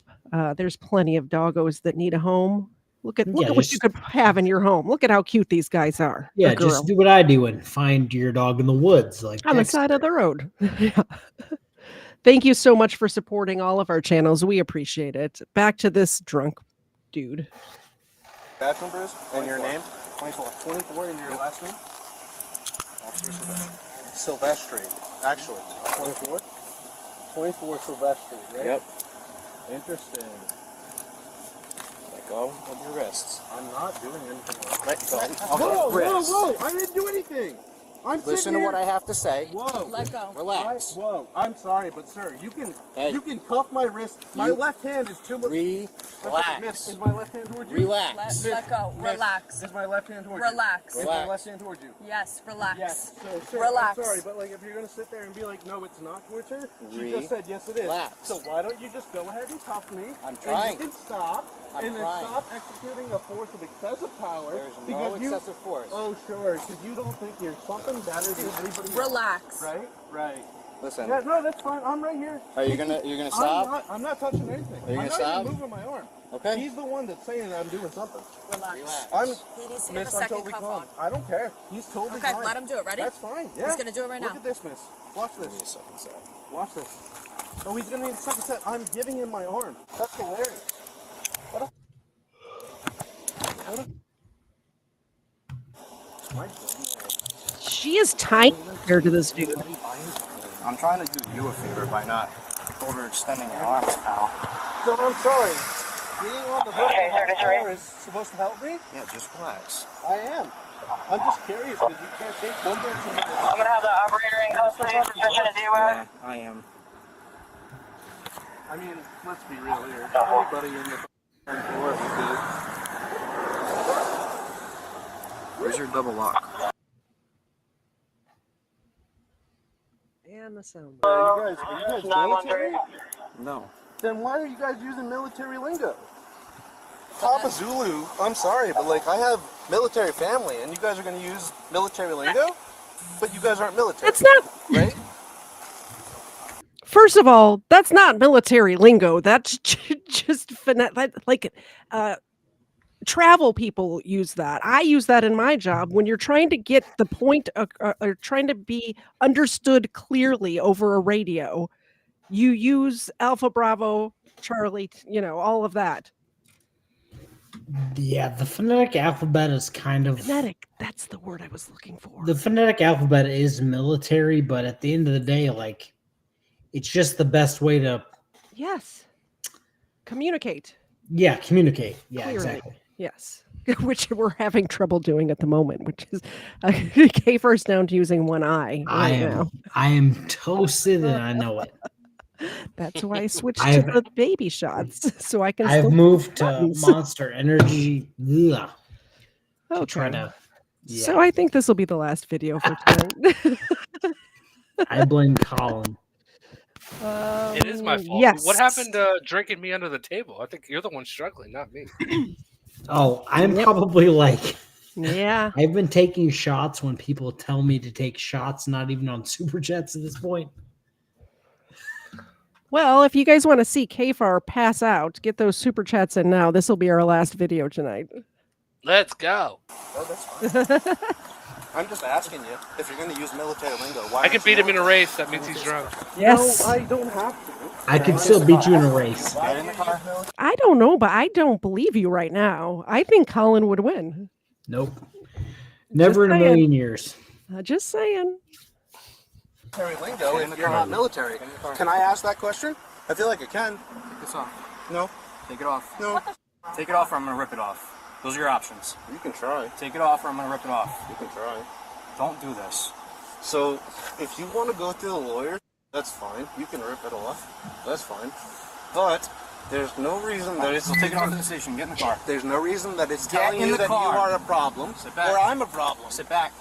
There's plenty of doggos that need a home. Look at what you could have in your home. Look at how cute these guys are. Yeah, just do what I do and find your dog in the woods, like on the side of the road. Yeah. Thank you so much for supporting all of our channels. We appreciate it. Back to this drunk dude. Badge number is? And your name? 24. 24 and your last name? Silvestri. Actually. 24? 24 Silvestri, right? Yep. Interesting. Let go of your wrists. I'm not doing anything. Let go of your wrists. Whoa! I didn't do anything! Listen to what I have to say. Whoa. Let go. Relax. Whoa. I'm sorry, but sir, you can cuff my wrist. My left hand is too much. Relax. Is my left hand towards you? Relax. Let go. Relax. Is my left hand towards you? Relax. Is my left hand towards you? Yes, relax. Yes. So, sir, relax. I'm sorry, but like if you're gonna sit there and be like, no, it's not towards her, she just said yes, it is. Relax. So why don't you just go ahead and cuff me? I'm trying. And you can stop. Then stop executing a force of excessive power. There's no excessive force. Oh, sure. Because you don't think you're something better than everybody else. Relax. Right? Right. Listen. Yeah, no, that's fine. I'm right here. Are you gonna stop? I'm not touching anything. Are you gonna stop? I'm not even moving my arm. Okay. He's the one that's saying that I'm doing something. Relax. He needs to get a second cuff on. I don't care. He's totally fine. Okay, let him do it. Ready? That's fine. Yeah. He's gonna do it right now. Look at this, miss. Watch this. Give me a second set. Watch this. Oh, he's gonna need a second set. I'm giving him my arm. That's hilarious. She is tiny compared to this dude. I'm trying to do you a favor by not overextending your arms, pal. No, I'm sorry. Being on the hook is supposed to help me? Yeah, just relax. I am. I'm just curious because you can't take one person. I'm gonna have the operator in custody. Position is Yeah, I am. I mean, let's be real here. Everybody in the floor is good. Where's your double lock? And the sound. Are you guys military? No. Then why are you guys using military lingo? Papa Zulu, I'm sorry, but like I have military family, and you guys are going to use military lingo, but you guys aren't military. That's not right. First of all, that's not military lingo. That's just travel people use that. I use that in my job when you're trying to get the point or trying to be understood clearly over a radio. You use Alpha Bravo, Charlie, all of that. Yeah, the phonetic alphabet is kind of phonetic. That's the word I was looking for. The phonetic alphabet is military, but at the end of the day, like, it's just the best way to communicate. Yeah, communicate. Yeah, clearly. Exactly. Yes, which we're having trouble doing at the moment, which is KFARR's down to using one eye now. I am toasted, and I know it. That's why I switched to the baby shots, so I can. I've moved to Monster Energy. Yeah. Okay. Try to, yeah. So I think this will be the last video for tonight. I blame Colin. It is my fault. Yes. What happened to drinking me under the table? I think you're the one struggling, not me. Oh, I'm probably like. Yeah. I've been taking shots when people tell me to take shots, not even on super jets at this point. Well, if you guys want to see KFARR pass out, get those super chats in now. This will be our last video tonight. Let's go. Oh, that's fine. I'm just asking you if you're going to use military lingo. Why I can beat him in a race. That means he's drunk. Yes. No, I don't have to. I can still beat you in a race. I don't know, but I don't believe you right now. I think Colin would win. Nope. Never in a million years. Just saying. Military lingo if you're not military. Can I ask that question? I feel like I can. Take this off. No. Take it off. No. Take it off or I'm going to rip it off. Those are your options. You can try. Take it off or I'm going to rip it off. You can try. Don't do this. So, if you want to go through the lawyer, that's fine. You can rip it off. That's fine. But there's no reason that it's... So take it off at the station. Get in the car. There's no reason that it's Get telling in you the that car. you are a problem. Sit back. Or I'm a problem. Sit back.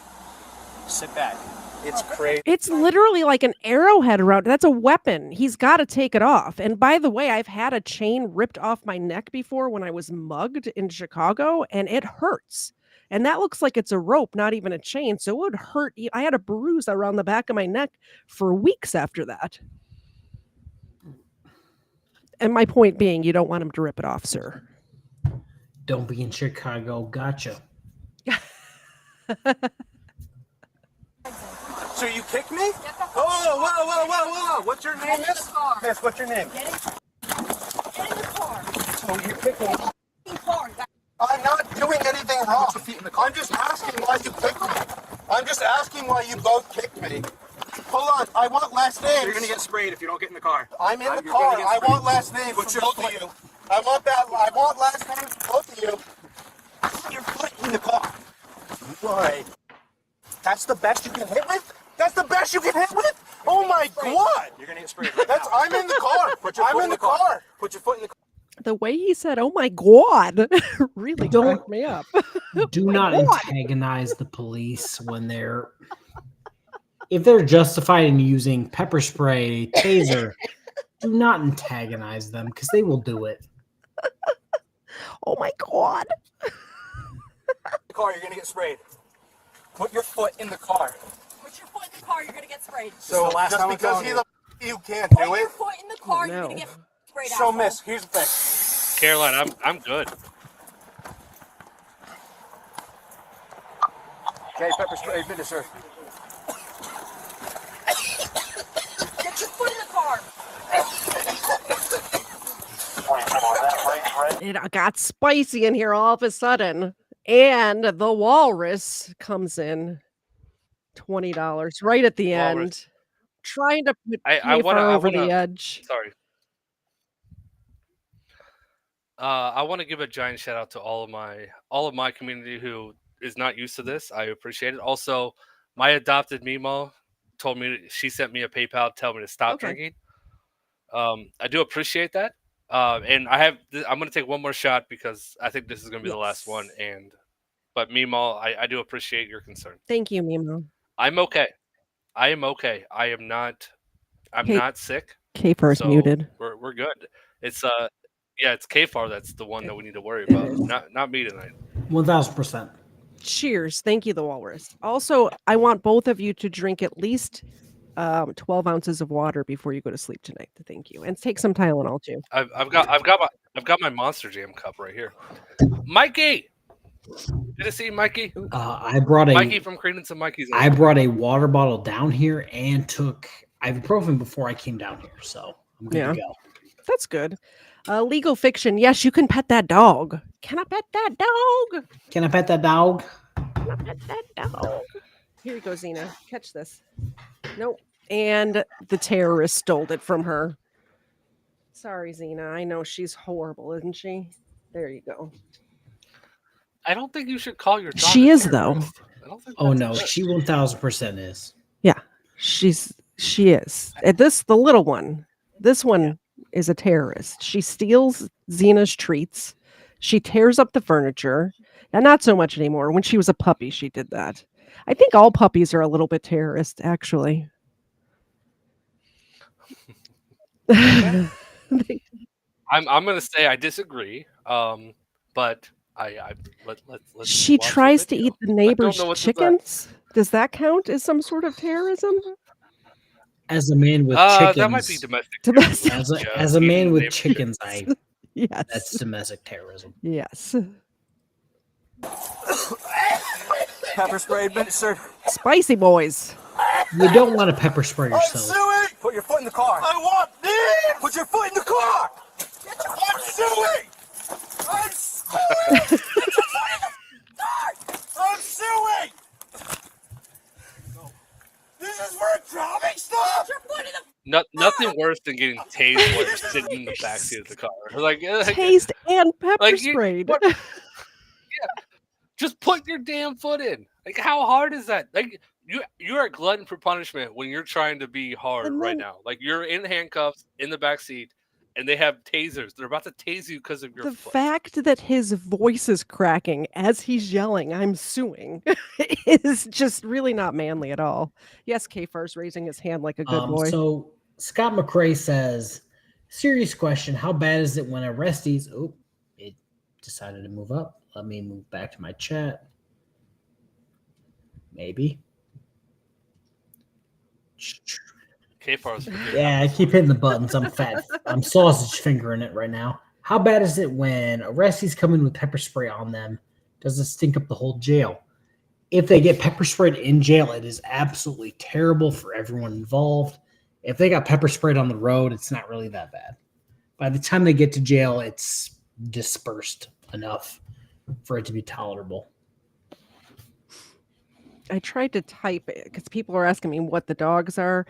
Sit back. It's crazy. It's literally like an arrowhead around. That's a weapon. He's got to take it off. And by the way, I've had a chain ripped off my neck before when I was mugged in Chicago, and it hurts. And that looks like it's a rope, not even a chain. So it would hurt. I had a bruise around the back of my neck for weeks after that. And my point being, you don't want him to rip it off, sir. Don't be in Chicago. Gotcha. So you kicked me? Whoa. What's your name, miss? Miss, what's your name? Get in the car. So you kicked me. Car. I'm not doing anything wrong. I'm just asking why you kicked me. I'm just asking why you both kicked me. Hold on, I want last names. You're going to get sprayed if you don't get in the car. I'm in the car. I want last names from both of you. I want last names from both of you. Put your foot in the car. Why? That's the best you can hit with? That's the best you can hit with? Oh my God! You're going to get sprayed. I'm in the car. I'm in the car. Put your foot in the car. The way he said, "Oh my God," really cracked me up. Do not antagonize the police when if they're justified in using pepper spray, taser. Do not antagonize them because they will do it. Oh my God! The car, you're going to get sprayed. Put your foot in the car. Put your foot in the car, you're gonna get sprayed. So last just time I'm because telling you can't do Put your it. foot in the car, no. you're gonna get sprayed out. So miss, here's the thing. Caroline, I'm good. Okay, pepper spray, finish, sir. Get your foot in the car. It got spicy in here all of a sudden. And the walrus comes in $20 right at the end, trying to put KFARR over the edge. Sorry. I want to give a giant shout out to all of my community who is not used to this. I appreciate it. Also, my adopted Mimo told me she sent me a PayPal telling me to stop drinking. I do appreciate that. And I'm going to take one more shot because I think this is going to be the last one. But Mimo, I do appreciate your concern. Thank you, Mimo. I'm okay. I am okay. I'm not sick. KFARR's so muted. We're good. It's it's KFARR that's the one that we need to worry about. Not me tonight. 1000%. Cheers. Thank you, the Walrus. Also, I want both of you to drink at least 12 ounces of water before you go to sleep tonight. Thank you, and take some Tylenol too. I've got my Monster Jam cup right here. Mikey, good to see you, Mikey. I brought Mikey from Credence and Mikey's. I brought a water bottle down here and took ibuprofen before I came down here, so I'm good to go. That's good. Legal fiction. Yes, you can pet that dog. Can I pet that dog? Can I pet that dog? Can I pet that dog? Here you go, Xena. Catch this. Nope. And the terrorist stole it from her. Sorry, Xena. I know she's horrible, isn't she? There you go. I don't think you should call your dog. She is though. Oh no, she 1000% is. Yeah, she is. The little one. This one is a terrorist. She steals Xena's treats. She tears up the furniture. And not so much anymore. When she was a puppy, she did that. I think all puppies are a little bit terrorist, actually. I'm going to say I disagree. But let's she watch tries the to video. eat the neighbor's know what to chickens. Does that count as some sort of terrorism? As a man with chickens, that might be domestic. As a man with chickens, yes, that's domestic terrorism. Yes. Pepper spray administered. Spicy boys. You don't want to pepper spray yourself. Suing! Put your foot in the car. I want this! Put your foot in the car! I'm suing! I'm suing! I'm suing! This is for a traffic stop! Nothing worse than getting tased while you're sitting in the backseat of the car. Tased and pepper sprayed. Just put your damn foot in. Like, how hard is that? Like, you're a glutton for punishment when you're trying to be hard right now. Like, you're in handcuffs in the backseat, and they have tasers. They're about to tase you because of your foot. The fact that his voice is cracking as he's yelling, "I'm suing," is just really not manly at all. Yes, KFARR's raising his hand like a good boy. So Scott McRae says, serious question, how bad is it when arrestees... Oh, it decided to move up. Let me move back to my chat. Maybe. Yeah, I keep hitting the buttons. I'm fat. I'm sausage fingering it right now. How bad is it when arrestees come in with pepper spray on them? Does it stink up the whole jail? If they get pepper sprayed in jail, it is absolutely terrible for everyone involved. If they got pepper sprayed on the road, it's not really that bad. By the time they get to jail, it's dispersed enough for it to be tolerable. I tried to type it because people are asking me what the dogs are.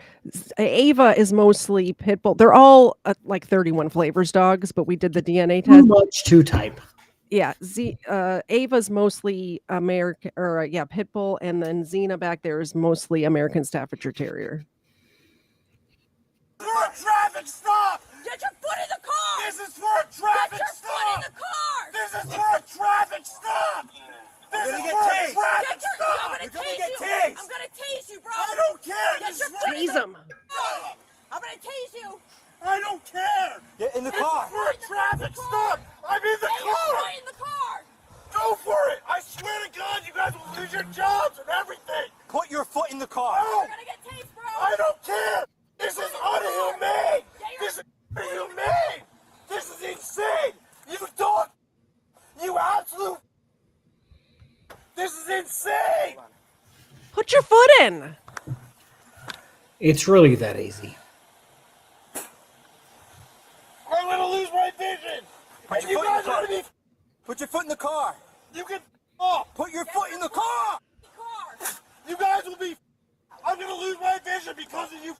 Ava is mostly pit bull. They're all like 31 flavors dogs, but we did the DNA test. Too much to type. Yeah, Ava's mostly American, or pit bull, and then Xena back there is mostly American Staffordshire Terrier. For a traffic stop! Get your foot in the car! This is for a traffic Get your stop! foot in the car! This is for a traffic stop! This is for a traffic stop! I'm gonna tase you! Tased. I'm gonna tase you, bro! I don't care! Get This your is foot in Tase the him! car! I'm gonna tase you! I don't care! Get in the car! For a traffic stop! I'm in the car! Get your foot in the car! Go for it! I swear to God, you guys will lose your jobs and everything! Put your foot in the car! No! You're gonna get tased, bro! I don't care! This is inhumane! This is inhumane! This is insane! You dog! You absolute... This is insane! Put your foot in! It's really that easy. I'm gonna lose my vision! And you guys want to be... Put your foot in the car! You can... Oh, put your foot in the car! You guys will be... I'm gonna lose my vision because of you...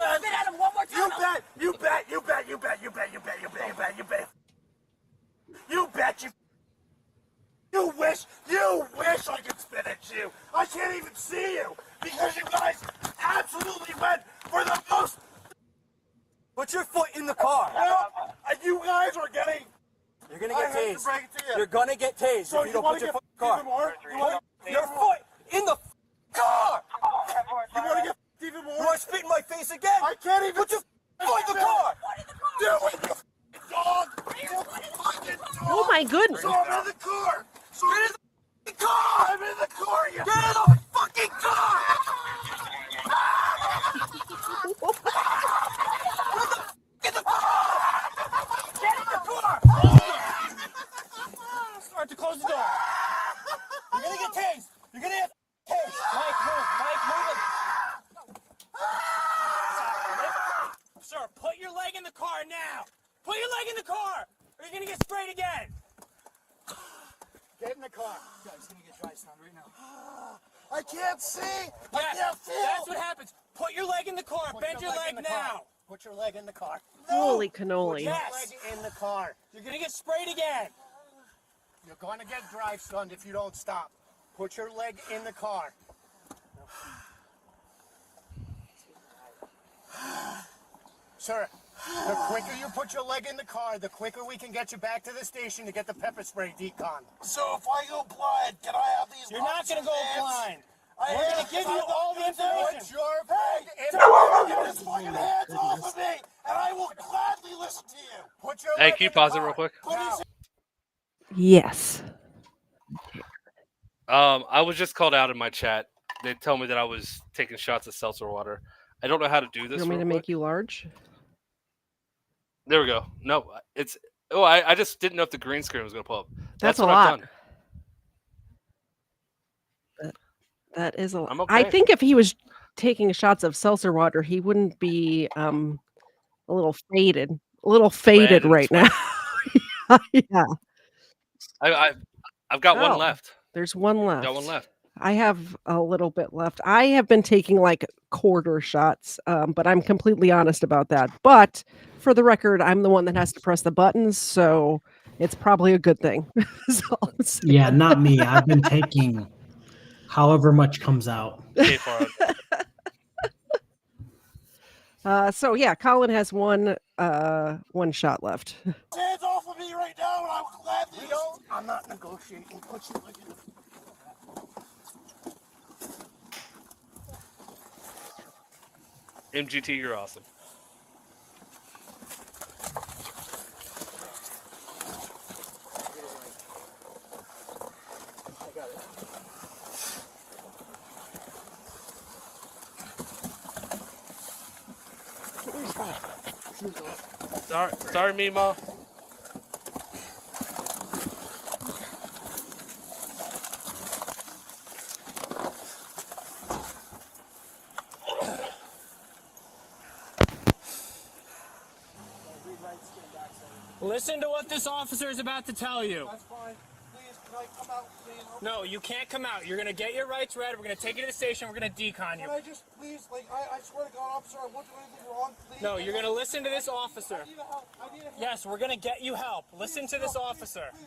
Spit at him one more time! You bet! You bet! You bet! You bet! You bet! You bet! You bet! You bet! You bet! You win! wish I could spit at you. I can't even see you because you guys absolutely went for the most. Put your foot in the car. You guys are getting. You're gonna get I hate to tased. break it to you. You're gonna get tased So if you don't wanna put your get foot in the car. even more? You want Your foot in the car. You want to get even more? You want to spit in my face again? I can't even. Put your foot in the car. Do it, you dog. You fucking dog. Oh my goodness. So I'm in the car. So get in the car. I'm in the car. You get in the fucking car. Get the car. Get in the car. Start to close the door. You're gonna get tased. You're gonna get tased. Mike, move. Mike, move it. Sir, put your leg in the car now. Put your leg in the car, or you're gonna get sprayed again. Get in the car. Guys, gonna get dry sound right now. I can't see. I Yes, can't feel. that's what happens. Put your leg in the car. Bend your leg now. Put your leg in the car. Holy cannoli. Yes. Leg in the car. You're gonna get sprayed again. You're gonna get dry stunned if you don't stop. Put your leg in the car. Sir, the quicker you put your leg in the car, the quicker we can get you back to the station to get the pepper spray decon. So if I go blind, can I have these? You're not gonna go blind. We're gonna give you all the information. Put your get his fucking hands off of me, and I will gladly listen to you. Put your Hey, leg can you in the pause it car. real quick? Put his Yes. I was just called out in my chat. They tell me that I was taking shots of seltzer water. I don't know how to do You this. want me real to quick. make you large? There we go. No, it's. Oh, I just didn't know if the green screen was going to pull up. That's a what lot. I've done. That is a lot. I'm I okay. think if he was taking shots of seltzer water, he wouldn't be a little faded. A little faded and right now. Yeah. I've got one Oh, left. There's one left. Got one left. I have a little bit left. I have been taking like quarter shots, but I'm completely honest about that. But for the record, I'm the one that has to press the buttons, so it's probably a good thing. That's all I'm saying. Yeah, not me. I've been taking however much comes out. KFARR. So yeah, Colin has one shot left. hands off of me right now, and I will gladly listen. I'm not negotiating. Put your leg in the MGT, you're awesome. Sorry, Mimo. Listen to what this officer is about to tell you. That's fine. Please, can I come out, please? No, you can't come out. You're gonna get your rights read. We're gonna take you to the station. We're gonna decon you. Can I just, please, I swear to God, officer, I won't do anything wrong, please. No, you're gonna listen to this officer. I need help. I need help. Yes, we're gonna get you help. Listen to this officer. Please,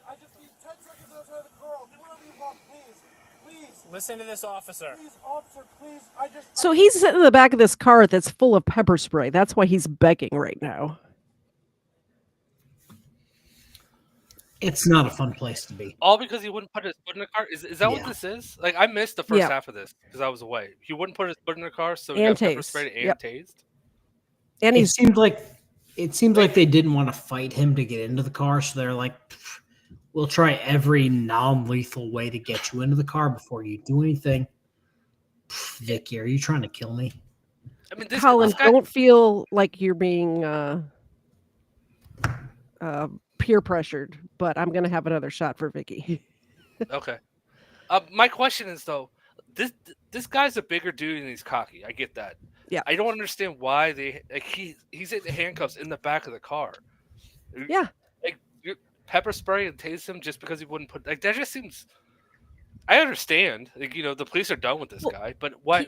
I just need 10 seconds outside the car. Do whatever you want, please. Please. Listen to this officer. Please, officer, please. I just. So he's sitting in the back of this car that's full of pepper spray. That's why he's begging right now. It's not a fun place to be. All because he wouldn't put his foot in the car? Is that what Yeah. this is? Like, I missed the first Yeah. half of this because I was away. He wouldn't put his foot in the car, so he And got pepper tased. sprayed and Yep. tased. And It seemed like they didn't want to fight him to get into the car, so they're like, "We'll try every non-lethal way to get you into the car before you do anything." Vicky, are you trying to kill me? I mean, Colin, this guy, don't feel like you're being peer pressured, but I'm gonna have another shot for Vicky. Okay. My question is though, this guy's a bigger dude and he's cocky. I get that. Yeah. I don't understand why he's in the handcuffs in the back of the car. Yeah. Like you pepper spray and tase him just because he wouldn't put that just seems. I understand. Like, the police are done with this guy, but why?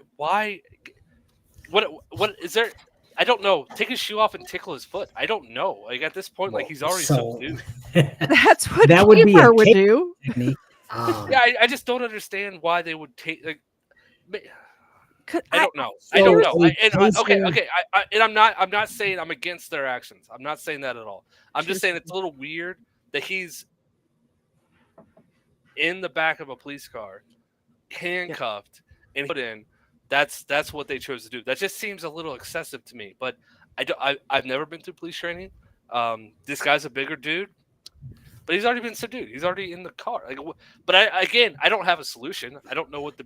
What is there? I don't know. Take his shoe off and tickle his foot. I don't know. Like at this point, like he's already subdued. That's what That would be a KFARR would case do. technique. Yeah, I just don't understand why they would take. Like, I don't know. So I don't know. a Okay, taser- okay. And I'm not saying I'm against their actions. I'm not saying that at all. I'm just saying it's a little weird that he's in the back of a police car, handcuffed, and put in. That's what they chose to do. That just seems a little excessive to me. But I've never been through police training. This guy's a bigger dude, but he's already been subdued. He's already in the car. Like, but I don't have a solution. I don't know what they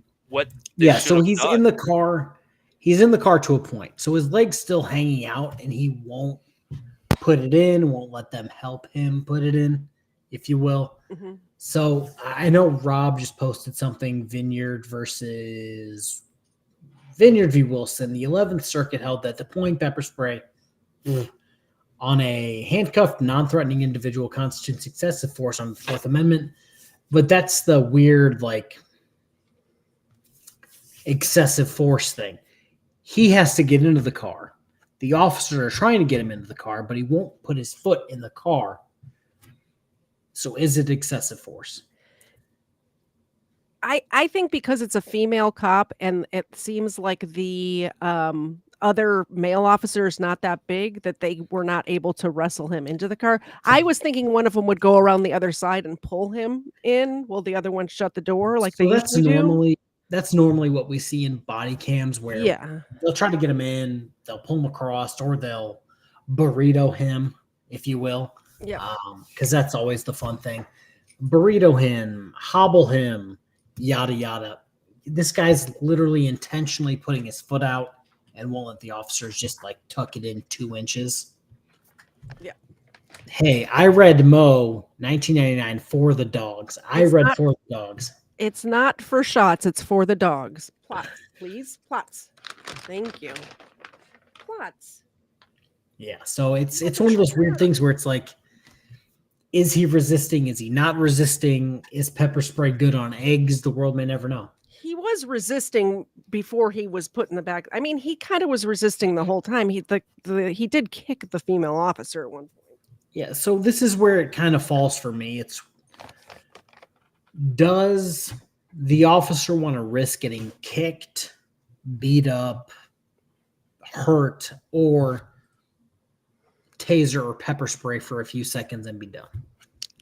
Yeah, should so have he's done. in the car. He's in the car to a point. So his leg's still hanging out, and he won't put it in, won't let them help him put it in, if you will. Mhm. So I know Rob just posted something, Vineyard v. Wilson. The 11th Circuit held that deploying pepper spray on a handcuffed, non-threatening individual constitutes excessive force on the Fourth Amendment. But that's the weird, like, excessive force thing. He has to get into the car. The officers are trying to get him into the car, but he won't put his foot in the car. So is it excessive force? I think because it's a female cop and it seems like the other male officer is not that big, that they were not able to wrestle him into the car. I was thinking one of them would go around the other side and pull him in while the other one shut the door like So they usually that's normally what we see in body cams, where Yeah. they'll try to get him in, they'll pull him across, or they'll burrito him, if you will. Yeah. Because that's always the fun thing. Burrito him, hobble him, yada yada. This guy's literally intentionally putting his foot out and won't let the officers just like tuck it in 2 inches. Yeah. Hey, I read Mo 1999 for the dogs. I It's read not- for the dogs. It's not for shots, it's for the dogs. Plots, please. Plots. Thank you. Plots. Yeah, so it's one of those weird things where it's like, is he resisting? Is he not resisting? Is pepper spray good on eggs? The world may never know. He was resisting before he was put in the back. I mean, he kind of was resisting the whole time. He did kick the female officer at one point. Yeah, so this is where it kind of falls for me. It's, does the officer want to risk getting kicked, beat up, hurt, or taser or pepper spray for a few seconds and be done?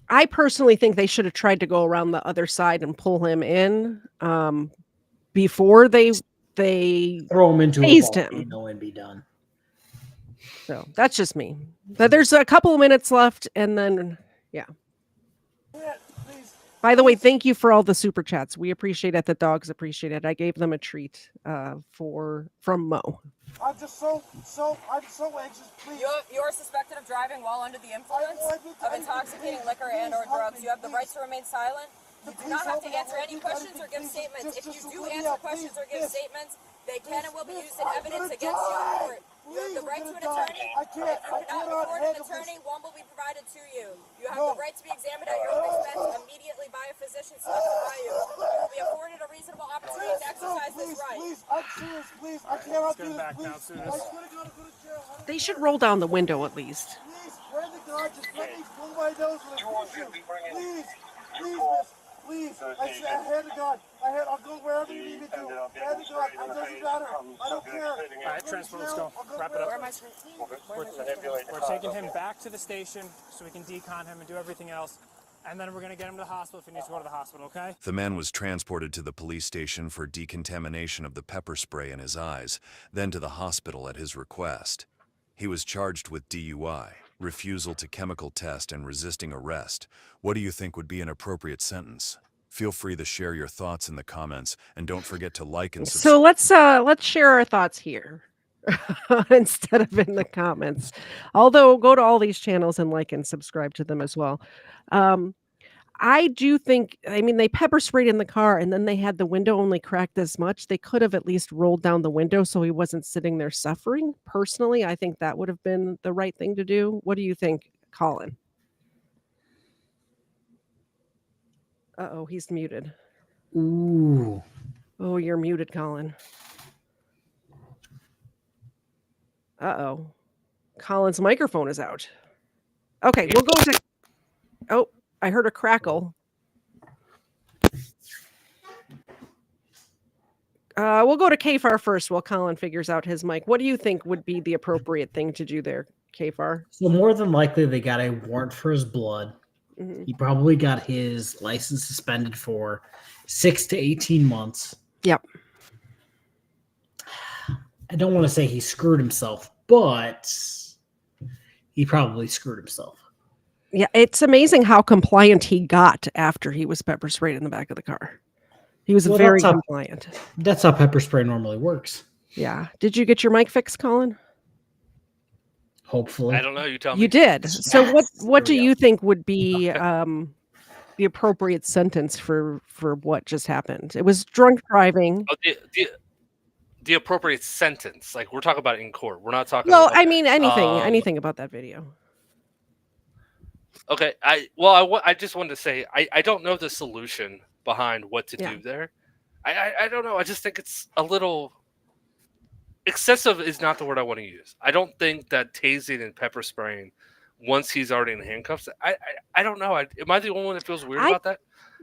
I personally think they should have tried to go around the other side and pull him in before they throw him into tased a him. volcano and be done. So that's just me. But there's a couple of minutes left, and then yeah. By the way, thank you for all the super chats. We appreciate it. The dogs appreciate it. I gave them a treat from Mo. I'm so anxious, please. You're suspected of driving while under the influence of intoxicating liquor and/or drugs. You have the right to remain silent. You do not have to answer any questions or give statements. If you do answer questions or give statements, they can and will be used in evidence against you in court. You have the right to an attorney. If you cannot afford an attorney, one will be provided to you. You have the right to be examined at your own expense immediately by a physician selected by you. You will be afforded a reasonable opportunity to exercise this right. Please, I'm serious, please. I cannot do this, please. I swear to God, I'm going to jail. They should roll down the window at least. Please, pray to God, just let me pull my nose with a tissue. Please, miss. Please, I had to God. I'll go wherever you need me to. I had to God. It doesn't matter. I don't care. All right, transport, let's go. Wrap it up. We're taking him back to the station so we can decon him and do everything else. And then we're going to get him to the hospital if he needs to go to the hospital, okay? The man was transported to the police station for decontamination of the pepper spray in his eyes, then to the hospital at his request. He was charged with DUI, refusal to chemical test, and resisting arrest. What do you think would be an appropriate sentence? Feel free to share your thoughts in the comments, and don't forget to like and subscribe. So let's share our thoughts here instead of in the comments. Although go to all these channels and like and subscribe to them as well. I do think, I mean, they pepper sprayed in the car and then they had the window only cracked this much. They could have at least rolled down the window so he wasn't sitting there suffering. Personally, I think that would have been the right thing to do. What do you think, Colin? Uh-oh, he's muted. Ooh. Oh, you're muted, Colin. Uh-oh. Colin's microphone is out. Okay, we'll go to... Oh, I heard a crackle. We'll go to KFAR first while Colin figures out his mic. What do you think would be the appropriate thing to do there, KFAR? So more than likely, they got a warrant for his blood. Mhm. He probably got his license suspended for 6 to 18 months. Yep. I don't want to say he screwed himself, but he probably screwed himself. Yeah, it's amazing how compliant he got after he was pepper sprayed in the back of the car. He was very compliant. That's how pepper spray normally works. Yeah. Did you get your mic fixed, Colin? Hopefully. I don't know. You tell me. You did. So what do There we you think would be the appropriate sentence for what just happened? It was drunk driving. Oh, the appropriate sentence. Like, we're talking about in court. We're not talking. Well, about, I mean anything about that video. Okay. I just wanted to say I don't know the solution behind what to do there. I don't know. I just think it's a little excessive. Is not the word I want to use. I don't think that tasing and pepper spraying once he's already in handcuffs. I don't know. Am I the only one that feels weird about that?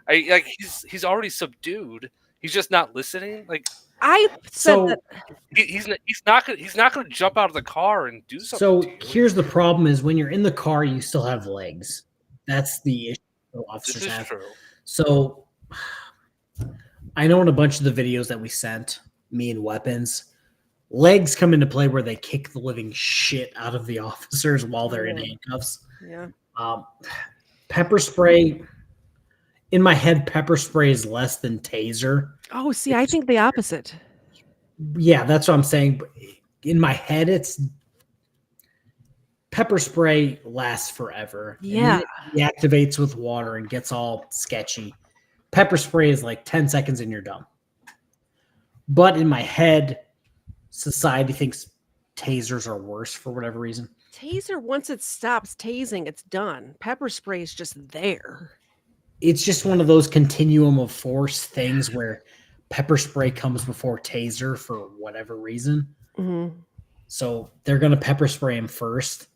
He's already subdued. He's just not listening. Like, I said that he's not gonna jump out of the car and do something. So to you. here's the problem: is when you're in the car, you still have legs. That's the issue officers This is have. true. So I know in a bunch of the videos that we sent, me and weapons, legs come into play where they kick the living shit out of the officers while they're in handcuffs. Yeah. Pepper spray. In my head, pepper spray is less than taser. Oh, see, I think the opposite. Yeah, that's what I'm saying. In my head, it's pepper spray lasts forever. Yeah. And it deactivates with water and gets all sketchy. Pepper spray is like 10 seconds and you're done. But in my head, society thinks tasers are worse for whatever reason. Taser, once it stops tasing, it's done. Pepper spray is just there. It's just one of those continuum of force things where pepper spray comes before taser for whatever reason. Mm-hmm. So they're going to pepper spray him first.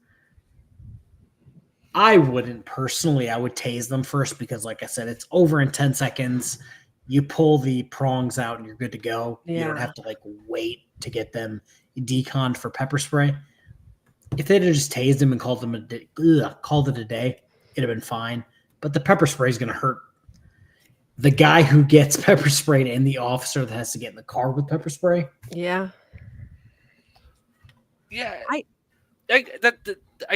I wouldn't personally. I would tase them first because, like I said, it's over in 10 seconds. You pull the prongs out and you're good to go. You don't have to wait to get them deconned for pepper spray. If they'd have just tased him and called it a day, it'd have been fine. But the pepper spray is going to hurt the guy who gets pepper sprayed and the officer that has to get in the car with pepper spray. Yeah. Yeah. I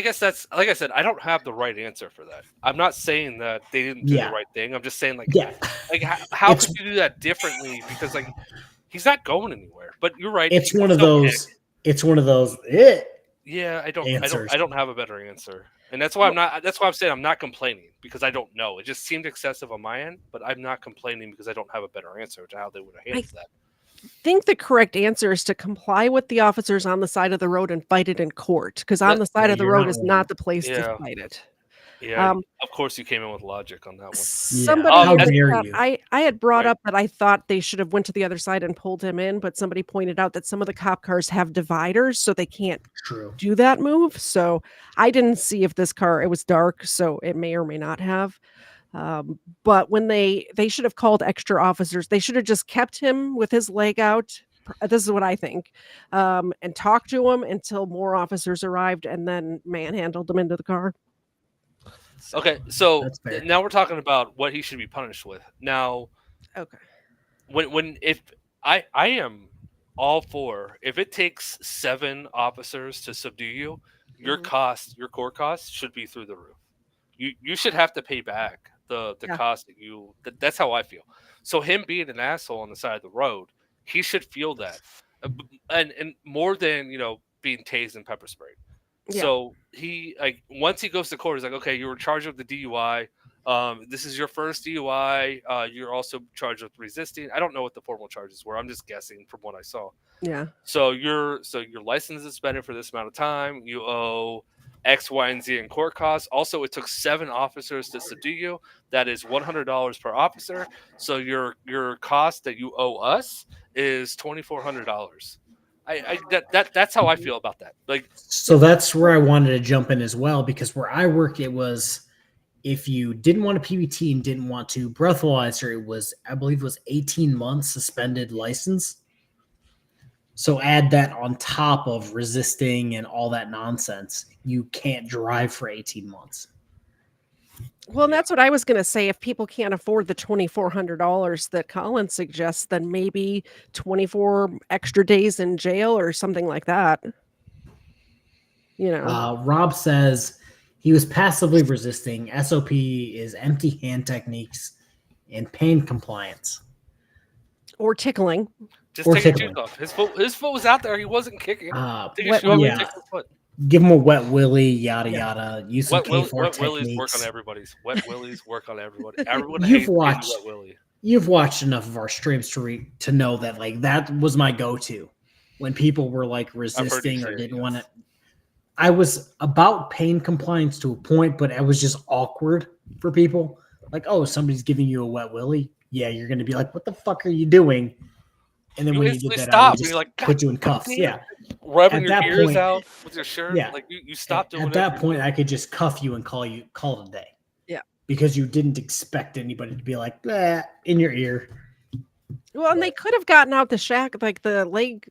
guess that's, like I said, I don't have the right answer for that. I'm not saying that they didn't do the right thing. I'm just saying how could you do that differently? Because he's not going anywhere. But you're right. It's one of those. It's one of those. Yeah, I don't have a better answer. And that's why I'm saying I'm not complaining because I don't know. It just seemed excessive on my end, but I'm not complaining because I don't have a better answer to how they would have handled that. I think the correct answer is to comply with the officers on the side of the road and fight it in court, because on the side of the road is not the place to fight it. Yeah, of course you came in with logic on that one. Somebody, I had brought up that I thought they should have went to the other side and pulled him in, but somebody pointed out that some of the cop cars have dividers, so they can't do that move. So I didn't see if this car, it was dark, so it may or may not have. But when they should have called extra officers, they should have just kept him with his leg out. This is what I think, and talked to him until more officers arrived, and then manhandled him into the car. Okay, so now we're talking about what he should be punished with. Now, okay, if I am all for, if it takes 7 officers to subdue you, your court costs should be through the roof. You should have to pay back the cost that you. That's how I feel. So him being an asshole on the side of the road, he should feel that, and more than being tased and pepper sprayed. Yeah. So he once he goes to court, he's like, okay, you were charged with the DUI. This is your first DUI. You're also charged with resisting. I don't know what the formal charges were. I'm just guessing from what I saw. Yeah. So your license is suspended for this amount of time. You owe X, Y, and Z in court costs. Also, it took 7 officers to subdue you. That is $100 per officer. So your cost that you owe us is $2,400. That's how I feel about that. So that's where I wanted to jump in as well, because where I work, it was if you didn't want a PBT and didn't want to breathalyzer, I believe it was 18 months suspended license. So add that on top of resisting and all that nonsense. You can't drive for 18 months. Well, and that's what I was going to say. If people can't afford the $2,400 that Colin suggests, then maybe 24 extra days in jail or something like that. You know, Rob says he was passively resisting. SOP is empty hand techniques and pain compliance. Or tickling. Just take your shoes off. His foot was out there. He wasn't kicking. Take your shoe off and take his foot. Give him a wet willy, yada yada. Use some KFARR wet techniques. willies work on everybody's. Wet willies work on everybody. Everyone You've hates watched. wet willy. You've watched enough of our streams to know that like that was my go-to when people were like resisting or didn't want to. I was about pain compliance to a point, but it was just awkward for people. Like, oh, somebody's giving you a wet willy. Yeah, you're going to be like, what the fuck are you doing? And then when you did that, stop. I just like, put you in cuffs. Yeah. Rubbing your ears out with your shirt. Yeah. Like you stopped doing at that point, I could just cuff you and call it a day. Yeah. Because you didn't expect anybody to be like, in your ear. Well, and they could have gotten out the leg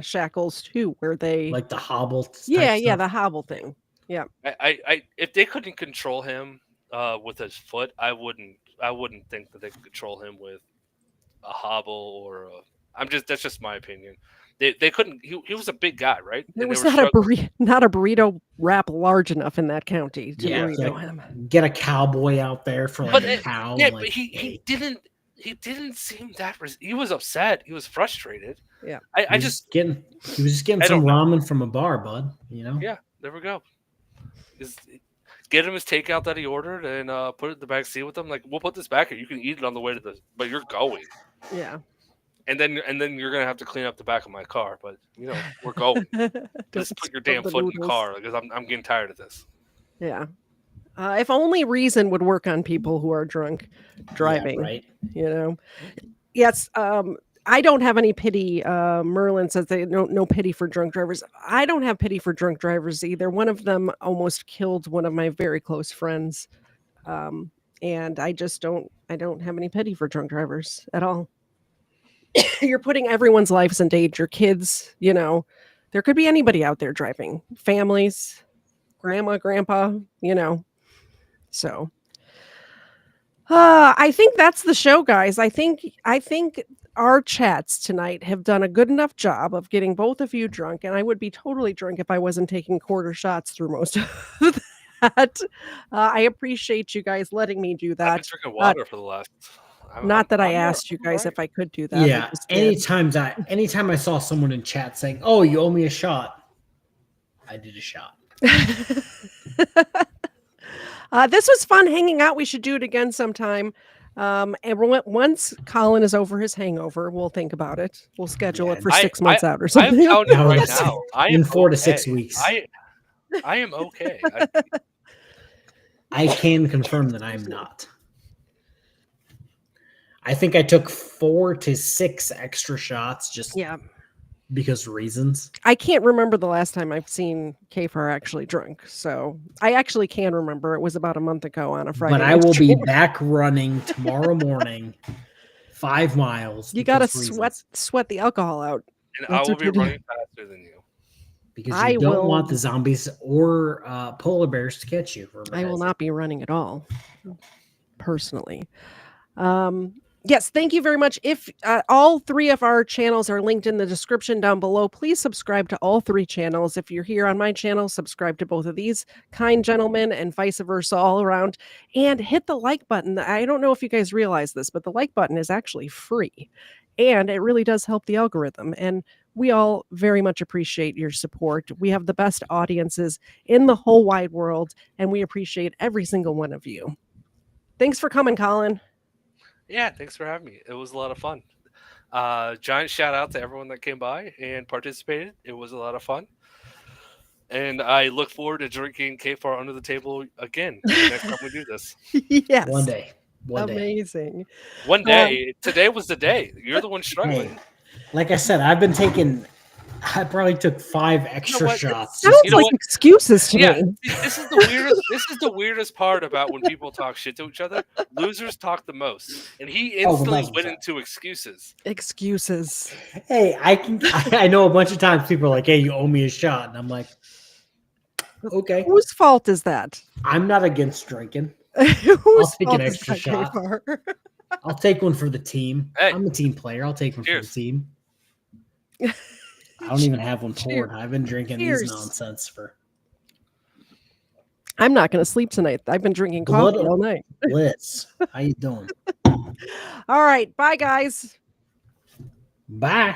shackles too, where they like the hobble. Yeah, the hobble thing. Yeah. I if they couldn't control him with his foot, I wouldn't think that they could control him with a hobble or that's just my opinion. They couldn't. He was a big guy, right? There was not a burrito wrap large enough in that county to burrito him. Get a cowboy out there for a cow. Yeah, but he didn't seem that. He was upset. He was frustrated. Yeah, he was just getting some ramen from a bar, bud. You know. Yeah, there we go. Get him his takeout that he ordered and put it in the back seat with him. Like, we'll put this back here. You can eat it on the way to but you're going. Yeah. And then you're gonna have to clean up the back of my car. But we're going. Just put your damn foot in the car because I'm getting tired of this. Yeah. If only reason would work on people who are drunk driving. Yeah, right. Yes. I don't have any pity. Merlin says they no pity for drunk drivers. I don't have pity for drunk drivers either. One of them almost killed one of my very close friends. And I don't have any pity for drunk drivers at all. You're putting everyone's lives in danger. Kids, there could be anybody out there driving. Families, grandma, grandpa, So I think that's the show, guys. I think our chats tonight have done a good enough job of getting both of you drunk, and I would be totally drunk if I wasn't taking quarter shots through most of that. I appreciate you guys letting me do that. I've been drinking water for the last. Not that I asked you guys if I could do that. Yeah. Anytime I saw someone in chat saying, "Oh, you owe me a shot," I did a shot. This was fun hanging out. We should do it again sometime. And once Colin is over his hangover, we'll think about it. We'll schedule it for 6 months out or something. I'm telling you right now, I am in 4 to 6 weeks. I am okay. I can confirm that I'm not. I think I took 4 to 6 extra shots just because reasons. I can't remember the last time I've seen KFARR actually drunk. So I actually can remember. It was about a month ago on a Friday. But I will be back running tomorrow morning, 5 miles. You got to sweat the alcohol out. And I will be running faster than you. Because you don't want the zombies or polar bears to catch you. I will not be running at all, personally. Yes, thank you very much. If all 3 of our channels are linked in the description down below, please subscribe to all 3 channels. If you're here on my channel, subscribe to both of these kind gentlemen and vice versa all around. And hit the like button. I don't know if you guys realize this, but the like button is actually free. And it really does help the algorithm. And we all very much appreciate your support. We have the best audiences in the whole wide world, and we appreciate every single one of you. Thanks for coming, Colin. Yeah, thanks for having me. It was a lot of fun. Giant shout out to everyone that came by and participated. It was a lot of fun. And I look forward to drinking KFARR under the table again next time we do this. Yes. One day. Amazing. One day. Today was the day. You're the one struggling. Hey, like I said, I've been taking I probably took 5 extra what? shots. Sounds You know like what? excuses to Yeah, me. this is the weirdest. This is the weirdest part about when people talk shit to each other. Losers talk the most, and he instantly went 1000%. into excuses. Excuses. Hey, I know a bunch of times people are like, "Hey, you owe me a shot," and I'm like, "Okay." Whose fault is that? I'm not against drinking. Whose take fault an is extra that, shot. KFARR? I'll take one for the team. Hey. I'm a team player. I'll take one Cheers. for the team. I don't even have one poured. I've been drinking Cheers. these nonsense for I'm not going to sleep tonight. I've been drinking coffee all night. Liz. How you doing? All right. Bye, guys. Bye.